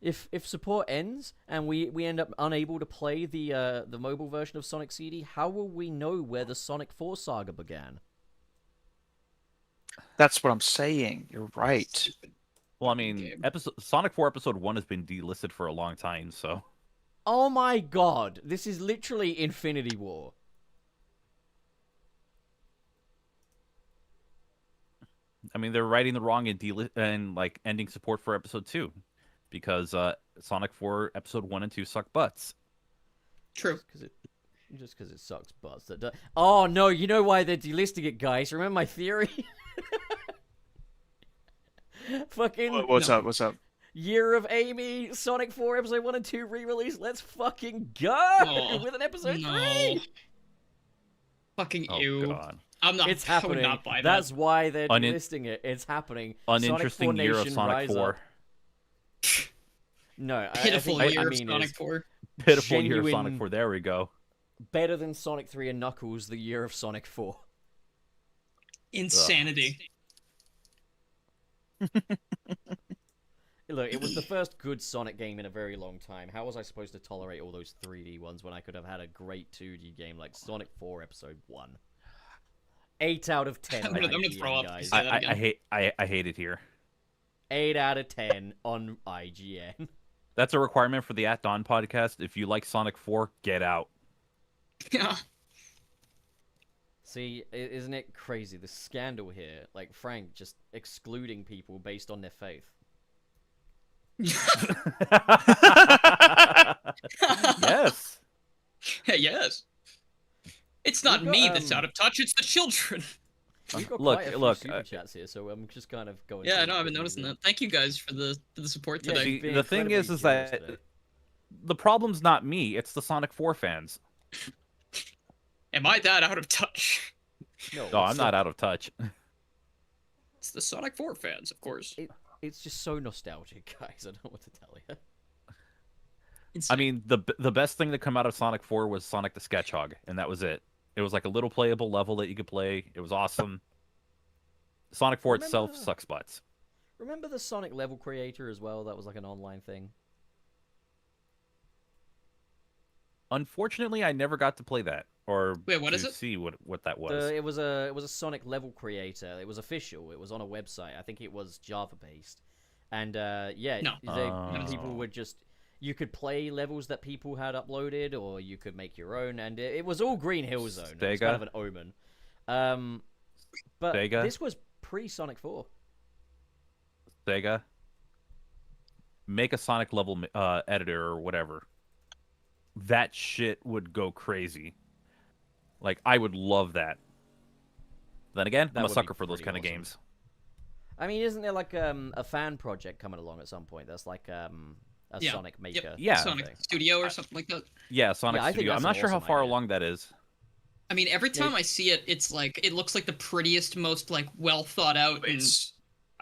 if support ends and we end up unable to play the mobile version of Sonic CD, how will we know where the Sonic 4 saga began? That's what I'm saying. You're right. Well, I mean, Sonic 4 Episode 1 has been delisted for a long time, so. Oh my god, this is literally Infinity War. I mean, they're righting the wrong and like ending support for Episode 2, because Sonic 4 Episode 1 and 2 suck butts. True. Just because it sucks butts. Oh no, you know why they're delisting it, guys? Remember my theory? Fucking. What's up? What's up? Year of Amy, Sonic 4 Episode 1 and 2 re-release. Let's fucking go with an Episode 3. Fucking Oh, ew. God. I'm not. It's I would happening. not buy that. That's why they're delisting it. It's happening. Uninteresting year of Nation, Sonic rise 4. up. No, Pitiful I year of mean Sonic is 4. Pitiful year of genuine- Sonic 4. There we go. better than Sonic 3 and Knuckles, the year of Sonic 4. Insanity. Look, it was the first good Sonic game in a very long time. How was I supposed to tolerate all those 3D ones when I could have had a great 2D game like Sonic 4 Episode 1? 8 out of 10 I'm on gonna IGN, throw up. guys. Say that again. I hate it here. 8 out of 10 on IGN. That's a requirement for the At Dawn podcast. If you like Sonic 4, get out. Yeah. See, isn't it crazy, the scandal here? Like, Frank just excluding people based on their faith. Yes. Yes. It's not We've got, me that's out of touch, it's the children. We've got Look, quite a few look, super chats here, so I'm just kind of going. Yeah, I through know, I've been quickly noticing here. that. Thank you guys for the support Yeah, today. you've been the thing incredibly is generous that today. the problem's not me. It's the Sonic 4 fans. Am I that out of touch? No, it's I'm not out of touch. It's the Sonic 4 fans, of course. It's just so nostalgic, guys. I don't know what to tell you. I mean, the best thing that come out of Sonic 4 was Sonic the Hedgehog, and that was it. It was like a little playable level that you could play. It was awesome. Sonic 4 itself Remember- sucks butts. Remember the Sonic level creator as well? That was like an online thing. Unfortunately, I never got to play that or Wait, what to is it? see what that was. It was a Sonic level creator. It was official. It was on a website. I think it was Java based, and yeah, No. people would just. You could play levels that people had uploaded, or you could make your own, and it was all Green Hill Zone. It was Sega? kind of an omen. But Sega? this was pre-Sonic 4. Sega, make a Sonic level editor or whatever. That shit would go crazy. Like, I would love that. Then again, That I'm a would be sucker for those pretty kind of awesome. games. I mean, isn't there like a fan project coming along at some point? That's like a Yeah. Sonic Maker. Yeah. Sonic thing. Studio or something like that. Yeah, Sonic Yeah, I think Studio. I'm that's not an sure how awesome far idea. along that is. I mean, every time I see it, it's like it looks like the prettiest, most like well thought out. And It's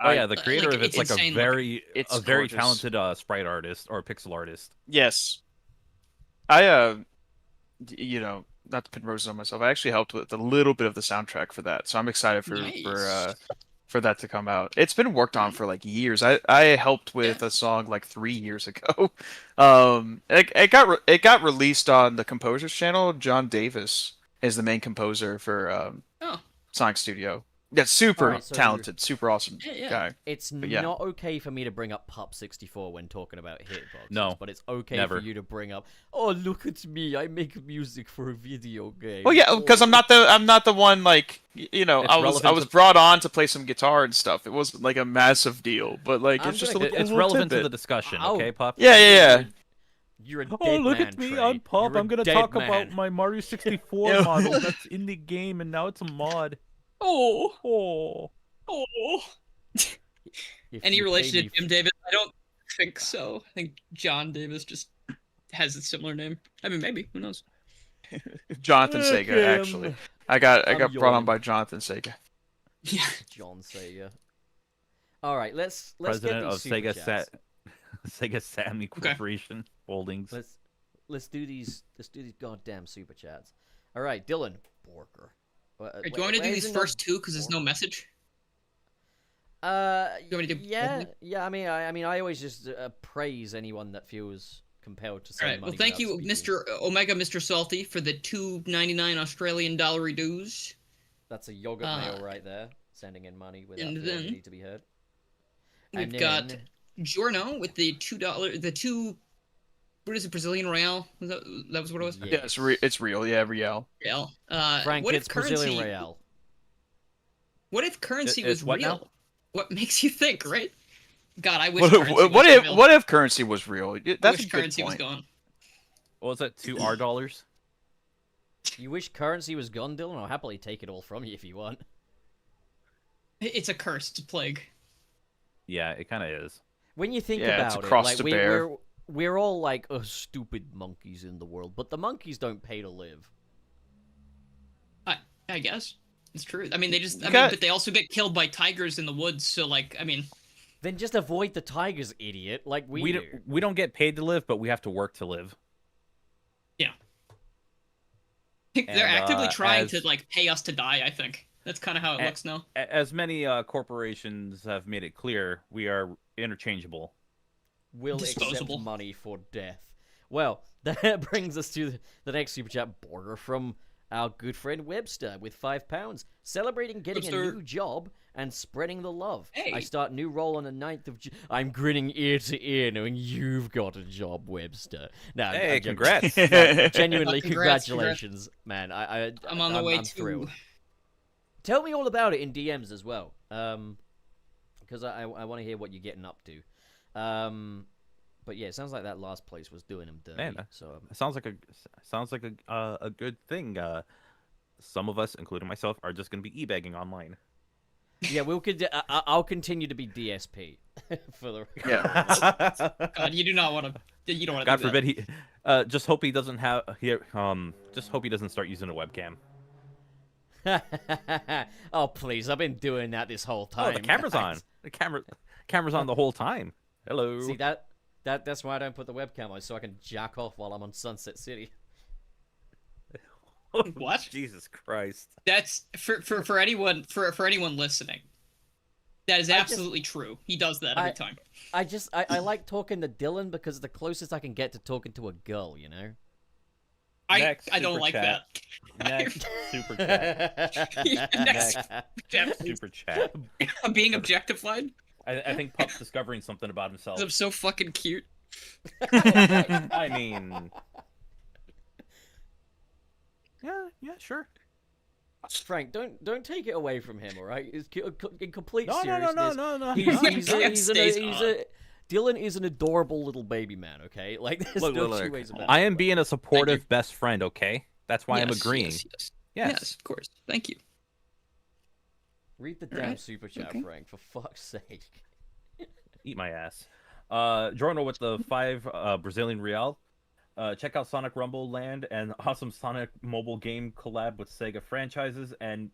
Oh yeah, the creator like, of it's it's like insane It's a very gorgeous. talented sprite artist or pixel artist. yes. I you know, not to pin roses on myself. I actually helped with a little bit of the soundtrack for that, so I'm excited Nice. for that to come out. It's been worked on for like years. I helped with a song like 3 years ago. It got released on the composer's channel. John Davis is the main composer for Oh, Sonic Studio. Yeah, super Alright, so talented, super awesome yeah. guy. It's yeah. not okay for me to bring up Pup 64 when talking about hitboxes. No, but it's okay never. for you to bring up. Oh, look at me! I make music for a video game. Well, yeah, because I'm not the one like you know It's I was relevant to- brought on to play some guitar and stuff. It wasn't like a massive deal, but like I'm it's just a gonna little, get- It's little relevant to tidbit. the discussion, Ow. okay, Pup? Yeah. You're a dead Oh, look man, at me! Trey. I'm Pup. You're a I'm gonna dead talk man. about my Mario 64 Ew. model that's in the game, and now it's a mod. Oh, Oh, oh. If Any you relation pay to me Jim Davis? I don't think so. I think John Davis just has a similar name. I mean, maybe. Who knows? Jonathan Sega, actually. I got I'm brought on yawning. by Jonathan Sega. Yeah. John Sega. All right, let's president get of these super Sega chats. Sega Sammy Corporation Holdings. Let's do these goddamn super chats. All right, Dylan Borger. Do you want me to do these first two because there's no message? You want me to do yeah. I mean, I always just praise anyone that feels compelled to All send right. money. Well, thank without you, speaking. Mr. Omega, Mr. Salty, for the $2.99 Australian dollar dues. That's a yogurt mail right there, sending in money without and feeling the then need to be heard. We've And got then- Giorno with the $2. What is it? Brazilian real? That was what it was. Yeah, it's real. Yeah, real. Real. Frank, What it's if currency? Brazilian real. What if currency It's was what real? now? What makes you think, right? God, I wish. What currency if was real. what if currency was real? I That's wish a good currency was point. gone. What was that? $2 You wish currency was gone, Dylan? I'll happily take it all from you if you want. It's a curse. It's a plague. Yeah, it kind of is. When you think Yeah, it's about a it, cross like to bear. we're all like stupid monkeys in the world, but the monkeys don't pay to live. I guess it's true. I mean, they just. got- But they also get killed by tigers in the woods. So, like, I mean, Then just avoid the tigers, idiot, like we do. We don't get paid to live, but we have to work to live. yeah. And, They're actively trying as- to like pay us to die. I think that's kind of how it A- looks now. As many corporations have made it clear, we are interchangeable. Will Disposable. accept money for death. Well, that brings us to the next super chat border from our good friend Webster with £5, celebrating getting a Webster. new job and spreading the love. Hey. I start new role on the 9th of June. I'm grinning ear to ear knowing you've got a job, Webster. No, Hey, I'm joking. congrats! No, genuinely, Congrats, congratulations, man. I'm on the way I'm to. thrilled. Tell me all about it in DMs as well, because I want to hear what you're getting up to. But yeah, it sounds like that last place was doing him dirty. Man, so It sounds like a good thing. Some of us, including myself, are just going to be e-bagging online. yeah, I'll continue to be DSP for the. Yeah. God, you do not want to. You don't want to. God forbid he. Just hope he doesn't have here. Just hope he doesn't start using a webcam. Oh please! I've been doing that this whole time. Oh, the camera's on. The camera's on the whole time. Hello. See that's why I don't put the webcam on, so I can jack off while I'm on Sunset City. What? Jesus Christ. That's for anyone listening. That is absolutely true. He does that every time. I like talking to Dylan because it's the closest I can get to talking to a girl, you know. I don't super like chat. that. Next super chat. Yeah, next. Super chat. I'm being objectified. I think Pup's discovering something about himself. 'Cause I'm so fucking cute. I mean, yeah, sure. Frank, don't take it away from him, all right? In complete No. seriousnness. No. Dylan is an adorable little baby man, okay? Like, there's no two ways about it. I am being a supportive best friend, okay? That's why I'm agreeing. Yes, of course. Thank you. Read the damn super chat, Frank, for fuck's sake. Eat my ass. Jorno with the 5 Brazilian real. Check out Sonic Rumble Land and awesome Sonic mobile game collab with Sega franchises and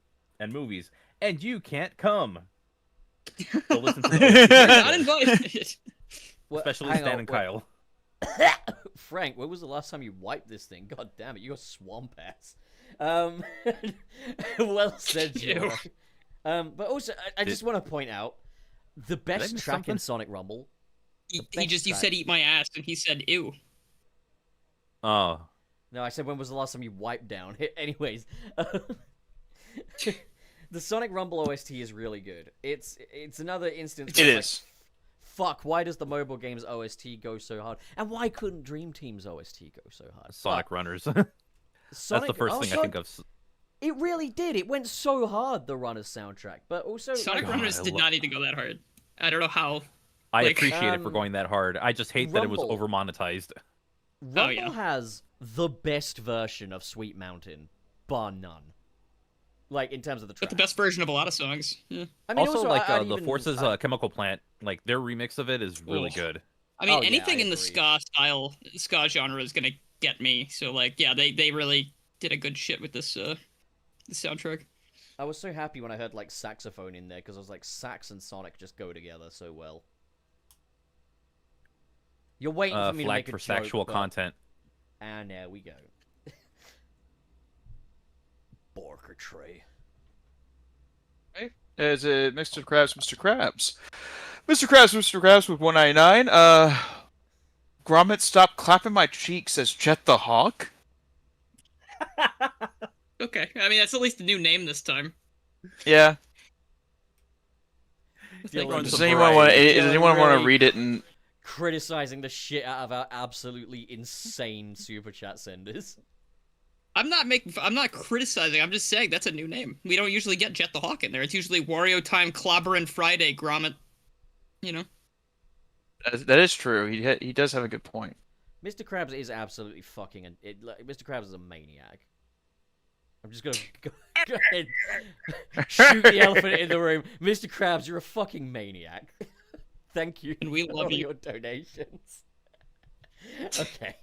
movies. And you can't come. So listen to You're not invited. especially Stan and Kyle. Frank, when was the last time you wiped this thing? God damn it, you got swamp ass. Well said, Joe. But also, I just want to point out the best track in Sonic Rumble. You said eat my ass, and he said ew. Oh. No, I said when was the last time you wiped down? Anyways, the Sonic Rumble OST is really good. It's another instance. It is. Fuck, why does the mobile game's OST go so hard? And why couldn't Dream Team's OST go so hard? Sonic Runners. Sonic, That's the first thing I think of. It really did. It went so hard, the Runners soundtrack. But also... Sonic Runners did not even go that hard. I don't know how. I appreciate it for going that hard. I just hate that it was over monetized. Rumble has the best version of Sweet Mountain, bar none. Like, in terms of the track. But the best version of a lot of songs. Yeah. I mean, also, like, the even, Forces Chemical Plant, like, their remix of it is really good. I mean, Oh, yeah, anything I in the agree. ska genre is gonna get me. So, like, yeah, they really did a good shit with this soundtrack. I was so happy when I heard, like, saxophone in there, because I was like, sax and Sonic just go together so well. You're waiting for me to make a for joke, sexual but... content. And there we go. Borker tray. Is it Mr. Krabs, Mr. Krabs? Mr. Krabs with 199. Gromit, stop clapping my cheek, says Jet the Hawk. Okay, I mean, that's at least a new name this time. Yeah. Going Does to anyone want to read it? And Criticizing the shit out of our absolutely insane super chat senders. I'm not criticizing. I'm just saying that's a new name. We don't usually get Jet the Hawk in there. It's usually Wario Time, Clobberin' Friday, Gromit. You know. that is true. He does have a good point. Mr. Krabs is absolutely fucking... Mr. Krabs is a maniac. I'm just gonna go ahead shoot the elephant in the room. Mr. Krabs, you're a fucking maniac. Thank you And we for love all you. your donations. Okay.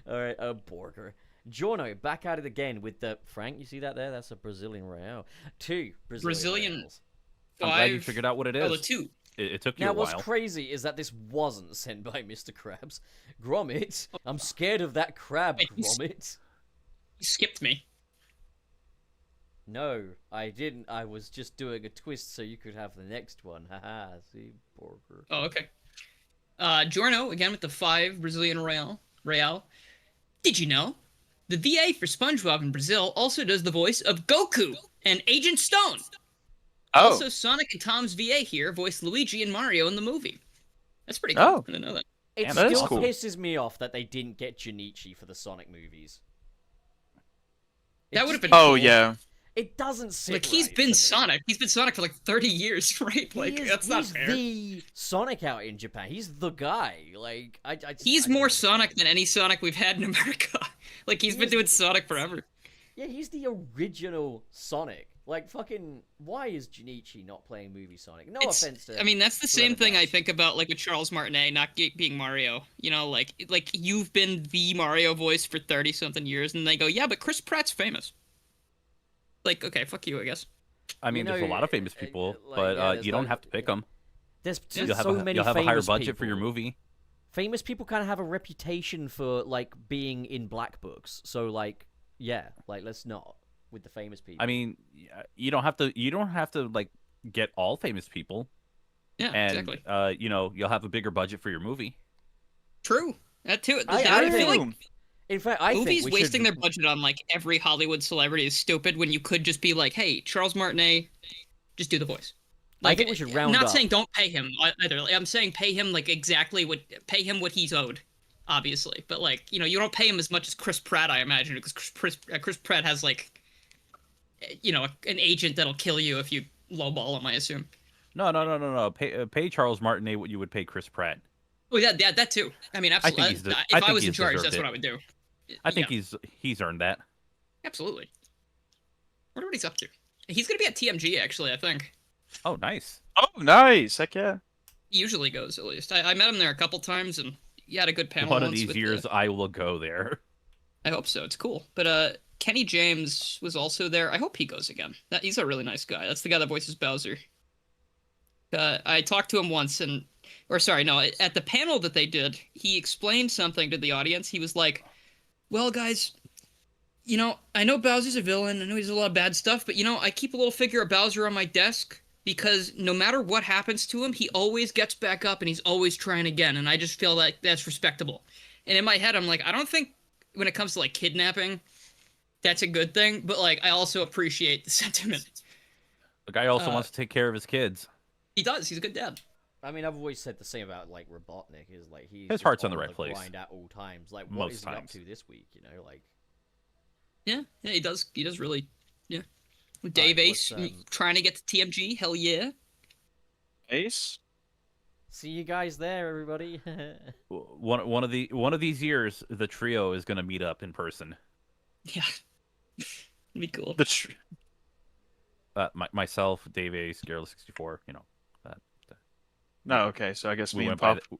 Alright, Borger. Jorno, back at it again with the... Frank, you see that there? That's a Brazilian real. 2 Brazilian reals. I'm glad you 5. figured out what it is. Oh, the 2. It took you Now, a while. what's crazy is that this wasn't sent by Mr. Krabs. Gromit, I'm scared of that crab, Wait, Gromit. You skipped me. No, I didn't. I was just doing a twist so you could have the next one. Haha, see, Borger. Oh, okay. Jorno, again with the 5 Brazilian real. Did you know? The VA for SpongeBob in Brazil also does the voice of Goku and Agent Stone. Oh. Also, Sonic and Tom's VA here voiced Luigi and Mario in the movie. That's pretty cool. Oh. I didn't know that. It that is still cool. pisses me off that they didn't get Junichi for the Sonic movies. That would have been Oh cool. yeah. It doesn't sit Like, he's right been for me. Sonic. He's been Sonic for like 30 years, right? Like, that's not fair. He's the Sonic out in Japan. He's the guy. Like, He's I more don't know. Sonic than any Sonic we've had in America. Like, he's been doing Sonic forever. Yeah, he's the original Sonic. Like, fucking, why is Junichi not playing movie Sonic? No offense to... I mean, that's the whoever same thing I does. think about, like, with Charles Martinet not being Mario. You know, like you've been the Mario voice for 30-something years, and they go, yeah, but Chris Pratt's famous. Like, okay, fuck you, I guess. I mean, You there's a know, lot of famous people, like, but yeah, there's you don't like- have to pick them. There's You'll have, so many you'll have a higher famous budget for your people. movie. Famous people kind of have a reputation for, like, being in black books. So, like, yeah, like, let's not with the famous people. I mean, you don't have to like get all famous people, Yeah, and exactly. you know, you'll have a bigger budget for your movie. True. That too. I feel like think- in fact, I think movies we wasting should... their budget on, like, every Hollywood celebrity is stupid when you could just be like, hey, Charles Martinet, just do the voice. I Like, think we should round I'm not up. saying don't pay him either. Like, I'm saying pay him like pay him what he's owed, obviously. But, like, you know, you don't pay him as much as Chris Pratt, I imagine, because Chris Pratt has, like, an agent that'll kill you if you lowball him, I assume. No. Pay Charles Martinet what you would pay Chris Pratt. Oh, yeah, that too. I mean, absolutely. If I was in charge, that's what I would do. I think he's earned that. Absolutely. I wonder what he's up to. He's going to be at TMG, actually, I think. Oh, nice. Oh, nice. Heck yeah. He usually goes, at least. I met him there a couple times, and he had a good panel One of once these with years, I will go there. I hope so. It's cool. But Kenny James was also there. I hope he goes again. He's a really nice guy. That's the guy that voices Bowser. I talked to him once, at the panel that they did, he explained something to the audience. He was like, well, guys, I know Bowser's a villain. I know he's a lot of bad stuff, but, I keep a little figure of Bowser on my desk because no matter what happens to him, he always gets back up and he's always trying again. And I just feel like that's respectable. And in my head, I'm like, I don't think when it comes to, like, kidnapping, that's a good thing. But, like, I also appreciate the sentiment. The guy also wants to take care of his kids. He does. He's a good dad. I mean, I've always said the same about like Robotnik. Is like his heart's on the right place. Grind at all times. Like, what is he up to this week? Like. Yeah, he does. He does really. Yeah. Dave Ace trying to get to TMG. Hell yeah. Ace. See you guys there, everybody. one of these years, the trio is going to meet up in person. Yeah. It'd be cool. Myself, Dave Ace, Garrel 64. No, okay. So I guess we me went and by Pop.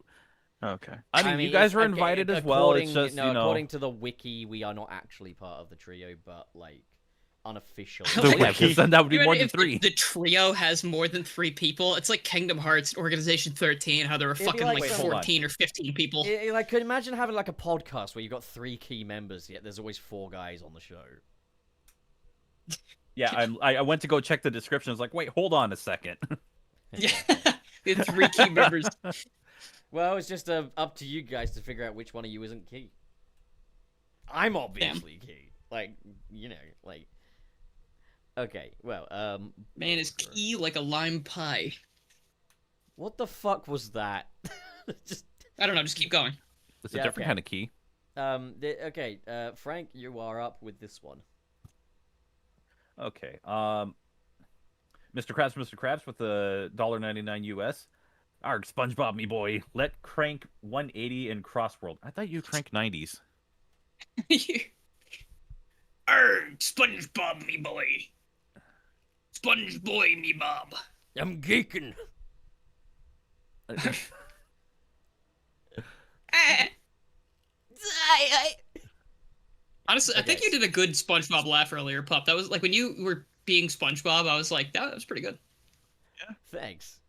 Okay. I mean, you guys were invited as well. It's just according to the wiki, we are not actually part of the trio, but like unofficially. Because then that would be more than 3. The trio has more than 3 people. It's like Kingdom Hearts Organization 13, how there were fucking like 14 or 15 people. Like, could imagine having like a podcast where you've got 3 key members, yet there's always 4 guys on the show. Yeah, I went to go check the description. I was like, wait, hold on a second. Yeah, the 3 key members. Well, it's just up to you guys to figure out which one of you isn't key. I'm obviously key. Like, Okay, well, Man is key like a lime pie. What the fuck was that? I don't know, just keep going. It's a different kind of key. Frank, you are up with this one. Okay. Mr. Krabs with the $1.99 US. Arg, SpongeBob, me boy. Let crank 180 in Crossworld. I thought you crank 90s. Arg, SpongeBob, me boy. Sponge boy, me bob. I'm geeking. Honestly, I think you did a good SpongeBob laugh earlier, Pup. That was like when you were being SpongeBob, I was like, that was pretty good. Yeah. Thanks.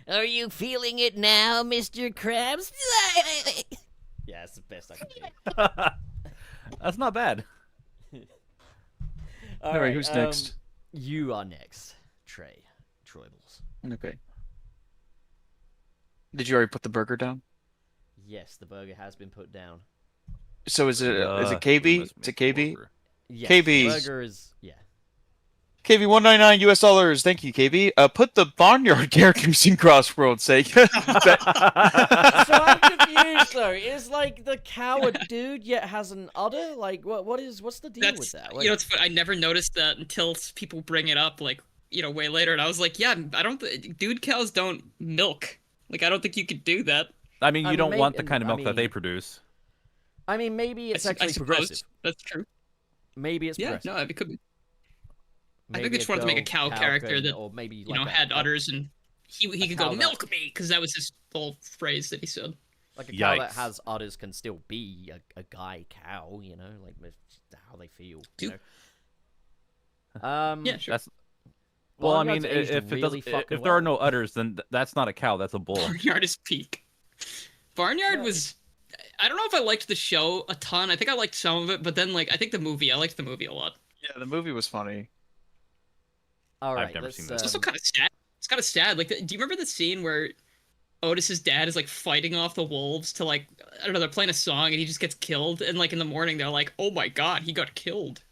Are you feeling it now, Mr. Krabs? Yeah, it's the best I can do. That's not bad. All right, who's next? You are next, Troibles. Okay. Did you already put the burger down? Yes, the burger has been put down. So is it KB? Is it KB? Yes, KB. The burger is KB $1.99 US. Thank you, KB. Put the barnyard characters in Crossworlds sake. So I'm confused though. Is like the cow a dude yet has an udder? Like what's the deal with that? Like, it's funny. I never noticed that until people bring it up like, way later, and I was like, yeah, dude cows don't milk. Like, I don't think you could do that. I mean, you don't want the kind of milk that they produce. I mean, maybe it's actually progressive. That's true. Maybe it's progressive. No, it could be. Maybe I think they just wanted to make a cow character that, or maybe had udders, and he could go, milk me, because that was his whole phrase that he said. Like a cow that has udders can still be a guy cow, like how they feel. Yeah, sure. Well, I mean, if there are no udders, then that's not a cow, that's a bull. Barnyard is peak. Barnyard was... I don't know if I liked the show a ton. I think I liked some of it, but then, I think I liked the movie a lot. Yeah, the movie was funny. All right, I've never seen this. It's also kind of sad. It's kind of sad. Like, do you remember the scene where Otis's dad is, fighting off the wolves to, I don't know, they're playing a song and he just gets killed, and, in the morning they're like, oh my god, he got killed.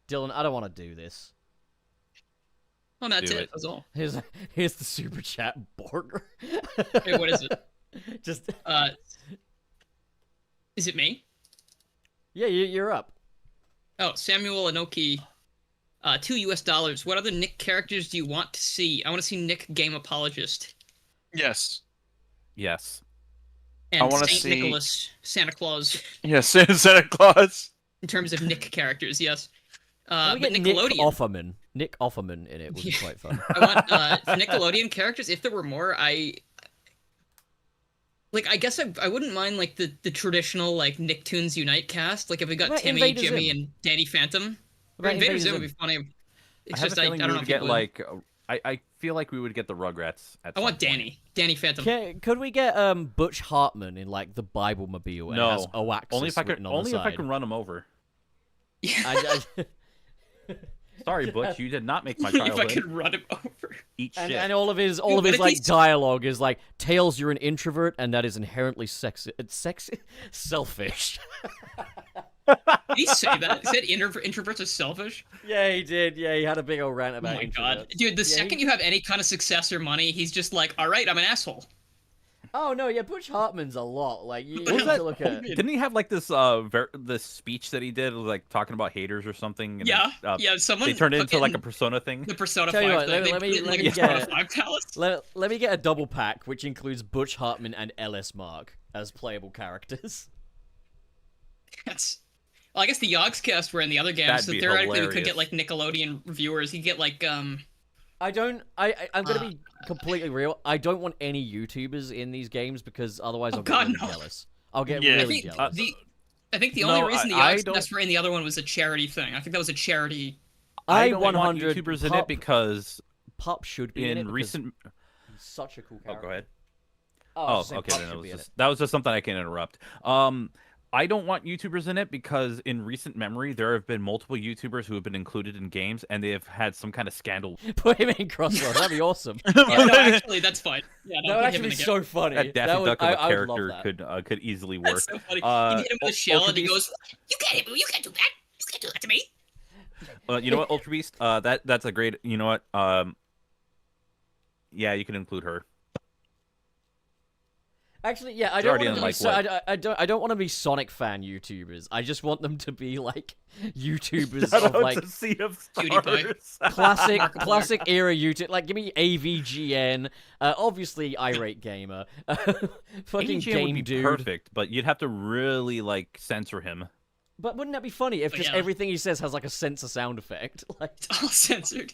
Dylan, I don't want to do this. Oh, that's it. That's all. Here's the super chat border. Hey, what is it? Just is it me? Yeah, you're up. Oh, Samuel Inoki, $2. What other Nick characters do you want to see? I want to see Nick Game Apologist Yes. Yes. I and wanna Saint see- Nicholas, Santa Claus. Yes, Santa Claus. In terms of Nick characters, yes. Can we But get Nick Nickelodeon. Offerman? Nick Offerman in it would be Yeah. quite fun. I want Nickelodeon characters. If there were more, I guess I wouldn't mind like the traditional like Nicktoons Unite cast. Like if we got What about Timmy, Invader Jimmy, Zim? and Danny Phantom. What about Invader Invader Zim would Zim? be funny. It's I have just a I feeling don't we know would if you get would. like. I feel like we would get the Rugrats. At I some want point. Danny Phantom. Could we get Butch Hartman in like the Bible mobile? And No. it has Oaxis Only if I could. written on Only the if I side? can run them over. I- Sorry, Butch, you did not make my If I childhood. could run him over. Eat and, shit. and all of his But if like he's- dialogue is like, Tails, you're an introvert, and that is inherently selfish. Did he say that? He said introverts are selfish? Yeah, he did. Yeah, he had a big old rant Oh about my introverts. god. Dude, the Yeah, second he- you have any kind of success or money, he's just like, alright, I'm an asshole. Oh no, yeah, Butch Hartman's a lot. Like you What have was to that? look at. Didn't he have like this this speech that he did, like talking about haters or something? And Yeah, then, yeah, someone They turned it into like a fucking- Persona thing. the Persona Tell you 5 what, thing. let They me- put it in, let like, me a Persona get- 5 palace. Let me get a double pack, which includes Butch Hartman and LS Mark as playable characters. That's... Well, I guess the Yogscast were in the other games, That'd so be theoretically we could get hilarious. like Nickelodeon reviewers. You get like I'm gonna be completely real. I don't want any YouTubers in these games because otherwise I'll get God, really no. jealous. I'll get Yeah. I really think jealous. the No, only reason the I Yogscast were in the other one was a charity thing. I think that was a charity. I I don't want 100 YouTubers in it because Pup should be in it in because recent. he's such a cool Oh, character. go ahead. Oh, I was Oh, just saying okay. Pup Then should be in it. that was just something I can interrupt. I don't want YouTubers in it because in recent memory there have been multiple YouTubers who have been included in games and they have had some kind of scandal. Put him in Crossworlds. That'd be awesome. Yeah, no, actually, that's fine. Yeah, no, That would put him actually in be the game. so funny. That Daffy That would, Duck of a I would love character that. could easily work. That's so funny. Uh, you hit him with a Ul- shell, Ultra and he Beast- goes, "You can't do that. You can't do that to me." You know what, Ultra Beast? That's a great. You know what? Yeah, you can include her. Actually, yeah, I It's don't already want to in, be. like, I don't want to be Sonic fan YouTubers. I just want them to be like YouTubers Shout of out like to Sea of PewDiePie. Stars. classic era YouTube. Like, give me AVGN. Obviously, Irate Gamer. Fucking AGN Game would be Dude. perfect, but you'd have to really like censor him. But wouldn't that be funny if But just yeah. everything he says has like a censor sound effect? Like, It's all censored.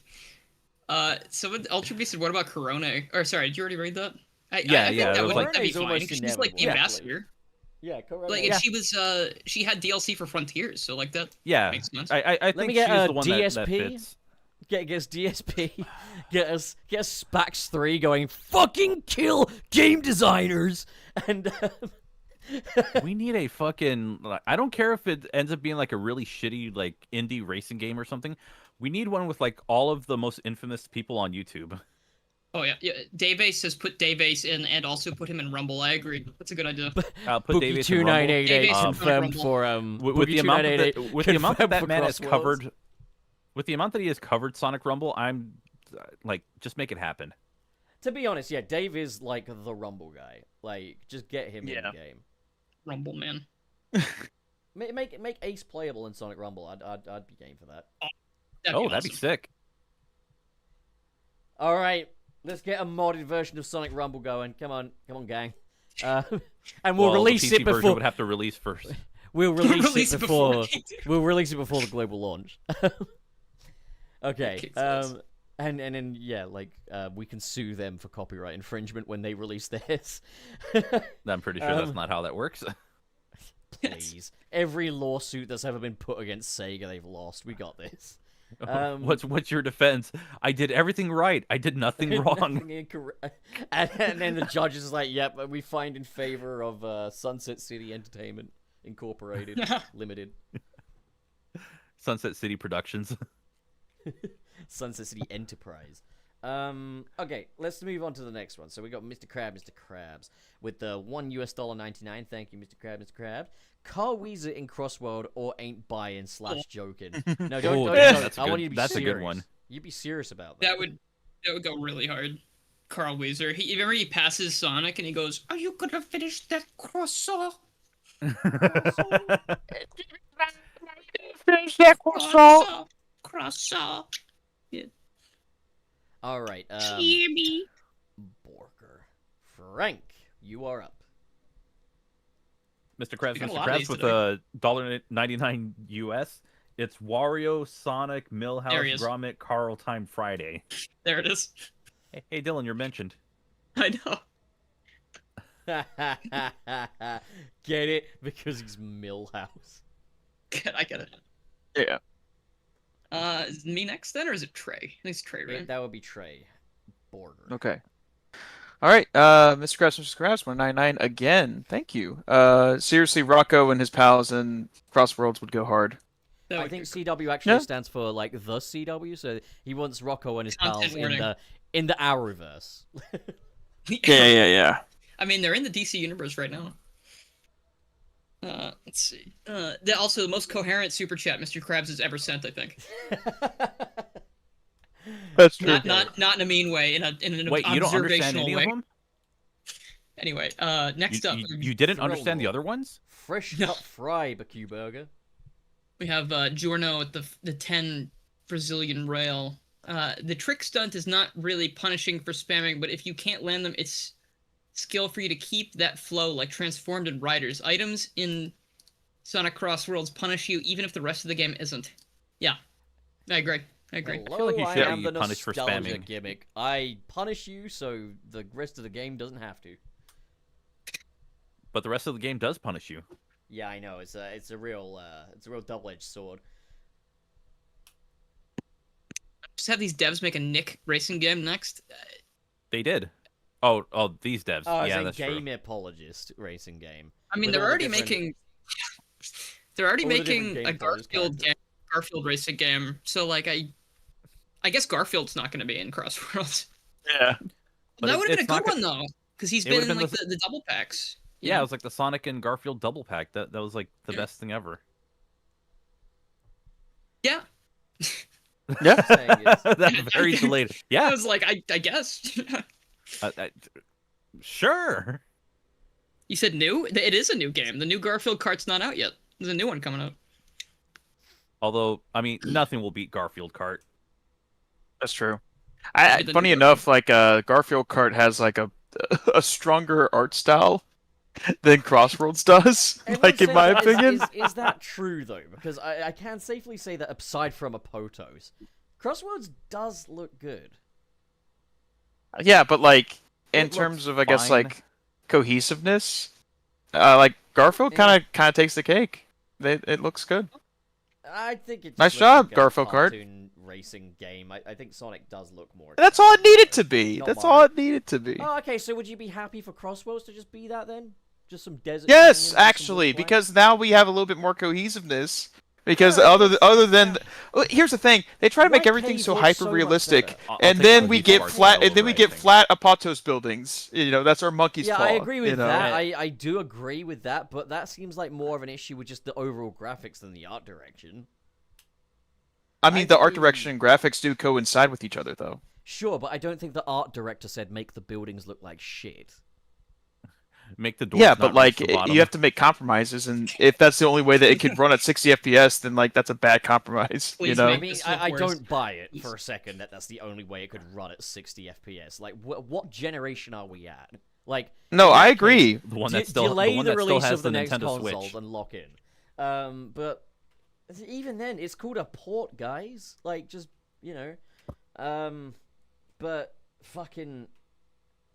Someone Ultra Beast said, "What about Corona?" Or sorry, did you already read that? I Yeah, think yeah, it that was would like- that'd be Corona's fine. almost 'Cause she's like the inevitable. ambassador. yeah, correct. Like, and she was she had DLC for Frontiers, so like that Yeah, makes sense. I Let think me get she's a the one that DSP. fits. Get us DSP. Get us Spax 3 going, fucking kill game designers! And We need a fucking. I don't care if it ends up being like a really shitty like indie racing game or something. We need one with like all of the most infamous people on YouTube. Oh yeah. Dave Ace says put Dave Ace in, and also put him in Rumble. I agree. That's a good idea. Put Bookie Davis in Rumble. 2988 Davis in confirmed Rumble. for With the Bookie amount 2988 with the amount that confirmed for man has Crossworlds. covered, with the amount that he has covered Sonic Rumble, I'm like, just make it happen. To be honest, yeah, Dave is like the Rumble guy. Like, just get him in Yeah. the game. Rumble man. Make Ace playable in Sonic Rumble. I'd be game for that. That'd be awesome. sick. All right, let's get a modded version of Sonic Rumble going. Come on, gang. And we'll Well, release the PC it version before would have to release first. we'll release, Release it it before before we'll release it before the global launch. Okay. Kick ass. And then yeah, like we can sue them for copyright infringement when they release theirs. I'm pretty sure that's not how that works. Please, every lawsuit that's ever been put against Sega, they've lost. We got this. What's your defense? I did everything right. I did nothing wrong. Nothing incorrect. And then the judge is like, "Yep, we find in favor of Sunset City Entertainment Incorporated Limited, Sunset City Productions. Sunset City Enterprise." Okay, let's move on to the next one. So we got Mr. Krabs with the $1.99. Thank you, Mr. Krabs. Carl Weezer in Crossworld or ain't buying / joking. No, don't. Oh, don't. that's a I want good- you to be that's a good serious. one. You be serious about that. That would go really hard. Carl Weezer. He remember he passes Sonic and he goes, "Are you gonna finish that croissant?" Croissant. Croissant. All right. Jimmy. Borger. Frank, you are up. Mr. Krabs, We got a Mr. lot of Krabs these with today. $1.99 US. It's Wario, Sonic, There he Millhouse, is. Gromit, Carl Time Friday. There it is. Hey, Dylan, you're mentioned. I know. Get it? Because he's Millhouse. I get it. Yeah. Is it me next then, or is it Trey? I think it's Trey, right? That would be Trey. Borger. Okay. All right, Mr. Krabs, 199 again. Thank you. Seriously, Rocco and his pals in Crossworlds would go hard. That I would think be CW actually Yeah. stands for like the CW, so he wants Rocco and his Content pals warning. in the Arrowverse. cool. Yeah. I mean, they're in the DC universe right now. Let's see. They're also the most coherent super chat Mr. Krabs has ever sent, I think. That's true. Not in a mean way, in an Wait, you don't understand observational any way. of them? Anyway, next up, You didn't understand the Thrilled. other ones? Fresh No. cut fry BQ burger. we have Giorno at the 10 Brazilian rail. The trick stunt is not really punishing for spamming, but if you can't land them, it's skill for you to keep that flow, like transformed in Riders. Items in Sonic Crossworlds punish you even if the rest of the game isn't. Yeah, I agree. Hello, feel like you should am be the punished for nostalgia spamming. gimmick. I punish you so the rest of the game doesn't have to. But the rest of the game does punish you. Yeah, I know. It's a real double-edged sword. Just have these devs make a Nick racing game next. They did. Oh, these devs. Oh, yeah, it's that's a true. game apologist racing game. I mean, With they're all the already different- making. They're already all the different making game a colors, Garfield kinda. game, Garfield racing game. So like, I guess Garfield's not going to be in Crossworlds. Yeah. But That would have it's been a not good one though, because he's it been would've in been like the double packs. you Yeah, it know? was like the Sonic and Garfield double pack. That was like the Yeah. best thing ever. Yeah. Yeah. Saying is- That's very delayed. I Yeah. was like, I guess. Sure. You said new? It is a new game. The new Garfield Kart's not out yet. There's a new one coming out. Although, I mean, nothing will beat Garfield Kart. That's true. Maybe the Funny new enough, like Garfield Kart has like a stronger art style than Crossworlds does. I will Like in say my that opinion. is that true though? Because I can safely say that aside from Apotos, Crossworlds does look good. Yeah, but like in It terms looks of I guess fine. like cohesiveness, like Garfield Yeah. kind of takes the cake. It looks good. I think it's Nice job, Garfield Kart. cartoon racing game. I think Sonic does look more. That's all it needed to be. Not That's Mario. all it needed to be. Oh, okay. So would you be happy for Crossworlds to just be that then? Just some desert. Yes, canyons and some actually, wood planks? because now we have a little bit more cohesiveness. Because Yeah, other than well, here's the thing, they try to make White everything Cave so looks hyper so much realistic, better. I'll and take then the we beach get parts flat, over and then we anything. get flat Apotos buildings. You know, that's our monkey's Yeah, paw. I agree with you know? that. I do agree with that, but that seems like more of an issue with just the overall graphics than the art direction. I mean, I the art think- direction and graphics do coincide with each other, though. Sure, but I don't think the art director said make the buildings look like shit. Make the doors Yeah, not but reach like the bottom. you have to make compromises, and if that's the only way that it could run at 60 FPS, then like that's a bad compromise. You Please know? I make mean, this look I worse. don't buy it for a second that that's the only way it could run at 60 FPS. Like, what generation are we at? Like, No, in I that agree. the one de- that still, delay the one the that still release has of the the next Nintendo console Switch. and lock in. But even then, it's called a port, guys. Like, just but fucking,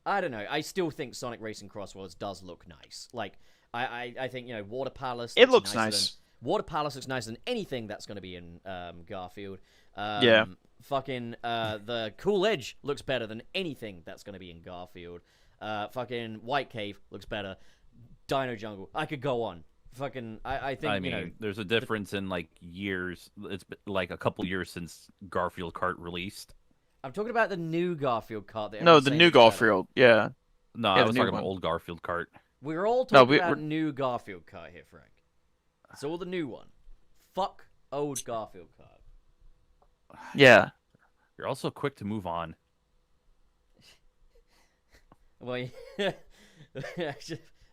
I don't know. I still think Sonic Racing Crossworlds does look nice. Like, I think Water Palace. It looks nicer nice. Water Palace looks nicer than anything that's going to be in Garfield. Yeah. Fucking the Cool Edge looks better than anything that's going to be in Garfield. Fucking White Cave looks better. Dino Jungle. I could go on. Fucking, I think, I mean, there's a difference in like years. It's been, like a couple years since Garfield Kart released. I'm talking about the new Garfield cart. That No, everyone's the saying new is better. Garfield. Yeah. No, Yeah, I the was new talking about one. old Garfield Kart. We're all No, talking about we're- new Garfield cart here, Frank. It's all the new one. Fuck old Garfield cart. Yeah. You're also quick to move on. Well,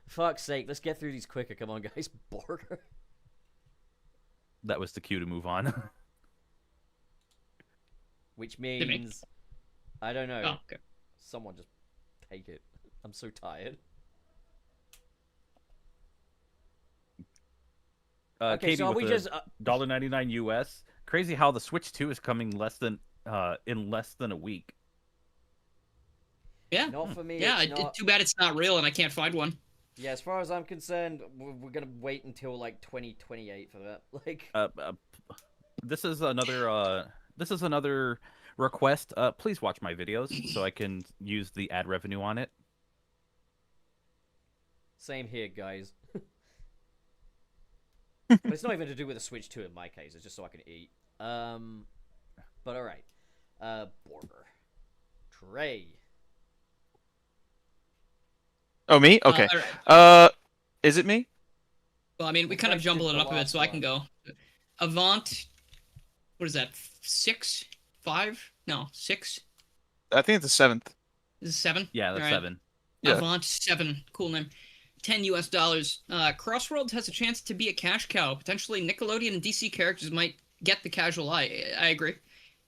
fuck's sake, let's get through these quicker. Come on, guys. Border. That was the cue to move on. Which me. means I don't know. Oh, okay. Someone just take it. I'm so tired. Okay, Katie, so are with we the just $1.99 US. Crazy how the Switch 2 is coming in less than a week. Yeah. not for me? Yeah. it's not... Too bad it's not real and I can't find one. Yeah, as far as I'm concerned, we're gonna wait until like 2028 for that. Like, This is another request. Please watch my videos so I can use the ad revenue on it. same here, guys. But it's not even to do with the Switch 2 in my case. It's just so I can eat. But all right. Borger. Trey. Oh, me? Okay. All right. Is it me? Well, I mean, we kind of jumbled it up a bit, so I can go. Avant. What is that? 6? 5? No, 6. I think it's the 7th. This is 7. Yeah, that's All right. 7. Yeah. Avant 7. Cool name. $10 US. Crossworlds has a chance to be a cash cow. Potentially, Nickelodeon and DC characters might get the casual eye. I agree.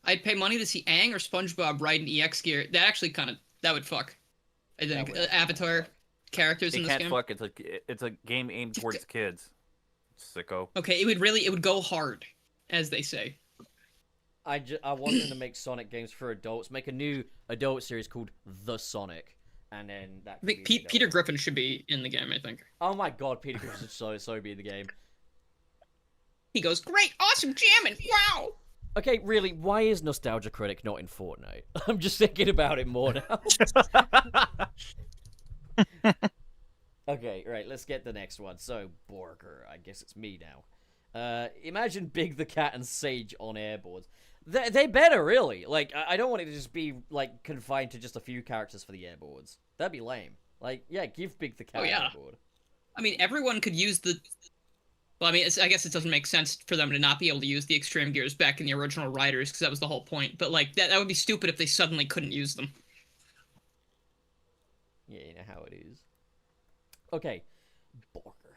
I'd pay money to see Aang or SpongeBob ride an EX gear. That actually that would fuck. I think Avatar characters in It this can't game. fuck. It's a game aimed towards kids. Sicko. Okay, it would go hard, as they say. I want them to make Sonic games for adults. Make a new adult series called The Sonic, and then that. I think Peter Griffin should be in the game. I think. Oh my God, Peter Griffin should so be in the game. He goes, great, awesome jamming, wow. Okay, really, why is Nostalgia Critic not in Fortnite? I'm just thinking about it more now. Okay, right, let's get the next one. So, Borger, I guess it's me now. Imagine Big the Cat and Sage on airboards. They better, really. Like, I don't want it to just be, like, confined to just a few characters for the airboards. That'd be lame. Like, yeah, give Big the Cat an airboard. I mean, everyone could use the... Well, I mean, I guess it doesn't make sense for them to not be able to use the extreme gears back in the original Riders, because that was the whole point. But, like, that would be stupid if they suddenly couldn't use them. Yeah, you know how it is. Okay. Borger.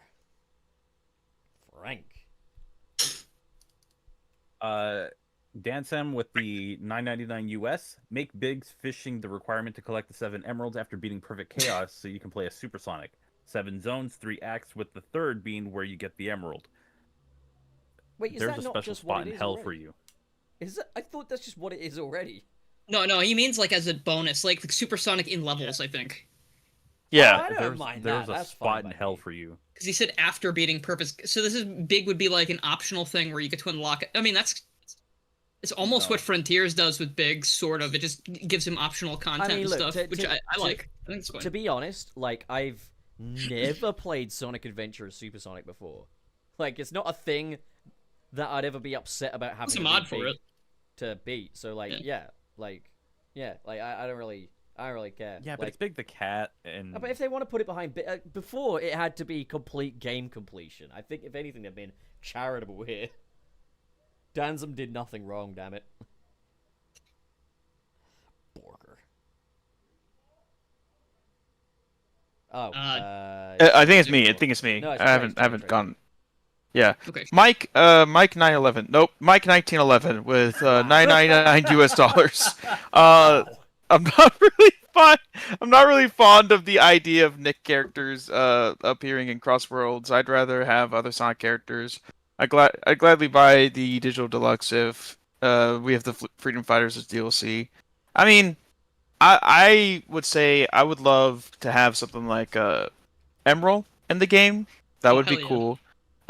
Frank. Dansam with the $9.99 US. Make Biggs fishing the requirement to collect the 7 emeralds after beating Perfect Chaos so you can play a Supersonic. 7 zones, 3 acts, with the third being where you get the emerald. Wait, is There's that a not special just what spot it in is hell already? for you. Is that? I thought that's just what it is already. No, he means, like, as a bonus. Like Supersonic in levels, I think. Yeah. I don't mind There's that. a That's spot fine in by hell me. for you. Because he said after beating Perfect... So this is... Big would be, like, an optional thing where you get to unlock it. I mean, that's... It's almost what Frontiers does with Big, sort of. It just gives him optional content and stuff, which I like. I think it's fun. To be honest, like, I've never played Sonic Adventure or Supersonic before. Like, it's not a thing that I'd ever be upset about having It's a to mod beat for Big it. to beat. So, like, Yeah. I don't really care. Yeah, but like, it's Big the Cat, and but if they want to put it behind before, it had to be complete game completion. I think if anything, they've been charitable here. Dansam did nothing wrong, damn it. Borger. Oh, I think it's me. I think it's me. No, it's I Trey, haven't Trey. gone. Yeah. Okay. Mike 911. Nope. Mike 1911 with $9.99 US dollars. I'm not really fond of the idea of Nick characters appearing in Crossworlds. I'd rather have other Sonic characters. I'd gladly buy the digital deluxe if we have the Freedom Fighters as DLC. I mean, I would say I would love to have something like Emerald in the game. That would be hell yeah. cool.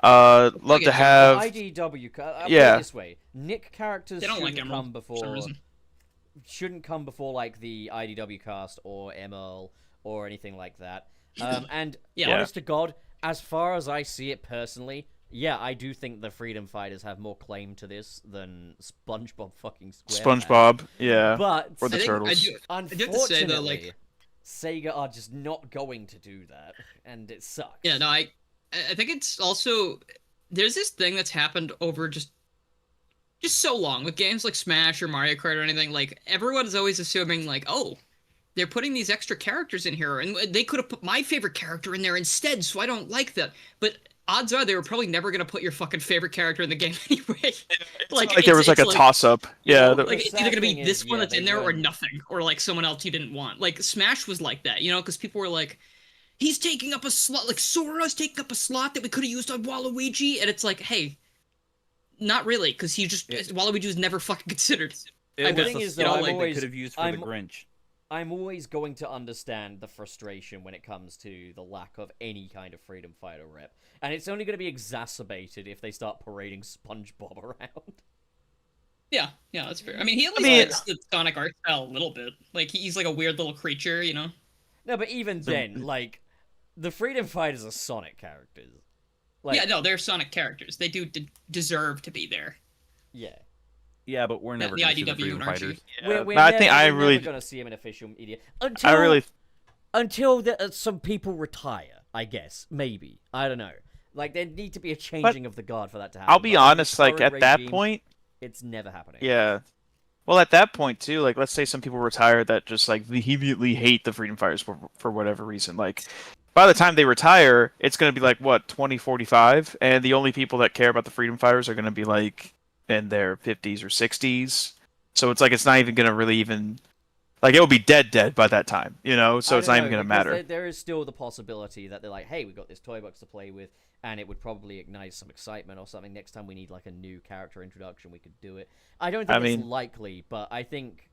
Love to have. IDW. I'll put Yeah. it this way: Nick characters They don't like shouldn't Emerald come for some before. reason. Shouldn't come before like the IDW cast or ML or anything like that. And Yeah. honest to God, as far as I see it personally, yeah, I do think the Freedom Fighters have more claim to this than SpongeBob fucking SquarePants. SpongeBob, yeah, But or the I think Turtles. I do have to say, unfortunately, though, like- Sega are just not going to do that, and it sucks. Yeah, no, I think it's also... There's this thing that's happened over just so long with games like Smash or Mario Kart or anything. Like, everyone is always assuming, like, oh, they're putting these extra characters in here, and they could have put my favorite character in there instead, so I don't like that. But odds are they were probably never gonna put your fucking favorite character in the game anyway. Like there was like a toss-up. Yeah. Like it's either gonna be this one that's in there or weren't. nothing, or like someone else you didn't want. Like Smash was like that, you know, because people were like, he's taking up a slot, like Sora's taking up a slot that we could have used on Waluigi, and it's like, hey, not really, because Waluigi was never fucking considered. It The was thing a is, though, slot I'm they always- could have used for I'm- the Grinch. I'm always going to understand the frustration when it comes to the lack of any kind of freedom fighter rep, and it's only going to be exacerbated if they start parading SpongeBob around. Yeah, that's fair. I mean, he at least fits the Sonic art style a little bit. Like he's like a weird little creature, you know. No, but even then, like, the freedom fighters are Sonic characters. Like, Yeah, no, they're Sonic characters. They do deserve to be there. yeah. Yeah, but we're never The going to see the IDW Freedom and Archie. Fighters. We're I think I never really, going to see him in official media I really, until some people retire. I guess maybe I don't know. Like there need to be a changing of the guard for that to happen. I'll be but under the honest. Like current at that regime, point, it's never happening. yeah. Well, at that point too, like let's say some people retire that just like vehemently hate the freedom fighters for whatever reason. Like by the time they retire, it's going to be like what 2045, and the only people that care about the freedom fighters are going to be like in their 50s or 60s. So it's like it's not even going to really even like it will be dead by that time, you know. So I it's don't not know, even going to because matter. There is still the possibility that they're like, hey, we got this toy box to play with, and it would probably ignite some excitement or something. Next time we need like a new character introduction, we could do it. I don't think it's mean- likely, but I think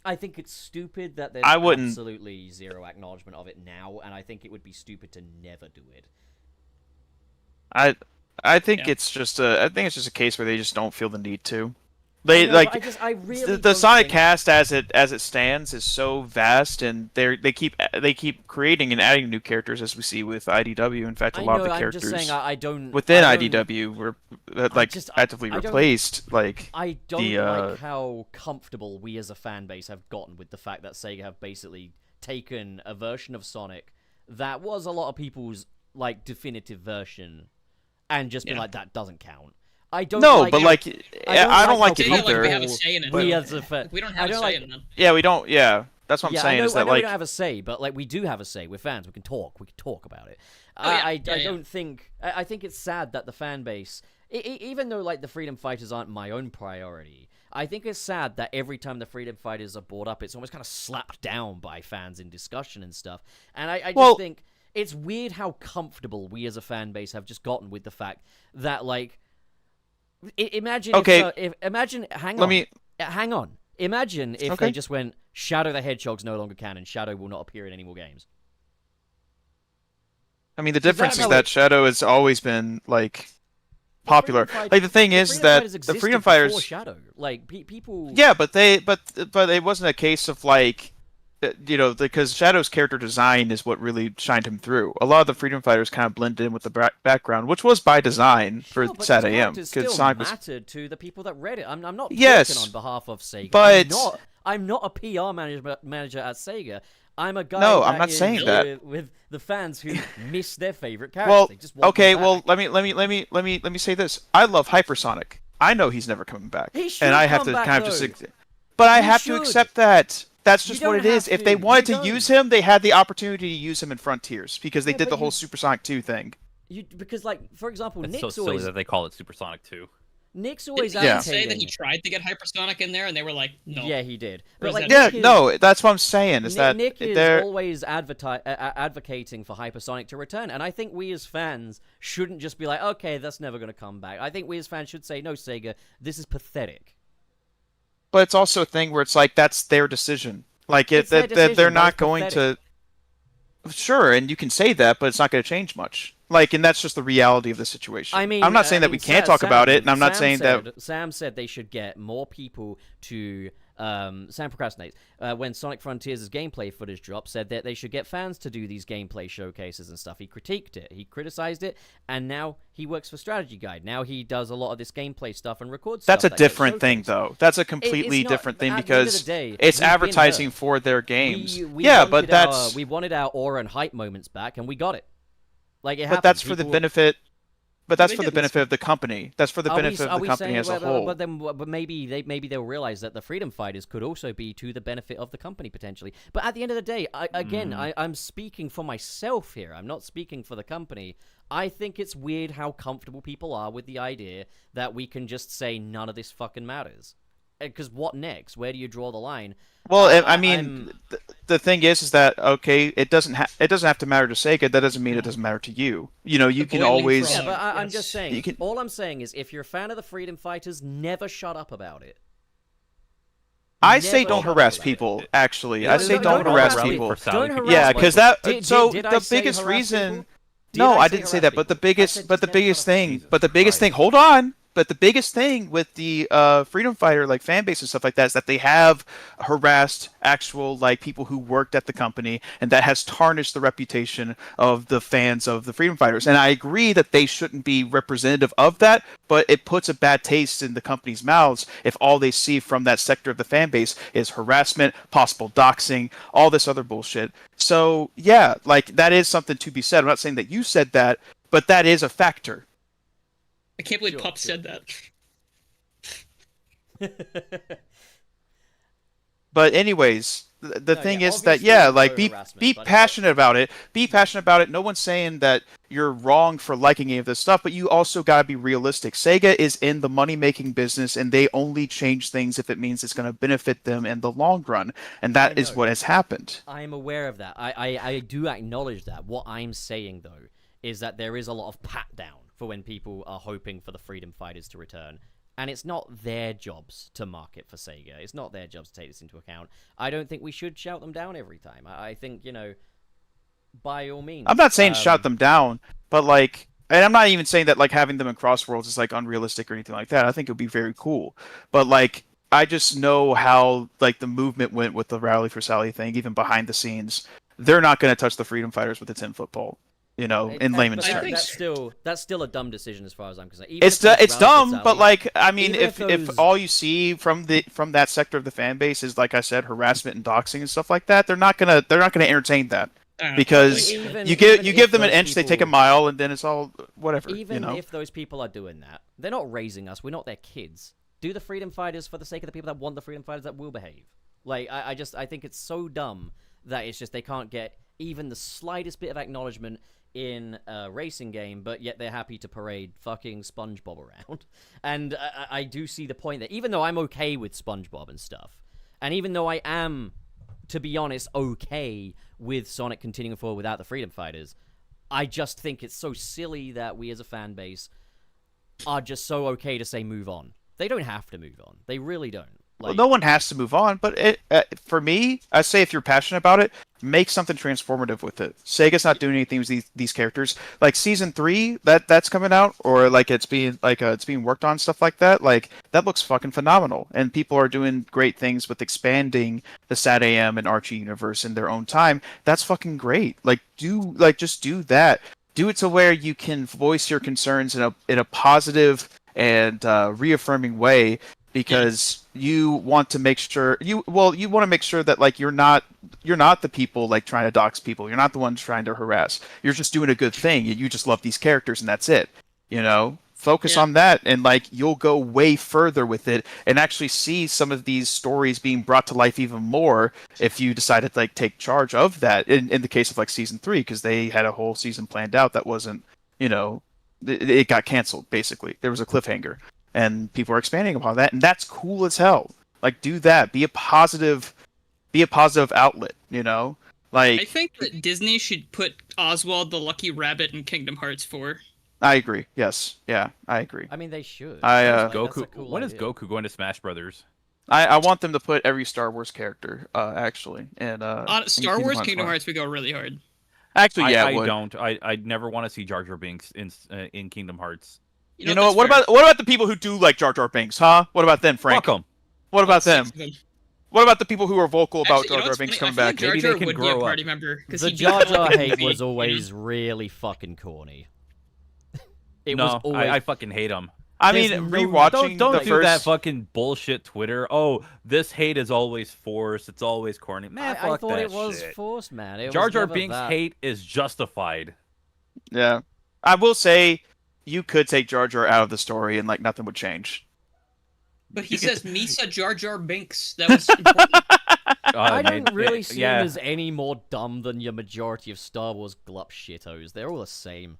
it's stupid that there's I wouldn't- absolutely zero acknowledgement of it now, and I think it would be stupid to never do it. I think Yeah. it's just a case where they just don't feel the need to. I They know, like but I really the don't Sonic think- cast as it stands is so vast, and they keep creating and adding new characters as we see with IDW. In fact, a I lot know, of the I'm characters just saying I don't within I don't- IDW were like actively I don't- replaced. Like I don't the, like how comfortable we as a fan base have gotten with the fact that Sega have basically taken a version of Sonic that was a lot of people's like definitive version and just been Yeah. like, that doesn't count. I don't no, like but how- like I I don't how like it Yeah, like either. we have a say in it. we but as a fan, we don't I have a don't say like- in them. Yeah, we don't. Yeah, that's what I'm yeah, saying. I know, is that I know like we don't have a say, but like we do have a say. We're fans. We can talk. We can talk about it. Oh, yeah. I Yeah. don't think. I think it's sad that the fan base, even though like the freedom fighters aren't my own priority, I think it's sad that every time the freedom fighters are brought up, it's almost kind of slapped down by fans in discussion and stuff. And I just think it's weird how comfortable we as a fan base have just gotten with the fact that like. Imagine Okay. if imagine hang Let on me- hang on. Imagine if Okay. they just went Shadow the Hedgehog's no longer canon. Shadow will not appear in any more games. I mean, the that difference is how that it- Shadow has always been like popular. Freedom Like the thing is Freedom that Fighters the existed Freedom before Fighters. Shadow, like people. Yeah, but it wasn't a case of like, you know, because Shadow's character design is what really shined him through. A lot of the Freedom Fighters kind of blended in with the background, which was by design for Sure, but Sad these AM. characters Because still Sonic was mattered to the people that read it. I'm not Yes, talking on behalf of Sega. but- I'm not a PR manager at Sega. I'm a guy. No, I'm that not is saying that. with the fans who miss their favorite characters. well, They just want okay. them Well, back. let me say this. I love Hypersonic. I know he's never coming back, He should and I have come to back, kind of though. just. But I He have should. to accept that. That's You just what don't it is. have If they to. wanted You to don't. use him, they had the opportunity to use him in Frontiers because they Yeah, did but the whole you- Supersonic 2 thing. Because, like, for example, It's Nick's so silly always that they call it Supersonic 2. Nick's always Didn't he Yeah. say that advocating. he tried to get Hypersonic in there, and they were like, no. Yeah, he did. Or But is like, that- Yeah, Nick is- no, that's what I'm saying. Is that Nick is they're always advocating for Hypersonic to return, and I think we as fans shouldn't just be like, okay, that's never going to come back. I think we as fans should say, no, Sega, this is pathetic. but it's also a thing where it's like that's their decision. Like It's their that decision, they're but not it's going pathetic. to. Sure, and you can say that, but it's not going to change much. Like, and that's just the reality of the situation. I mean, I'm not saying that we can't talk about it, and I'm not saying that. Sam said they should get more people to. Sam procrastinates. When Sonic Frontiers' gameplay footage dropped, said that they should get fans to do these gameplay showcases and stuff. He critiqued it, he criticized it, and now he works for Strategy Guide. Now he does a lot of this gameplay stuff and records. That's a stuff that gets different thing, showcased. though. That's a completely not- different thing at the end of because the day, it's we've been advertising hurt. for their games. We Yeah, wanted but that's we wanted our aura and hype moments back, and we got it. Like it but happened. that's for the People- benefit. But that's They for the did this benefit of the company. That's for the benefit of the company saying, as a whole. But maybe they'll realize that the freedom fighters could also be to the benefit of the company potentially. But at the end of the day, I'm speaking for myself here. I'm not speaking for the company. I think it's weird how comfortable people are with the idea that we can just say none of this fucking matters. Because what next? Where do you draw the line? Well, I mean, the thing is that okay, it doesn't have to matter to Sega. That doesn't mean it doesn't matter to you. You know, you can boiling always. frog. Yeah, but I'm Yes. just saying. You can- All I'm saying is, if you're a fan of the freedom fighters, never shut up about it. I say Never don't shut up harass about people. it. Actually, Yeah, I say don't harass people. Don't harass Yeah, people. because that. Did So I the say biggest harass reason. people? Did No, I say didn't say harass that. But the people? I biggest, said but the just never biggest shut up. thing, Jesus but the biggest thing. Christ. Hold on. But the biggest thing with the freedom fighter like fan base and stuff like that is that they have harassed actual like people who worked at the company, and that has tarnished the reputation of the fans of the freedom fighters. And I agree that they shouldn't be representative of that, but it puts a bad taste in the company's mouths if all they see from that sector of the fan base is harassment, possible doxing, all this other bullshit. So yeah, like that is something to be said. I'm not saying that you said that, but that is a factor. I can't believe Sure, Pup sure. said that. But anyways, the No, thing yeah, is that obviously yeah, no like be harassment, but- passionate about it. Be passionate about it. No one's saying that you're wrong for liking any of this stuff, but you also got to be realistic. Sega is in the money-making business, and they only change things if it means it's going to benefit them in the long run, and that is know. what has happened. I'm aware of that. I do acknowledge that. What I'm saying, though, is that there is a lot of pat down for when people are hoping for the freedom fighters to return. And it's not their jobs to market for Sega. It's not their jobs to take this into account. I don't think we should shout them down every time. I think, you know, by all means. I'm not saying shut them down, but like, and I'm not even saying that like having them in Crossworlds is like unrealistic or anything like that. I think it would be very cool, but like, I just know how like the movement went with the Rally for Sally thing, even behind the scenes. They're not going to touch the freedom fighters with a 10-foot pole. You know, in layman's But terms. that's still a dumb decision as far as I'm concerned. Even It's if it's Rally for dumb, Sally- but like I mean, even if those- all you see from that sector of the fan base is like I said, harassment and doxing and stuff like that, they're not gonna entertain that because Even you if give them an those inch, they take a people- mile, and then it's all whatever. Even you know? if those people are doing that, they're not raising us. We're not their kids. Do the freedom fighters for the sake of the people that want the freedom fighters that will behave. Like I think it's so dumb that it's just they can't get even the slightest bit of acknowledgement in a racing game, but yet they're happy to parade fucking SpongeBob around. And I do see the point that even though I'm okay with SpongeBob and stuff, and even though I am, to be honest, okay with Sonic continuing forward without the freedom fighters, I just think it's so silly that we as a fan base are just so okay to say move on. They don't have to move on. They really don't. Well, no one has to move on, but for me, I say if you're passionate about it, make something transformative with it. Sega's not doing anything with these characters. Like Season 3, that's coming out, or like it's being worked on, stuff like that. Like that looks fucking phenomenal, and people are doing great things with expanding the Sat AM and Archie universe in their own time. That's fucking great. Just do that. Do it to where you can voice your concerns in a positive and reaffirming way. Because you want to make sure that like you're not the people like trying to dox people. You're not the ones trying to harass. You're just doing a good thing. You just love these characters and that's it. You know, focus on that and like you'll go way further with it and actually see some of these stories being brought to life even more if you decided to like take charge of that. In the case of like Season 3, because they had a whole season planned out that wasn't, you know, it got canceled basically. There was a cliffhanger. And people are expanding upon that, and that's cool as hell. Like, do that. Be a positive outlet. You know, like I think that Disney should put Oswald the Lucky Rabbit in Kingdom Hearts 4. I agree. Yes, yeah, I agree. I mean, they should. I, That's a Goku. cool When is idea. Goku going to Smash Brothers? I want them to put every Star Wars character, actually, and On Star Wars Kingdom Hearts would go really hard. Actually, yeah, I it would. don't. I never want to see Jar Jar Binks in Kingdom Hearts. You know what? that's What about the people who do like Jar Jar Binks, huh? What about them, Frank? Fuck 'em. What about fair. them? What about the people who are vocal about Actually, Jar Jar what's Binks funny? coming I back? feel like Maybe Jar they Jar can would be a grow party up. member. 'Cause The he'd be Jar like Jar a hate movie, was you know? always really fucking corny. It No, was always. I fucking hate him. I mean, There's no- rewatching Don't the do first. that fucking bullshit Twitter. Oh, this hate is always forced. It's always corny. Man, I fuck thought that it was shit. forced, man. It Jar was Jar never Binks' that. hate is justified. Yeah, I will say you could take Jar Jar out of the story and like nothing would change. But he says Misa Jar Jar Binks. That was important. I don't really see him as any more dumb than your majority of Star Wars glup shittos. They're all the same.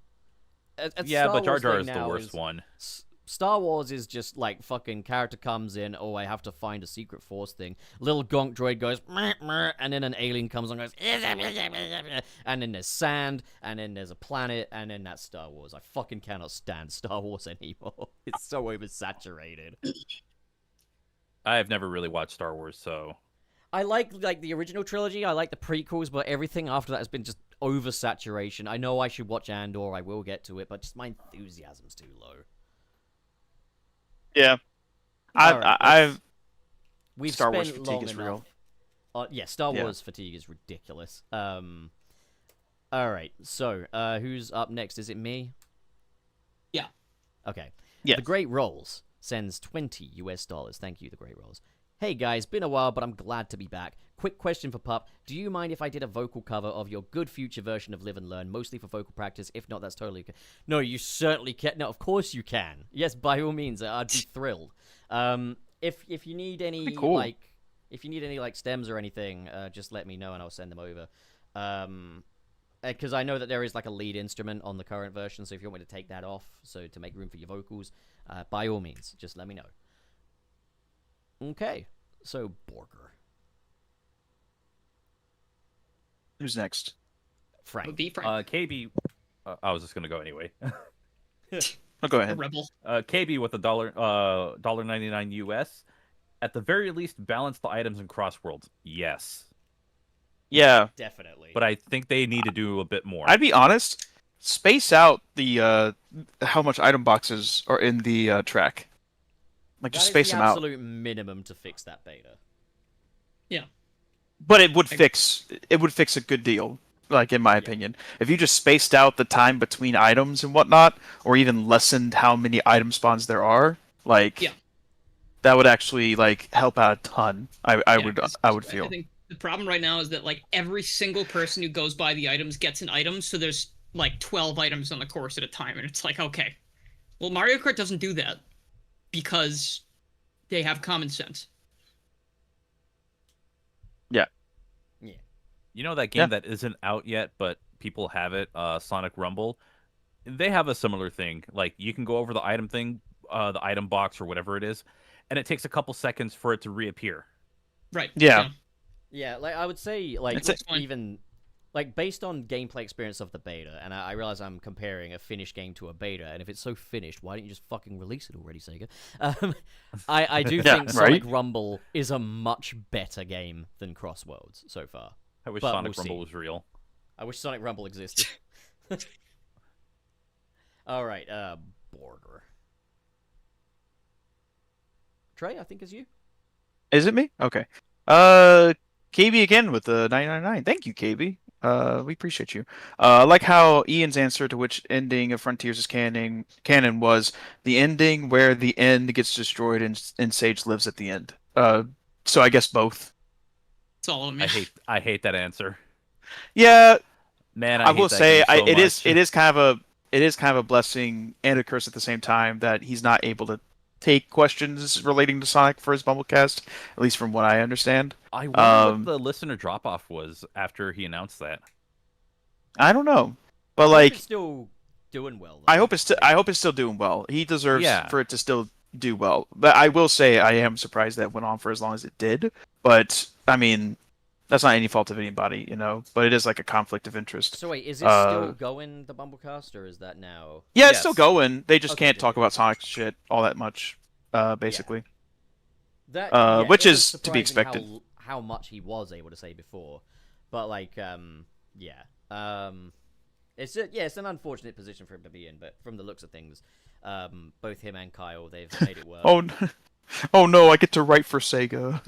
Yeah, but Jar Jar is the worst one. Star Wars is just like fucking character comes in, oh, I have to find a secret force thing. Little gonk droid goes, meh, meh, and then an alien comes on and goes, and then there's sand, and then there's a planet, and then that's Star Wars. I fucking cannot stand Star Wars anymore. It's so oversaturated. I have never really watched Star Wars, so... I like the original trilogy, I like the prequels, but everything after that has been just oversaturation. I know I should watch Andor, I will get to it, but just my enthusiasm's too low. Yeah, We've Star spent Wars fatigue long is enough. real. Yeah, Star Wars fatigue is ridiculous. All right, so who's up next? Is it me? Yeah. Okay. Yes. The Great Rolls sends $20 US. Thank you, The Great Rolls. Hey guys, been a while, but I'm glad to be back. Quick question for Pup. Do you mind if I did a vocal cover of your good future version of Live and Learn, mostly for vocal practice? If not, that's totally okay. No, you certainly can. No, of course you can. Yes, by all means, I'd be thrilled. If you need any if you need any like stems or anything, just let me know and I'll send them over. Because I know that there is like a lead instrument on the current version, so if you want me to take that off, so to make room for your vocals, by all means, just let me know. Okay, so Borger. Who's next? Frank. Would be Frank. KB... I was just gonna go anyway. Oh, go A ahead. rebel. KB with $1.99 US. At the very least, balance the items in Crossworlds. Yes. Yeah, Definitely. But I think they need to do a bit more. I'd be honest. Space out the how much item boxes are in the track. Like just space them out. Absolute minimum to fix that beta. Yeah. But it would fix a good deal. Like in my opinion, if you just spaced out the time between items and whatnot, or even lessened how many item spawns there are, like that would actually like help out a ton. I would feel. I think the problem right now is that like every single person who goes by the items gets an item, so there's like 12 items on the course at a time, and it's like, okay, well, Mario Kart doesn't do that because they have common sense. Yeah. You know that game that isn't out yet, but people have it, Sonic Rumble? They have a similar thing. Like, you can go over the item thing, the item box or whatever it is, and it takes a couple seconds for it to reappear. Right. Yeah. Yeah, like I would say, like It's even like based on gameplay experience of the beta, and I realize I'm comparing a finished game to a beta, and if it's so finished, why didn't you just fucking release it already, Sega? I do think Sonic Rumble is a much better game than Crossworlds so far. I wish But Sonic we'll Rumble see. was real. I wish Sonic Rumble existed. All right, Borger. Trey, I think is you. Is it me? Okay. KB again with the 999. Thank you, KB. We appreciate you. I like how Ian's answer to which ending of Frontiers is canon was the ending where the end gets destroyed and Sage lives at the end. So I guess both. That's all of me. I hate that answer. Yeah, Man, I hate will that say game so much. it is kind of a blessing and a curse at the same time that he's not able to take questions relating to Sonic for his Bumblecast, at least from what I understand. I wonder what the listener drop-off was after he announced that. I don't know, but I like, hope it's still doing well. Though. I hope it's still doing well. He deserves for it to still do well. But I will say I am surprised that it went on for as long as it did. But I mean, that's not any fault of anybody, you know. But it is like a conflict of interest. So wait, is it still going, the Bumblecast, or is that now? Yeah, it's still going. They just Okay, can't good. talk about Sonic shit all that much, basically. That Which it was is to be surprising expected. How much he was able to say before, but like, it's it's an unfortunate position for him to be in. But from the looks of things, both him and Kyle, they've made it work. Oh no! I get to write for Sega.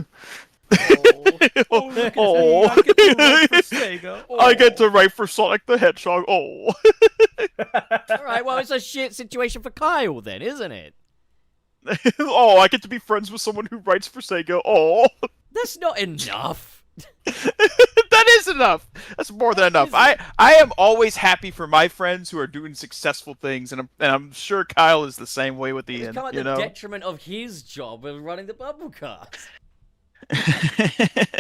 Oh, I get to write for Sega. I get to write for Sonic the Hedgehog. Oh. All right, well, it's a shit situation for Kyle then, isn't it? Oh, I get to be friends with someone who writes for Sega. Oh. That's not enough. That is enough. That's more than enough. I am always happy for my friends who are doing successful things, and I'm sure Kyle is the same way with It's Ian. come at You the know. detriment of his job of running the bubble cast.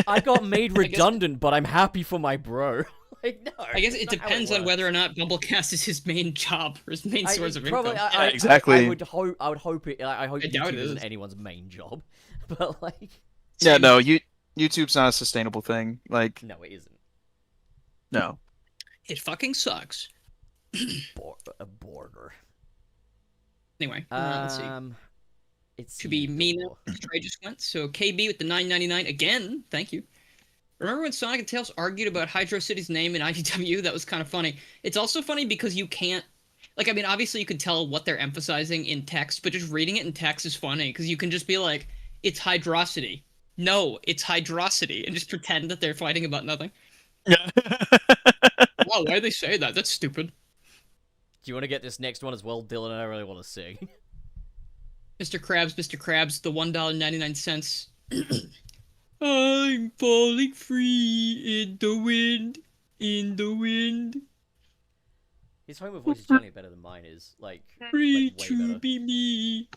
I got made redundant, but I'm happy for my bro. Like, no, I guess it that's not how depends on works. whether or not Bumblecast is his main job or his main source of income. Yeah, exactly. I would hope. I hope it. I hope I doubt YouTube it isn't is. anyone's main job, but like, Yeah, no, YouTube's not a sustainable thing. Like, no, it isn't. no. It fucking sucks. A border. Anyway, let's see. It's To be Mina, Eudor. I just went. So KB with the $9.99 again. Thank you. Remember when Sonic and Tails argued about Hydro City's name in IDW? That was kind of funny. It's also funny because you can't, like, I mean, obviously you can tell what they're emphasizing in text, but just reading it in text is funny because you can just be like, it's Hydrocity. No, it's Hydrocity, and just pretend that they're fighting about nothing. Yeah. Wow, why do they say that? That's stupid. Do you want to get this next one as well, Dylan? I really want to sing. Mr. Krabs, the $1.99. I'm falling free in the wind, in the wind. His Homer voice is generally better than mine is. Like Free way to better. be me,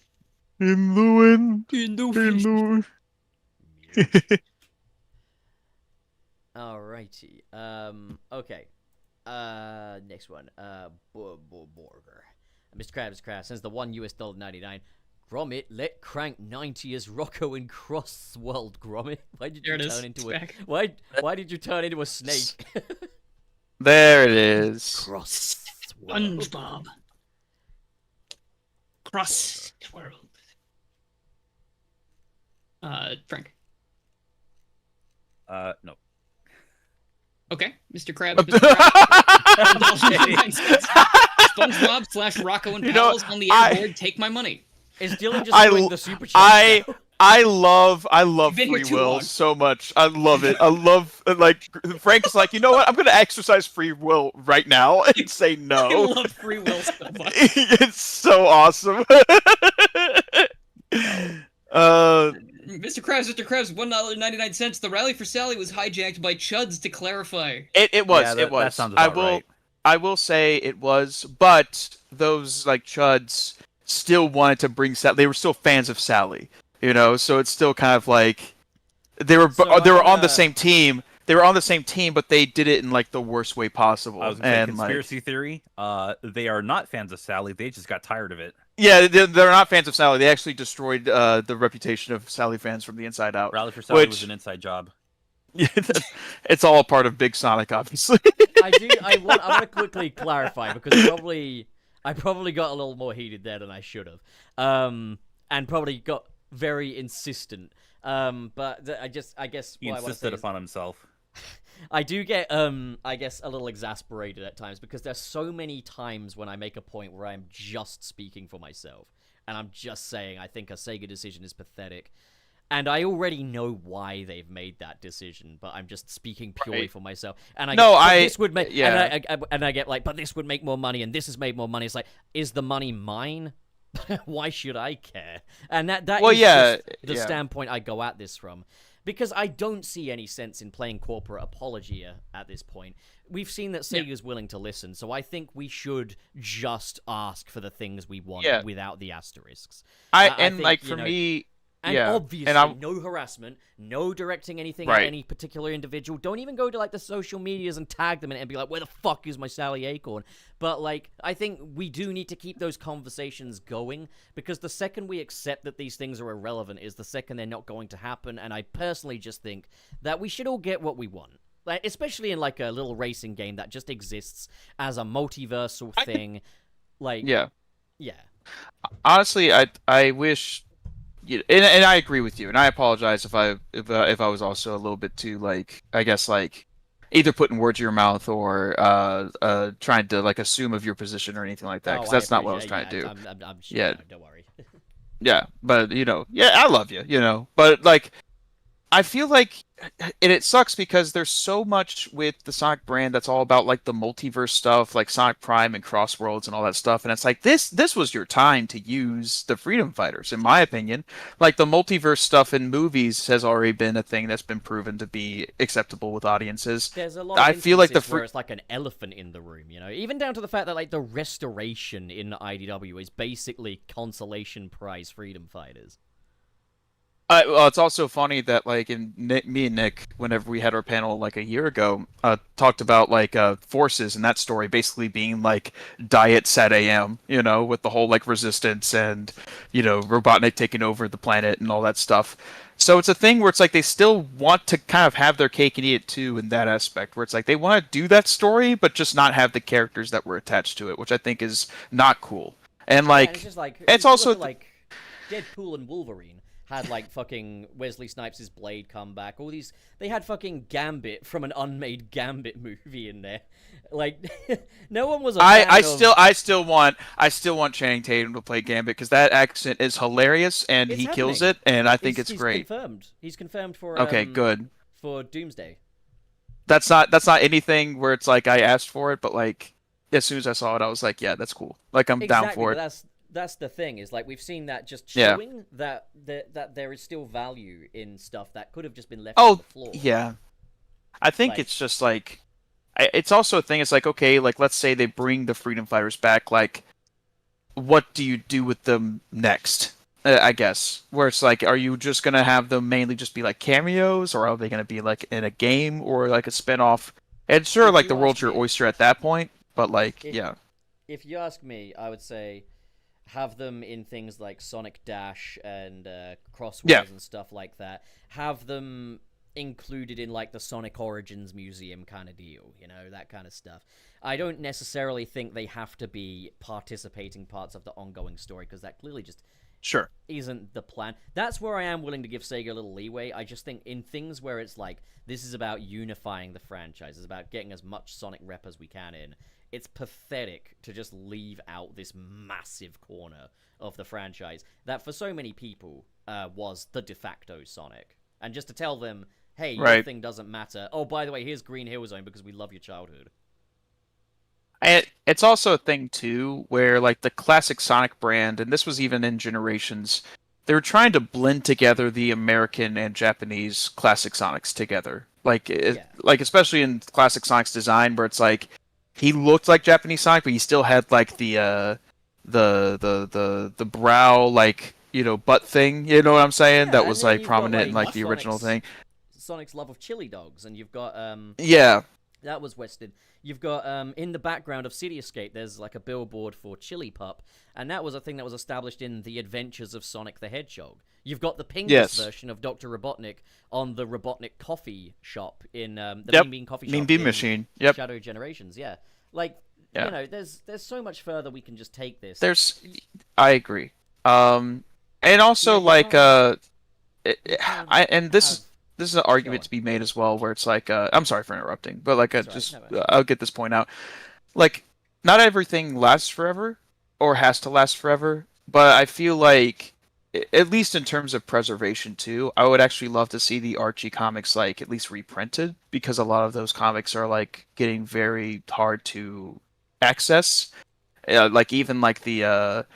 In the wind. in the In wind. the wind. Alrighty. Okay. Next one. Burger. Mr. Krabs since the $1.99. Gromit, let crank 90 as Rocco in Crossworld. Gromit, why did There you it is. turn It's into a back. why did you turn into a snake? There it is. Crossworld. SpongeBob. Crossworld. Frank. No. Okay, Mr. Krabs. Mr. Krabs. SpongeBob / Rocco and You know, Pals on the airboard. Take my money. Is Dylan just doing the super chat? I love You've been here free too will long. so much. I love it. I love like Frank's like, you know what? I'm gonna exercise free will right now and say I no. love free will so much. It's so awesome. Mr. Krabs, $1.99. The rally for Sally was hijacked by Chuds, to clarify. it was. Yeah, It was. that sounds about right. I will say it was, but those like chuds still wanted to bring Sally. They were still fans of Sally, you know. So it's still kind of like they were So they were I'm on the gonna- same team. They were on the same team, but they did it in like the worst way possible. I was gonna say and like, conspiracy theory. They are not fans of Sally. They just got tired of it. yeah, they're not fans of Sally. They actually destroyed the reputation of Sally fans from the inside out. Rally for Sally was Which- an inside job. Yeah, it's all a part of Big Sonic, obviously. I want to quickly clarify because I probably got a little more heated there than I should have. And probably got very insistent. But I guess He what I want to say insisted is, upon himself. I do get I guess a little exasperated at times because there's so many times when I make a point where I'm just speaking for myself and I'm just saying I think a Sega decision is pathetic. And I already know why they've made that decision, but I'm just speaking purely Right. for myself. And I No, get, but I- this would make yeah. and I get like, but this would make more money, and this has made more money. It's like, is the money mine? Why should I care? And that Well, is yeah, just the yeah. standpoint I go at this from. Because I don't see any sense in playing corporate apologia at this point. We've seen that Sega's willing to listen, so I think we should just ask for the things we want Yeah. without the asterisks. I think, like you for know, me, And yeah, obviously, and I'm no harassment, no directing anything Right. at any particular individual. Don't even go to like the social medias and tag them in it and be like, "Where the fuck is my Sally Acorn?" But like, I think we do need to keep those conversations going because the second we accept that these things are irrelevant is the second they're not going to happen. And I personally just think that we should all get what we want. Like, especially in like a little racing game that just exists as a multiversal thing. Like, yeah. yeah. Honestly, I wish, and I agree with you, and I apologize if I was also a little bit too like, I guess like either putting words in your mouth or trying to like assume of your position or anything like that, because that's not what I was trying to do. I'm sure. Yeah. Don't worry. Yeah, but yeah, I love you, but like I feel like, and it sucks because there's so much with the Sonic brand that's all about like the multiverse stuff, like Sonic Prime and Crossworlds and all that stuff. And it's like this was your time to use the Freedom Fighters, in my opinion. Like the multiverse stuff in movies has already been a thing that's been proven to be acceptable with audiences. There's a lot of I feel like where it's like an elephant in the room, you know, even down to the fact that like the restoration in IDW is basically consolation prize Freedom Fighters. Well, it's also funny that like me and Nick, whenever we had our panel like a year ago, talked about like forces and that story basically being like Diet Set AM, you know, with the whole like resistance and Robotnik taking over the planet and all that stuff. So it's a thing where it's like they still want to kind of have their cake and eat it too in that aspect, where it's like they want to do that story but just not have the characters that were attached to it, which I think is not cool. And like it's just like it's also like Deadpool and Wolverine had like fucking Wesley Snipes' Blade come back. All these, they had fucking Gambit from an unmade Gambit movie in there. Like, no one was. I still want Channing Tatum to play Gambit because that accent is hilarious and he kills it, and I think it's great. He's confirmed for. Okay, good. For Doomsday. That's not anything where it's like I asked for it, but like as soon as I saw it, I was like, yeah, that's cool. Like I'm down for it. That's the thing, is like we've seen that just showing that there is still value in stuff that could have just been left on the floor. Yeah. I think it's just like it's also a thing, it's like, okay, like let's say they bring the Freedom Fighters back, like what do you do with them next? I guess. Where it's like, are you just gonna have them mainly just be like cameos, or are they gonna be like in a game or like a spin-off? And sure, like the world's your oyster at that point, but like if you ask me, I would say have them in things like Sonic Dash and Crossworlds and stuff like that. Have them included in like the Sonic Origins Museum kind of deal, you know, that kind of stuff. I don't necessarily think they have to be participating parts of the ongoing story, because that clearly just isn't the plan. That's where I am willing to give Sega a little leeway. I just think in things where it's like, this is about unifying the franchise, it's about getting as much Sonic rep as we can in, it's pathetic to just leave out this massive corner of the franchise that for so many people was the de facto Sonic. And just to tell them, hey, your thing doesn't matter. Oh, by the way, here's Green Hill Zone because we love your childhood. It's also a thing, too, where like the classic Sonic brand, and this was even in Generations, they were trying to blend together the American and Japanese classic Sonics together. Like, like especially in classic Sonic's design, where it's like, he looked like Japanese Sonic, but he still had like the brow, like, butt thing. You know what I'm saying? That was like prominent in like the original thing. Sonic's love of chili dogs, and you've got that was Western. You've got in the background of City Escape, there's like a billboard for Chili Pup, and that was a thing that was established in The Adventures of Sonic the Hedgehog. You've got the Pingus version of Dr. Robotnik on the Robotnik coffee shop in the Mean Bean coffee shop. Mean Bean Machine. Shadow Generations. Yeah, like you know, there's so much further we can just take this. I agree. And also this is an argument to be made as well, where it's like, I'm sorry for interrupting, but like, I'll get this point out. Like, not everything lasts forever, or has to last forever, but I feel like, at least in terms of preservation too, I would actually love to see the Archie comics like at least reprinted, because a lot of those comics are like getting very hard to access. Like even like the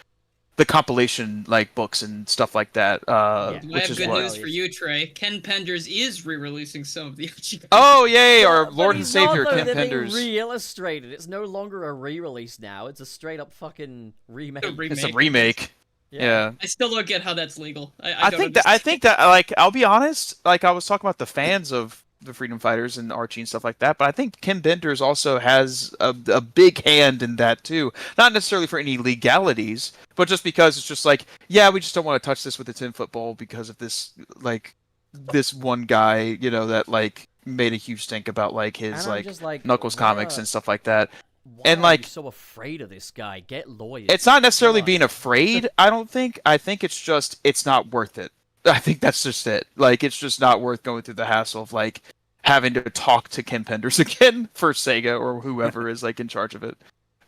compilation like books and stuff like that. I have good news for you, Trey. Ken Penders is re-releasing some of the Archie. Oh yay! Our Lord and Savior Ken Penders. Re-illustrated. It's no longer a re-release now. It's a straight up fucking remake. It's a remake. Yeah. I still don't get how that's legal. I think that like, I'll be honest, like I was talking about the fans of the Freedom Fighters and Archie and stuff like that, but I think Kim Benders also has a big hand in that too. Not necessarily for any legalities, but just because it's just like, yeah, we just don't want to touch this with a 10-foot ball because of this, like, this one guy, that like made a huge stink about like his like Knuckles comics and stuff like that. Why and like, are you so afraid of this guy? Get lawyers. It's not necessarily being afraid, I don't think. I think it's just, it's not worth it. I think that's just it. Like, it's just not worth going through the hassle of like having to talk to Ken Penders again for Sega or whoever is like in charge of it.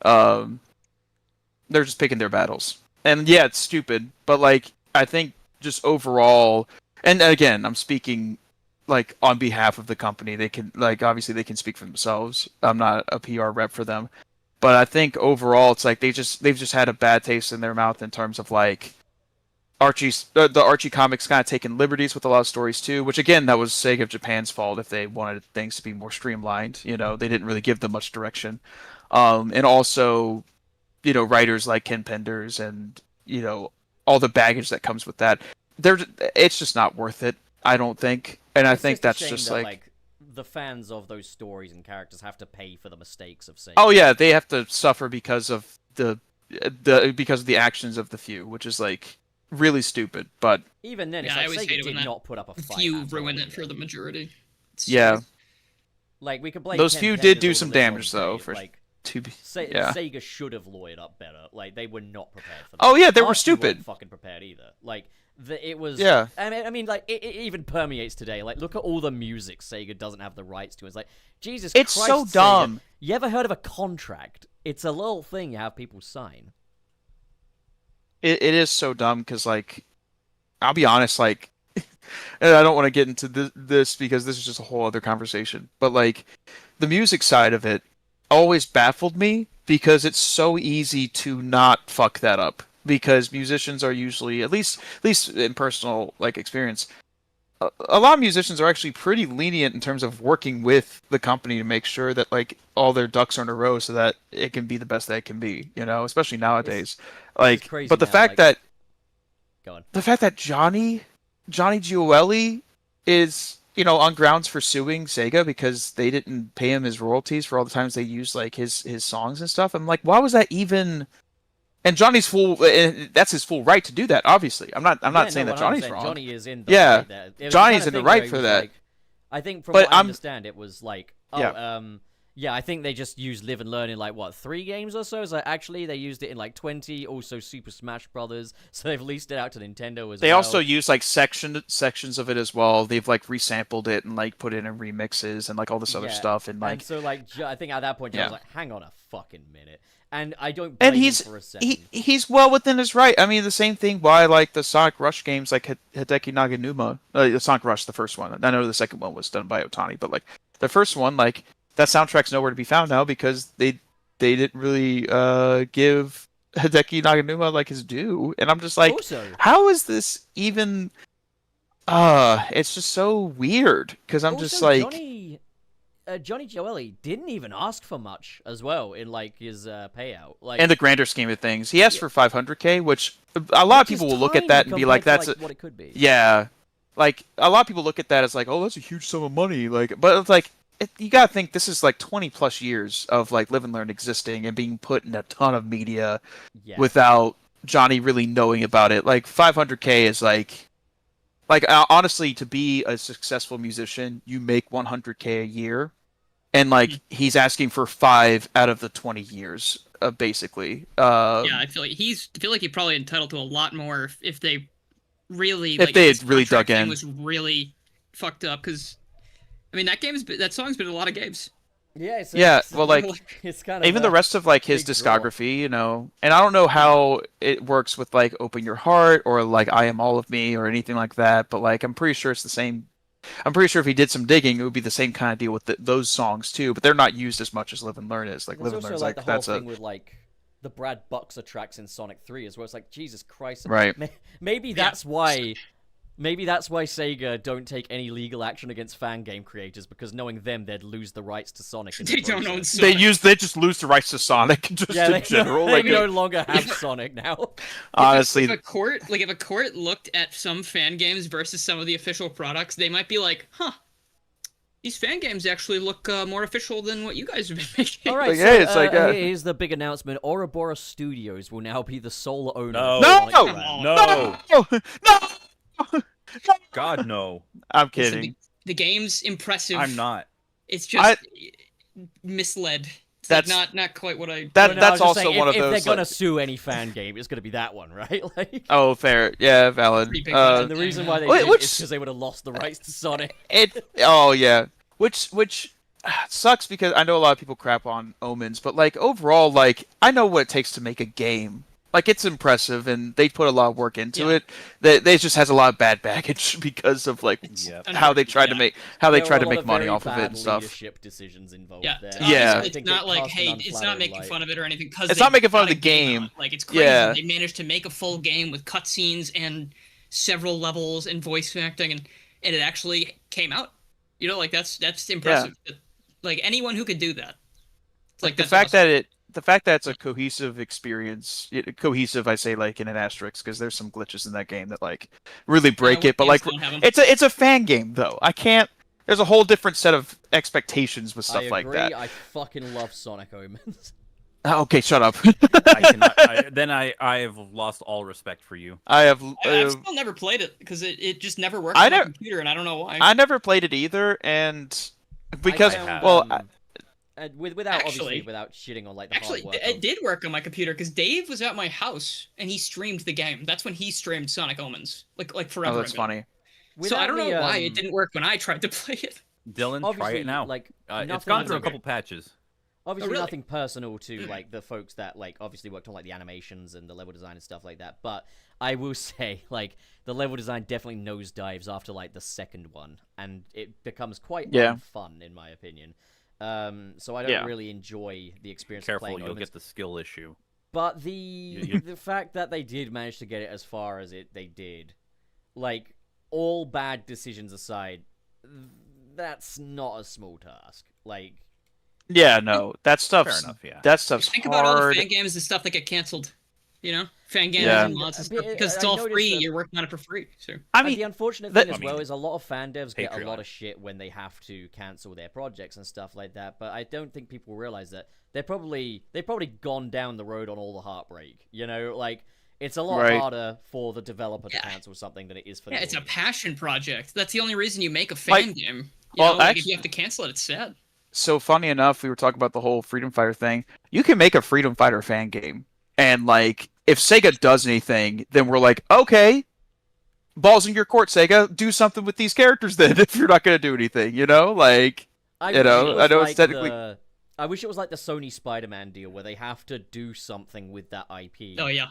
They're just picking their battles. And yeah, it's stupid, but like, I think just overall, and again, I'm speaking like on behalf of the company. They can like obviously they can speak for themselves. I'm not a PR rep for them, but I think overall it's like they've just had a bad taste in their mouth in terms of like the Archie comics kind of taking liberties with a lot of stories too, which again, that was Sega of Japan's fault if they wanted things to be more streamlined. You know, they didn't really give them much direction. And also, you know, writers like Ken Penders and, you know, all the baggage that comes with that. It's just not worth it, I don't think. And I think that's just like the fans of those stories and characters have to pay for the mistakes of Sega. oh yeah, they have to suffer because of because of the actions of the few, which is like really stupid. But even then, Yeah, it's I like always Sega hate it did when not put up a A fight. few at ruin all, it for the majority. It's yeah, stupid. Like we could blame those Ken few Penders did do all some the little damage though. day, For like to be, yeah. Sega should have lawyered up better. Like they were not prepared for that. Oh yeah, they were Archie weren't stupid. fucking prepared either. Like it was. Yeah. I mean, like it even permeates today. Like look at all the music Sega doesn't have the rights to. It's like Jesus It's Christ, so Sega. dumb. You ever heard of a contract? It's a little thing you have people sign. It is so dumb because like I'll be honest, like and I don't want to get into this because this is just a whole other conversation. But like the music side of it always baffled me because it's so easy to not fuck that up. Because musicians are usually, at least in personal like experience, a lot of musicians are actually pretty lenient in terms of working with the company to make sure that like all their ducks are in a row so that it can be the best that it can be. You know, especially nowadays. Like, crazy but the now, fact like- that Go on. the fact that Johnny Gioeli is, you know, on grounds for suing Sega because they didn't pay him his royalties for all the times they used like his songs and stuff. I'm like, why was that even? And Johnny's that's his full right to do that. Obviously, I'm not saying that Johnny's 100%. wrong. Johnny is in the Yeah. right there. It was Johnny's the in the kind of right thing where for he was that. like- I think from But what I I'm- understand, it was like, Yeah. yeah, I think they just used Live and Learn in like what 3 games or so. So actually, they used it in like 20. Also, Super Smash Brothers. So they've leased it out to Nintendo as well. They also use like sections of it as well. They've like resampled it and like put it in remixes and like all this other Yeah. stuff and like And so like I think at that point, I Yeah. was like, hang on a fucking minute. And I don't blame and him for a second. he's well within his right. I mean, the same thing why like the Sonic Rush games like Hideki Naganuma, the Sonic Rush, the first one. I know the second one was done by Otani, but like the first one, like that soundtrack's nowhere to be found now because they didn't really give Hideki Naganuma like his due, and I'm just like, Also, how is this even? It's just so weird because I'm just like. Johnny Gioeli didn't even ask for much as well in like his payout. Like, In the grander scheme of things, he asked for 500K, which a lot of which is people will look at tiny that and be like, compared to, "That's what it could be." yeah." Like a lot of people look at that as like, "Oh, that's a huge sum of money." Like, but it's like you gotta think this is like 20 plus years of like Live and Learn existing and being put in a ton of media Yeah. without Johnny really knowing about it. Like 500K is like honestly, to be a successful musician, you make 100K a year. And like he's asking for 5 out of the 20 years, basically. Yeah, I feel like he's probably entitled to a lot more if they really If they had his really contract dug thing in. was really fucked up because I mean that song's been in a lot of games. Yeah. Well, like it's kind of even the rest of like his big draw. discography, you know, and I don't know how it works with like Open Your Heart or like I Am All of Me or anything like that, but like I'm pretty sure it's the same. I'm pretty sure if he did some digging, it would be the same kind of deal with those songs too. But they're not used as much as Live and Learn is. Like There's Live and also Learn's like like the whole that's thing with like the Brad Buxer tracks in Sonic 3 as well. It's like Jesus Christ. Right. Maybe that's why. Maybe that's why Sega don't take any legal action against fan game creators, because knowing them, they'd lose the rights to Sonic. In the They don't own process. Sonic. they just lose the rights to Sonic just Yeah, in general. they Like no longer have Sonic now. honestly, if a court looked at some fan games versus some of the official products, they might be like, huh. These fan games actually look more official than what you guys have been making. All right, Like, so hey, it's like, here's the big announcement: Ouroboros Studios will now be the sole owner. No. of No! Sonic brand. No, no. God, no. I'm Listen, kidding. the game's impressive. I'm not. It's just misled. It's like That's- not quite what I. That But no, I that's was just also saying, one if, of those. If they're gonna like- sue any fan game, it's gonna be that one, right? Like, Oh, fair. Yeah, valid. Pretty big and the budget. reason why they Wait, did which- is because they would have lost the rights to Sonic. Oh yeah, which sucks because I know a lot of people crap on Omens, but like overall, like I know what it takes to make a game. like it's impressive, and they put a lot of work into Yeah. it. They just has a lot of bad baggage because of like Yep. how they tried to Yeah. make There they were tried a to lot make of money very off of it bad and stuff. leadership decisions involved Yeah, there. Yeah. I It's think not it like, cast an hey, it's not unflattering making light. fun of it or anything. Because It's not making fun of got the a game. out. Like, it's crazy. Yeah. They managed to make a full game with cutscenes and several levels and voice acting, and it actually came out. You know, like that's impressive. Like anyone who could do that. It's like the that's fact awesome. that it's a cohesive experience, cohesive I say like in an asterisk because there's some glitches in that game that like really break Yeah, it, but games like don't have 'em. it's a fan game though. I can't. There's a whole different set of expectations with I stuff like agree. that. I fucking love Sonic Omens. Okay, shut up. I've lost all respect for you. I have. I've still never played it because it just never worked I on my never- computer, and I don't know why. I never played it either, and because I found, well, without Actually- obviously without shitting on like the Actually, hard work. it did work on my computer because Dave was at my house and he streamed the game. That's when he streamed Sonic Omens, like forever. oh, that's ago. funny. So I don't know why it didn't. didn't work when I tried to play it. Dylan, try Obviously, it now. like, It's nothing- gone through a Okay. couple patches. Obviously, really? nothing personal to like the folks that like obviously worked on like the animations and the level design and stuff like that. But I will say, like, the level design definitely nosedives after like the second one, and it becomes quite Yeah. fun in my opinion. So I don't Yeah. really enjoy the experience of Careful, playing you'll Omens. get the skill issue. But you- the fact that they did manage to get it as far as they did, like all bad decisions aside, that's not a small task. Like, Yeah, no, that stuff's enough, yeah. that stuff's Think about all the hard. fan games and stuff that get canceled. You know, fan games Yeah. and mods and But stuff because it's I all noticed free. that- You're working on it for free. So I and mean, the unfortunate that- thing as I well mean, is a lot of fan devs get a Patreon. lot of shit when they have to cancel their projects and stuff like that. But I don't think people realize that they've probably gone down the road on all the heartbreak. You know, like it's a lot Right. harder for the developer to Yeah. cancel something than it is for yeah, the it's a audience. passion project. That's the only reason you make a fan Like- game. well, Like, if actually- you have to cancel it, it's sad. so funny enough, we were talking about the whole Freedom Fighter thing. You can make a Freedom Fighter fan game, and like if Sega does anything, then we're like, okay, balls in your court, Sega. Do something with these characters then. If you're not gonna do anything, you know, like I you wish know, it I was know it's like technically- I wish it was like the Sony Spider-Man deal where they have to do something with that IP Oh yeah.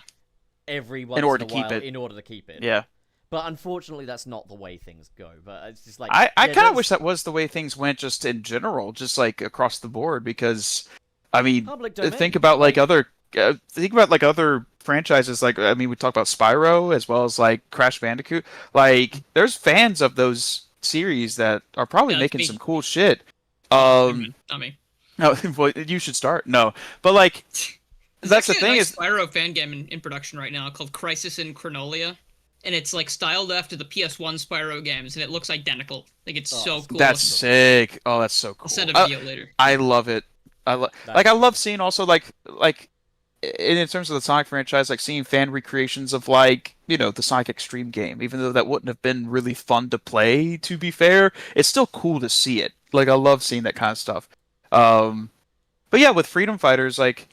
every once in order in to a keep while it. in order to keep it. Yeah, But unfortunately, that's not the way things go. But it's just like I yeah, kind of there's wish that was the way things went, just in general, just like across the board. Because, I mean, public domain. think about like other franchises. Like I mean, we talked about Spyro as well as like Crash Bandicoot. Like, there's fans of those series that are probably Yeah, that's making me. some cool shit. Not me. No, well, you should start. No, but like There's that's the actually a thing nice is Spyro fan game in production right now called Crisis in Chronolia, and it's like styled after the PS1 Spyro games, and it looks identical. Like it's Oh, so cool. that's sick. Oh, that's so I'll cool. send a video later. I love it. I love seeing also like in terms of the Sonic franchise, like seeing fan recreations of like, you know, the Sonic Extreme game. Even though that wouldn't have been really fun to play, to be fair, it's still cool to see it. Like I love seeing that kind of stuff. But yeah, with Freedom Fighters, like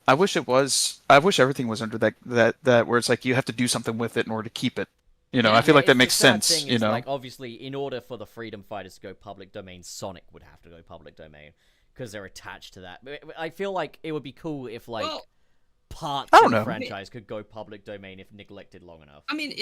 I wish everything was under that where it's like you have to do something with it in order to keep it. You know, Yeah, I feel like it's that the makes sad sense. thing You is, know, like obviously, in order for the Freedom Fighters to go public domain, Sonic would have to go public domain because they're attached to that. But I feel like it would be cool if like Well, parts I of don't the know. franchise could go public domain if neglected long enough. I mean,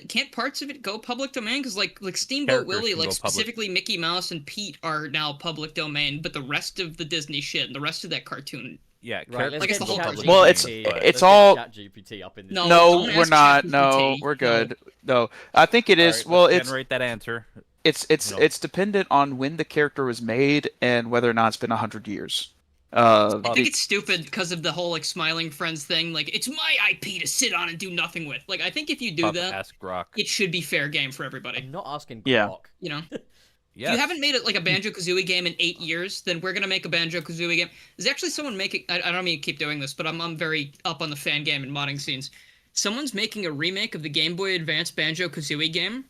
can't parts of it go public domain? Because like Steamboat Characters Willie, can like go public. specifically Mickey Mouse and Pete are now public domain, but the rest of the Disney shit and the rest of that cartoon. Yeah, Right, let's I guess get the whole ChatGPT. Well, it's it's Let's all- get ChatGPT up in this. No, no, don't we're ask not. ChatGPT. No, we're No. good. No, I think it is. Well, it's generate that answer. it's No. it's dependent on when the character was made and whether or not it's been 100 years. I think it's stupid because of the whole like smiling friends thing. Like it's my IP to sit on and do nothing with. Like I think if you do Pop, that, ask Grok. it should be fair game for everybody. I'm not asking Yeah. Grok. You know, Yes. if you haven't made it like a Banjo Kazooie game in 8 years, then we're gonna make a Banjo Kazooie game. There's actually someone making. I don't mean to keep doing this, but I'm very up on the fan game and modding scenes. Someone's making a remake of the Game Boy Advance Banjo Kazooie game,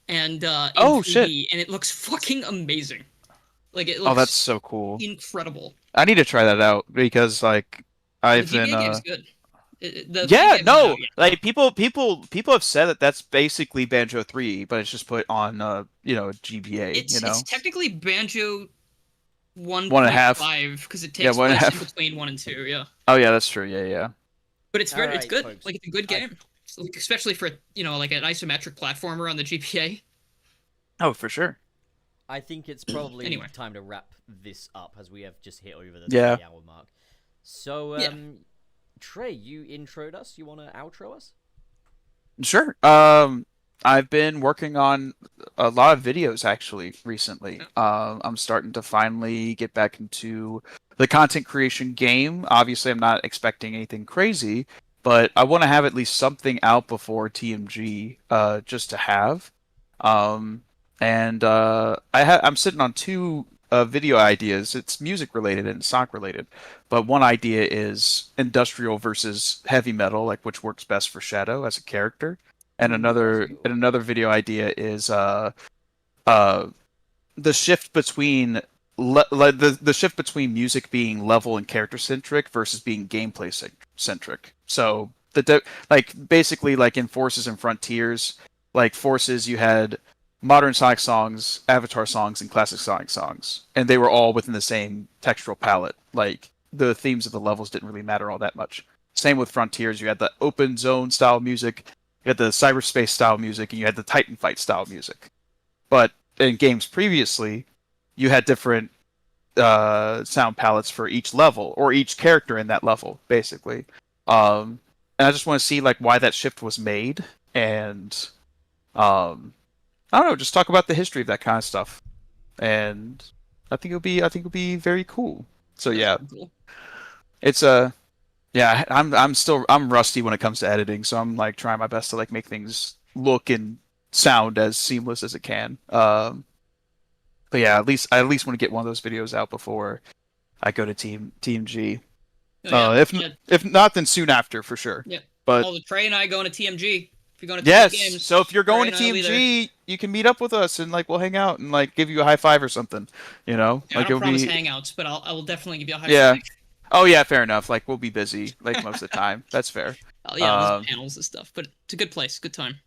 and in Oh, 3D, and it looks fucking amazing. Like it looks Oh, that's so cool. incredible. I need to try that out because like The I've GBA been. game's good. The Yeah, game's no, not out yet. like people have said that that's basically Banjo 3, but it's just put on GBA. It's technically Banjo 1.5 1.5. because it Yeah, takes 1.5. place in between 1 and 2. Yeah, Oh yeah, that's true. Yeah, yeah. But it's very, it's Alright, good. folks. Like, it's a good game, like, especially for like an isometric platformer on the GPA. Oh, for sure. I think it's probably Anyway. time to wrap this up as we have just hit over the Yeah. 3-hour mark. So, Yeah. Trey, you introed us. You want to outro us? Sure. I've been working on a lot of videos actually recently. I'm starting to finally get back into the content creation game. Obviously, I'm not expecting anything crazy, but I want to have at least something out before TMG, just to have. I'm sitting on two video ideas. It's music related and Sonic related, but one idea is industrial versus heavy metal, like which works best for Shadow as a character. And Ooh, another that's cool. video idea is the shift between the shift between music being level and character centric versus being gameplay centric. So like basically like in Forces and Frontiers, like Forces you had modern Sonic songs, Avatar songs, and classic Sonic songs, and they were all within the same textural palette. Like the themes of the levels didn't really matter all that much. Same with Frontiers, you had the open zone style music, you had the cyberspace style music, and you had the Titan fight style music. But in games previously, you had different sound palettes for each level or each character in that level, basically. And I just want to see like why that shift was made, and I don't know, just talk about the history of that kind of stuff. And I think it'll be very cool. So yeah, Cool. it's yeah, I'm rusty when it comes to editing, so I'm like trying my best to like make things look and sound as seamless as it can. But yeah, I at least want to get one of those videos out before I go to TMG. Oh, yeah. If not, then soon after for sure. Yeah. But Well, Trey and I going to TMG. If you're going to yes, games, so if you're going to Trey and I will be there. TMG, you can meet up with us and like we'll hang out and like give you a high five or something. You know, Yeah, like I don't it'll promise be. hangouts, but I will definitely give you a high Yeah. five. Oh yeah, fair enough. Like we'll be busy like most of the time. That's fair. Oh, yeah, there's panels and stuff, but it's a good place, good time.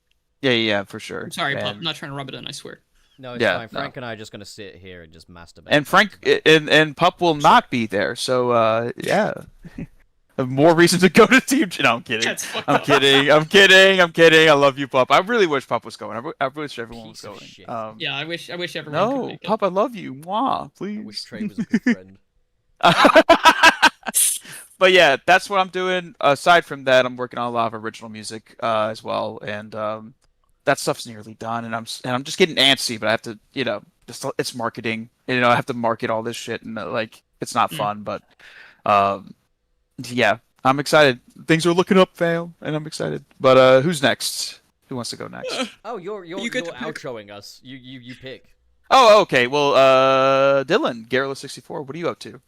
Yeah, for sure. I'm sorry, Pup, And- I'm not trying to rub it in, I swear. No, it's Yeah, fine. no. Frank and I are just going to sit here and just masturbate. And Frank and Pup will not be there, so yeah. More reason to go to TMG. No, I'm kidding. That's fucked I'm up. kidding. I'm kidding. I'm kidding. I love you, Pup. I really wish Pup was going. I wish everyone was Piece of going. shit. Yeah, I wish everyone could No, make it. Pup, I love you. Mwah, please. I wish Trey was a good friend. But yeah, that's what I'm doing. Aside from that, I'm working on a lot of original music as well, and that stuff's nearly done. And I'm just getting antsy, but I have to, it's marketing. I have to market all this shit, and like it's not fun. But yeah, I'm excited. Things are looking up, fam, and I'm excited. But who's next? Who wants to go next? Oh, you're You get to pick. outroing us. You pick. Oh, okay. Well, Dylan, Garrulous64, what are you up to?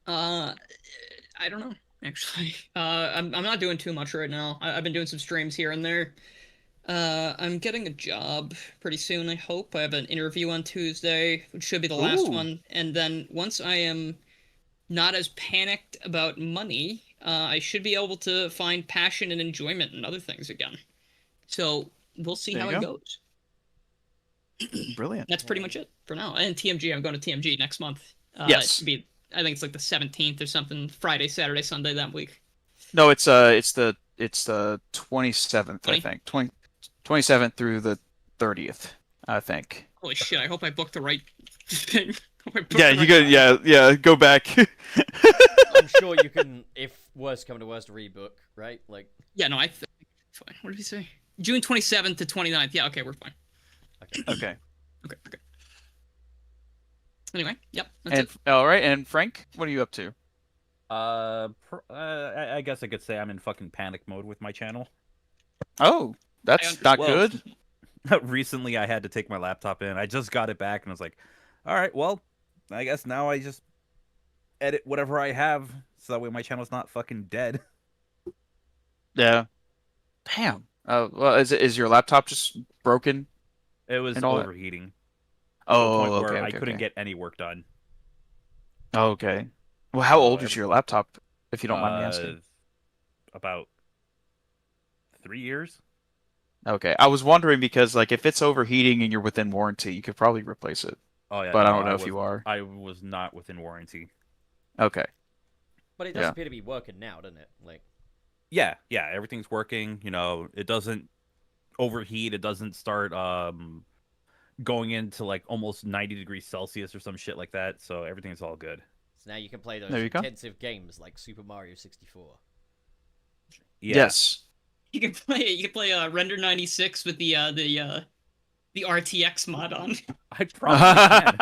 I don't know, actually. I'm not doing too much right now. I've been doing some streams here and there. I'm getting a job pretty soon, I hope. I have an interview on Tuesday, which should be the last Ooh. one. And then once I am not as panicked about money, I should be able to find passion and enjoyment in other things again. So we'll see There how you it go. goes. Brilliant. That's pretty much it for now. And TMG, I'm going to TMG next month. Yes. I think it's like the 17th or something. Friday, Saturday, Sunday that week. No, it's the 27th, I 20? think. 27th through the 30th, I think. Holy shit! I hope I booked the right thing. Hope I booked Yeah, the you right could. time. Yeah, go back. I'm sure you can, if worst come to worst, rebook, right? Like, Yeah, no, I think it's fine. What did he say? June 27th to 29th. Yeah, okay, we're fine. Okay. Okay. Anyway, yep. That's And it. all right, and Frank, what are you up to? I guess I could say I'm in fucking panic mode with my channel. Oh, that's not Well, good. Recently, I had to take my laptop in. I just got it back, and I was like, all right, well, I guess now I just edit whatever I have, so that way my channel's not fucking dead. Yeah. Damn. Well, is your laptop just broken? It was And all that- overheating. To Oh, the point okay, where I okay, couldn't okay. get any work done. Okay. Well, how old is every- your laptop, if you don't mind me asking? About 3 years. Okay, I was wondering because like if it's overheating and you're within warranty, you could probably replace it. Oh yeah, But I no, don't know if you are. I was not within warranty. Okay. But it does appear to be working now, doesn't it? Like, Yeah, everything's working. It doesn't overheat. It doesn't start going into like almost 90 degrees Celsius or some shit like that. So everything's all good. so now you can play those There you go. intensive games like Super Mario 64. Yeah. Yes. You can play Render 96 with the RTX mod on. I probably can.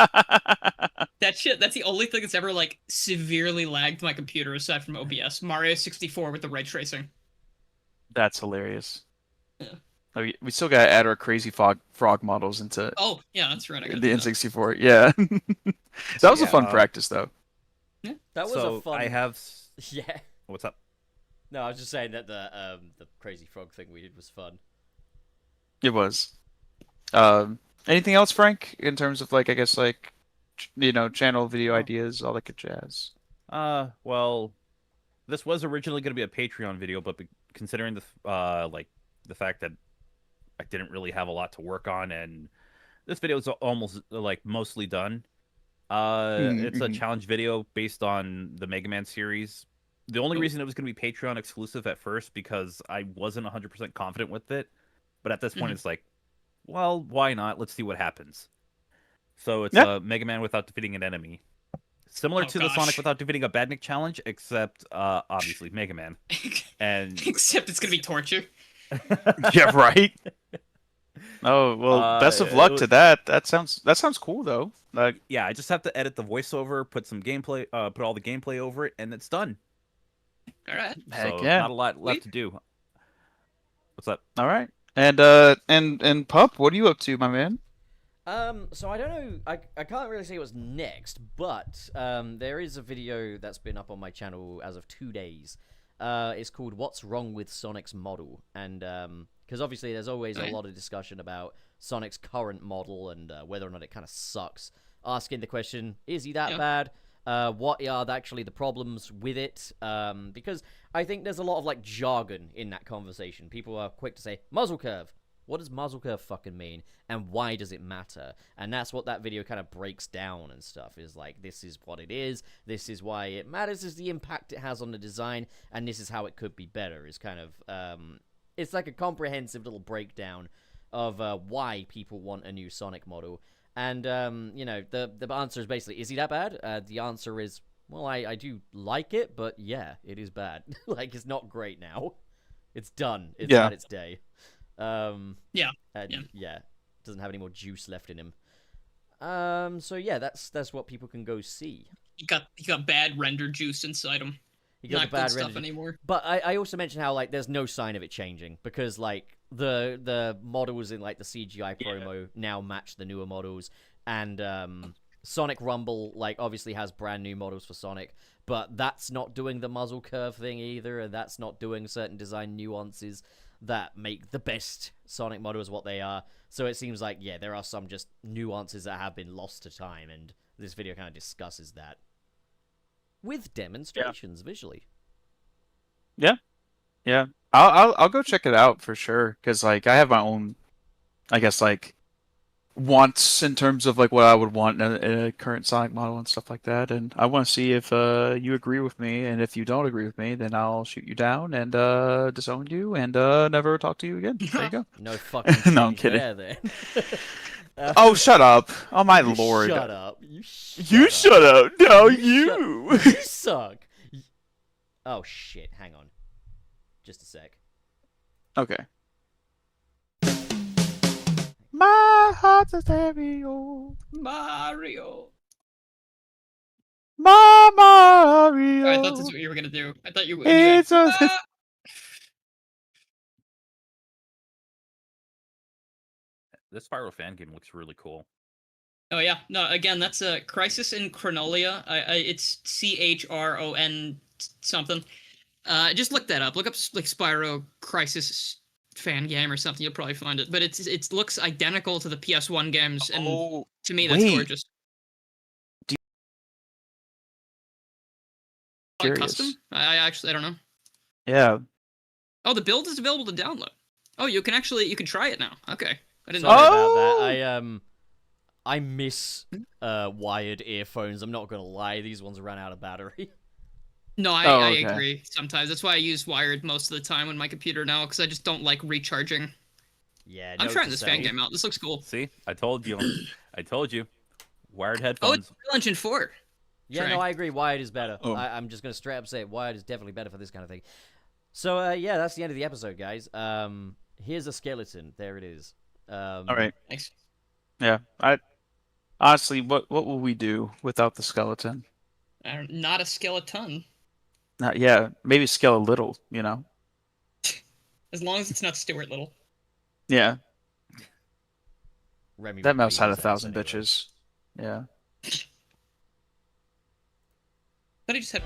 That's the only thing that's ever like severely lagged my computer aside from OBS. Mario 64 with the ray tracing. That's hilarious. Yeah. We still gotta add our crazy frog models into Oh, yeah, that's right. I gotta the do that. N64. Yeah. That was a fun Yeah, practice, though. That was So a fun. I have. Yeah. What's up? No, I was just saying that the crazy frog thing we did was fun. It was. Anything else, Frank, in terms of like, I guess like, channel video ideas, all that good jazz? Well, this was originally going to be a Patreon video, but considering the fact that I didn't really have a lot to work on, and this video is almost like mostly done. It's a challenge video based on the Mega Man series. The only reason it was going to be Patreon exclusive at first because I wasn't 100% confident with it, but at this point it's like, well, why not? Let's see what happens. So it's a Mega Man without defeating an enemy. Similar to the Sonic without defeating a Badnik challenge, except obviously Mega Man. And Except it's gonna be torture. Yeah, right. Oh well, best of luck to that. That sounds cool though. Like, yeah, I just have to edit the voiceover, put some gameplay, put all the gameplay over it, and it's done. All right. heck So yeah. not a lot left to do. What's up? All right. And Pup, what are you up to, my man? So I don't know, I can't really say what's next, but there is a video that's been up on my channel as of 2 days. It's called What's Wrong with Sonic's Model, and because obviously there's always a lot of discussion about Sonic's current model and whether or not it kind of sucks. Asking the question, is he that bad? What are actually the problems with it? Because I think there's a lot of like jargon in that conversation. People are quick to say, muzzle curve. What does muzzle curve fucking mean? And why does it matter? And that's what that video kind of breaks down and stuff. Is like, this is what it is. This is why it matters, is the impact it has on the design. And this is how it could be better. Is kind of, it's like a comprehensive little breakdown of why people want a new Sonic model. And, the answer is basically, is he that bad? The answer is, well, I do like it, but yeah, it is bad. Like, it's not great now. It's done. It's had its day. Doesn't have any more juice left in him. So yeah, that's what people can go see. He got bad render juice inside him. He got Not the bad good render stuff anymore. But I also mentioned how like there's no sign of it changing because like the models in like the CGI promo now match the newer models, and Sonic Rumble like obviously has brand new models for Sonic, but that's not doing the muzzle curve thing either, and that's not doing certain design nuances that make the best Sonic models what they are. So it seems like, yeah, there are some just nuances that have been lost to time, and this video kind of discusses that with demonstrations visually. Yeah. I'll go check it out for sure, because like I have my own, I guess, like wants in terms of like what I would want in a current Sonic model and stuff like that, and I want to see if you agree with me, and if you don't agree with me, then I'll shoot you down and disown you and never talk to you again. There you go. No fucking No, I'm kidding. then. Oh, shut up! Oh my lord! Shut up! You shut up! No, You suck. Oh shit! Hang on, just a sec. Okay. My heart's a stereo. Mario. My Mario. I thought that's what you were gonna do. I thought you would. It's a... This Spyro fan game looks really cool. Oh yeah, no. Again, that's a Crisis in Chronolia. It's CHRON something. Just look that up. Look up like Spyro Crisis fan game or something. You'll probably find it. But it looks identical to the PS1 games, and to me that's gorgeous. Custom? I actually don't know. Yeah. Oh, the build is available to download. Oh, you can try it now. Okay, I didn't know. Sorry about that. I miss wired earphones. I'm not gonna lie. These ones ran out of battery. No, I, Oh, I okay. agree. Sometimes that's why I use wired most of the time on my computer now, because I just don't like recharging. Yeah, I'm note trying to this self. fan game out. This looks cool. See, I told you. I told you. Wired Oh, headphones. it's Unreal Engine 4. Yeah, Trey. no, I agree. Wired is better. Oh. I'm just gonna straight up say it. Wired is definitely better for this kind of thing. So yeah, that's the end of the episode, guys. Here's a skeleton. There it is. All right. Thanks. Yeah. I honestly, what will we do without the skeleton? Not a skeleton. Yeah, maybe scale a little. You know. As long as it's not Stuart Little. Yeah. Remy That would mouse beat had his ass 1,000 anyway. bitches. Yeah. But he just had.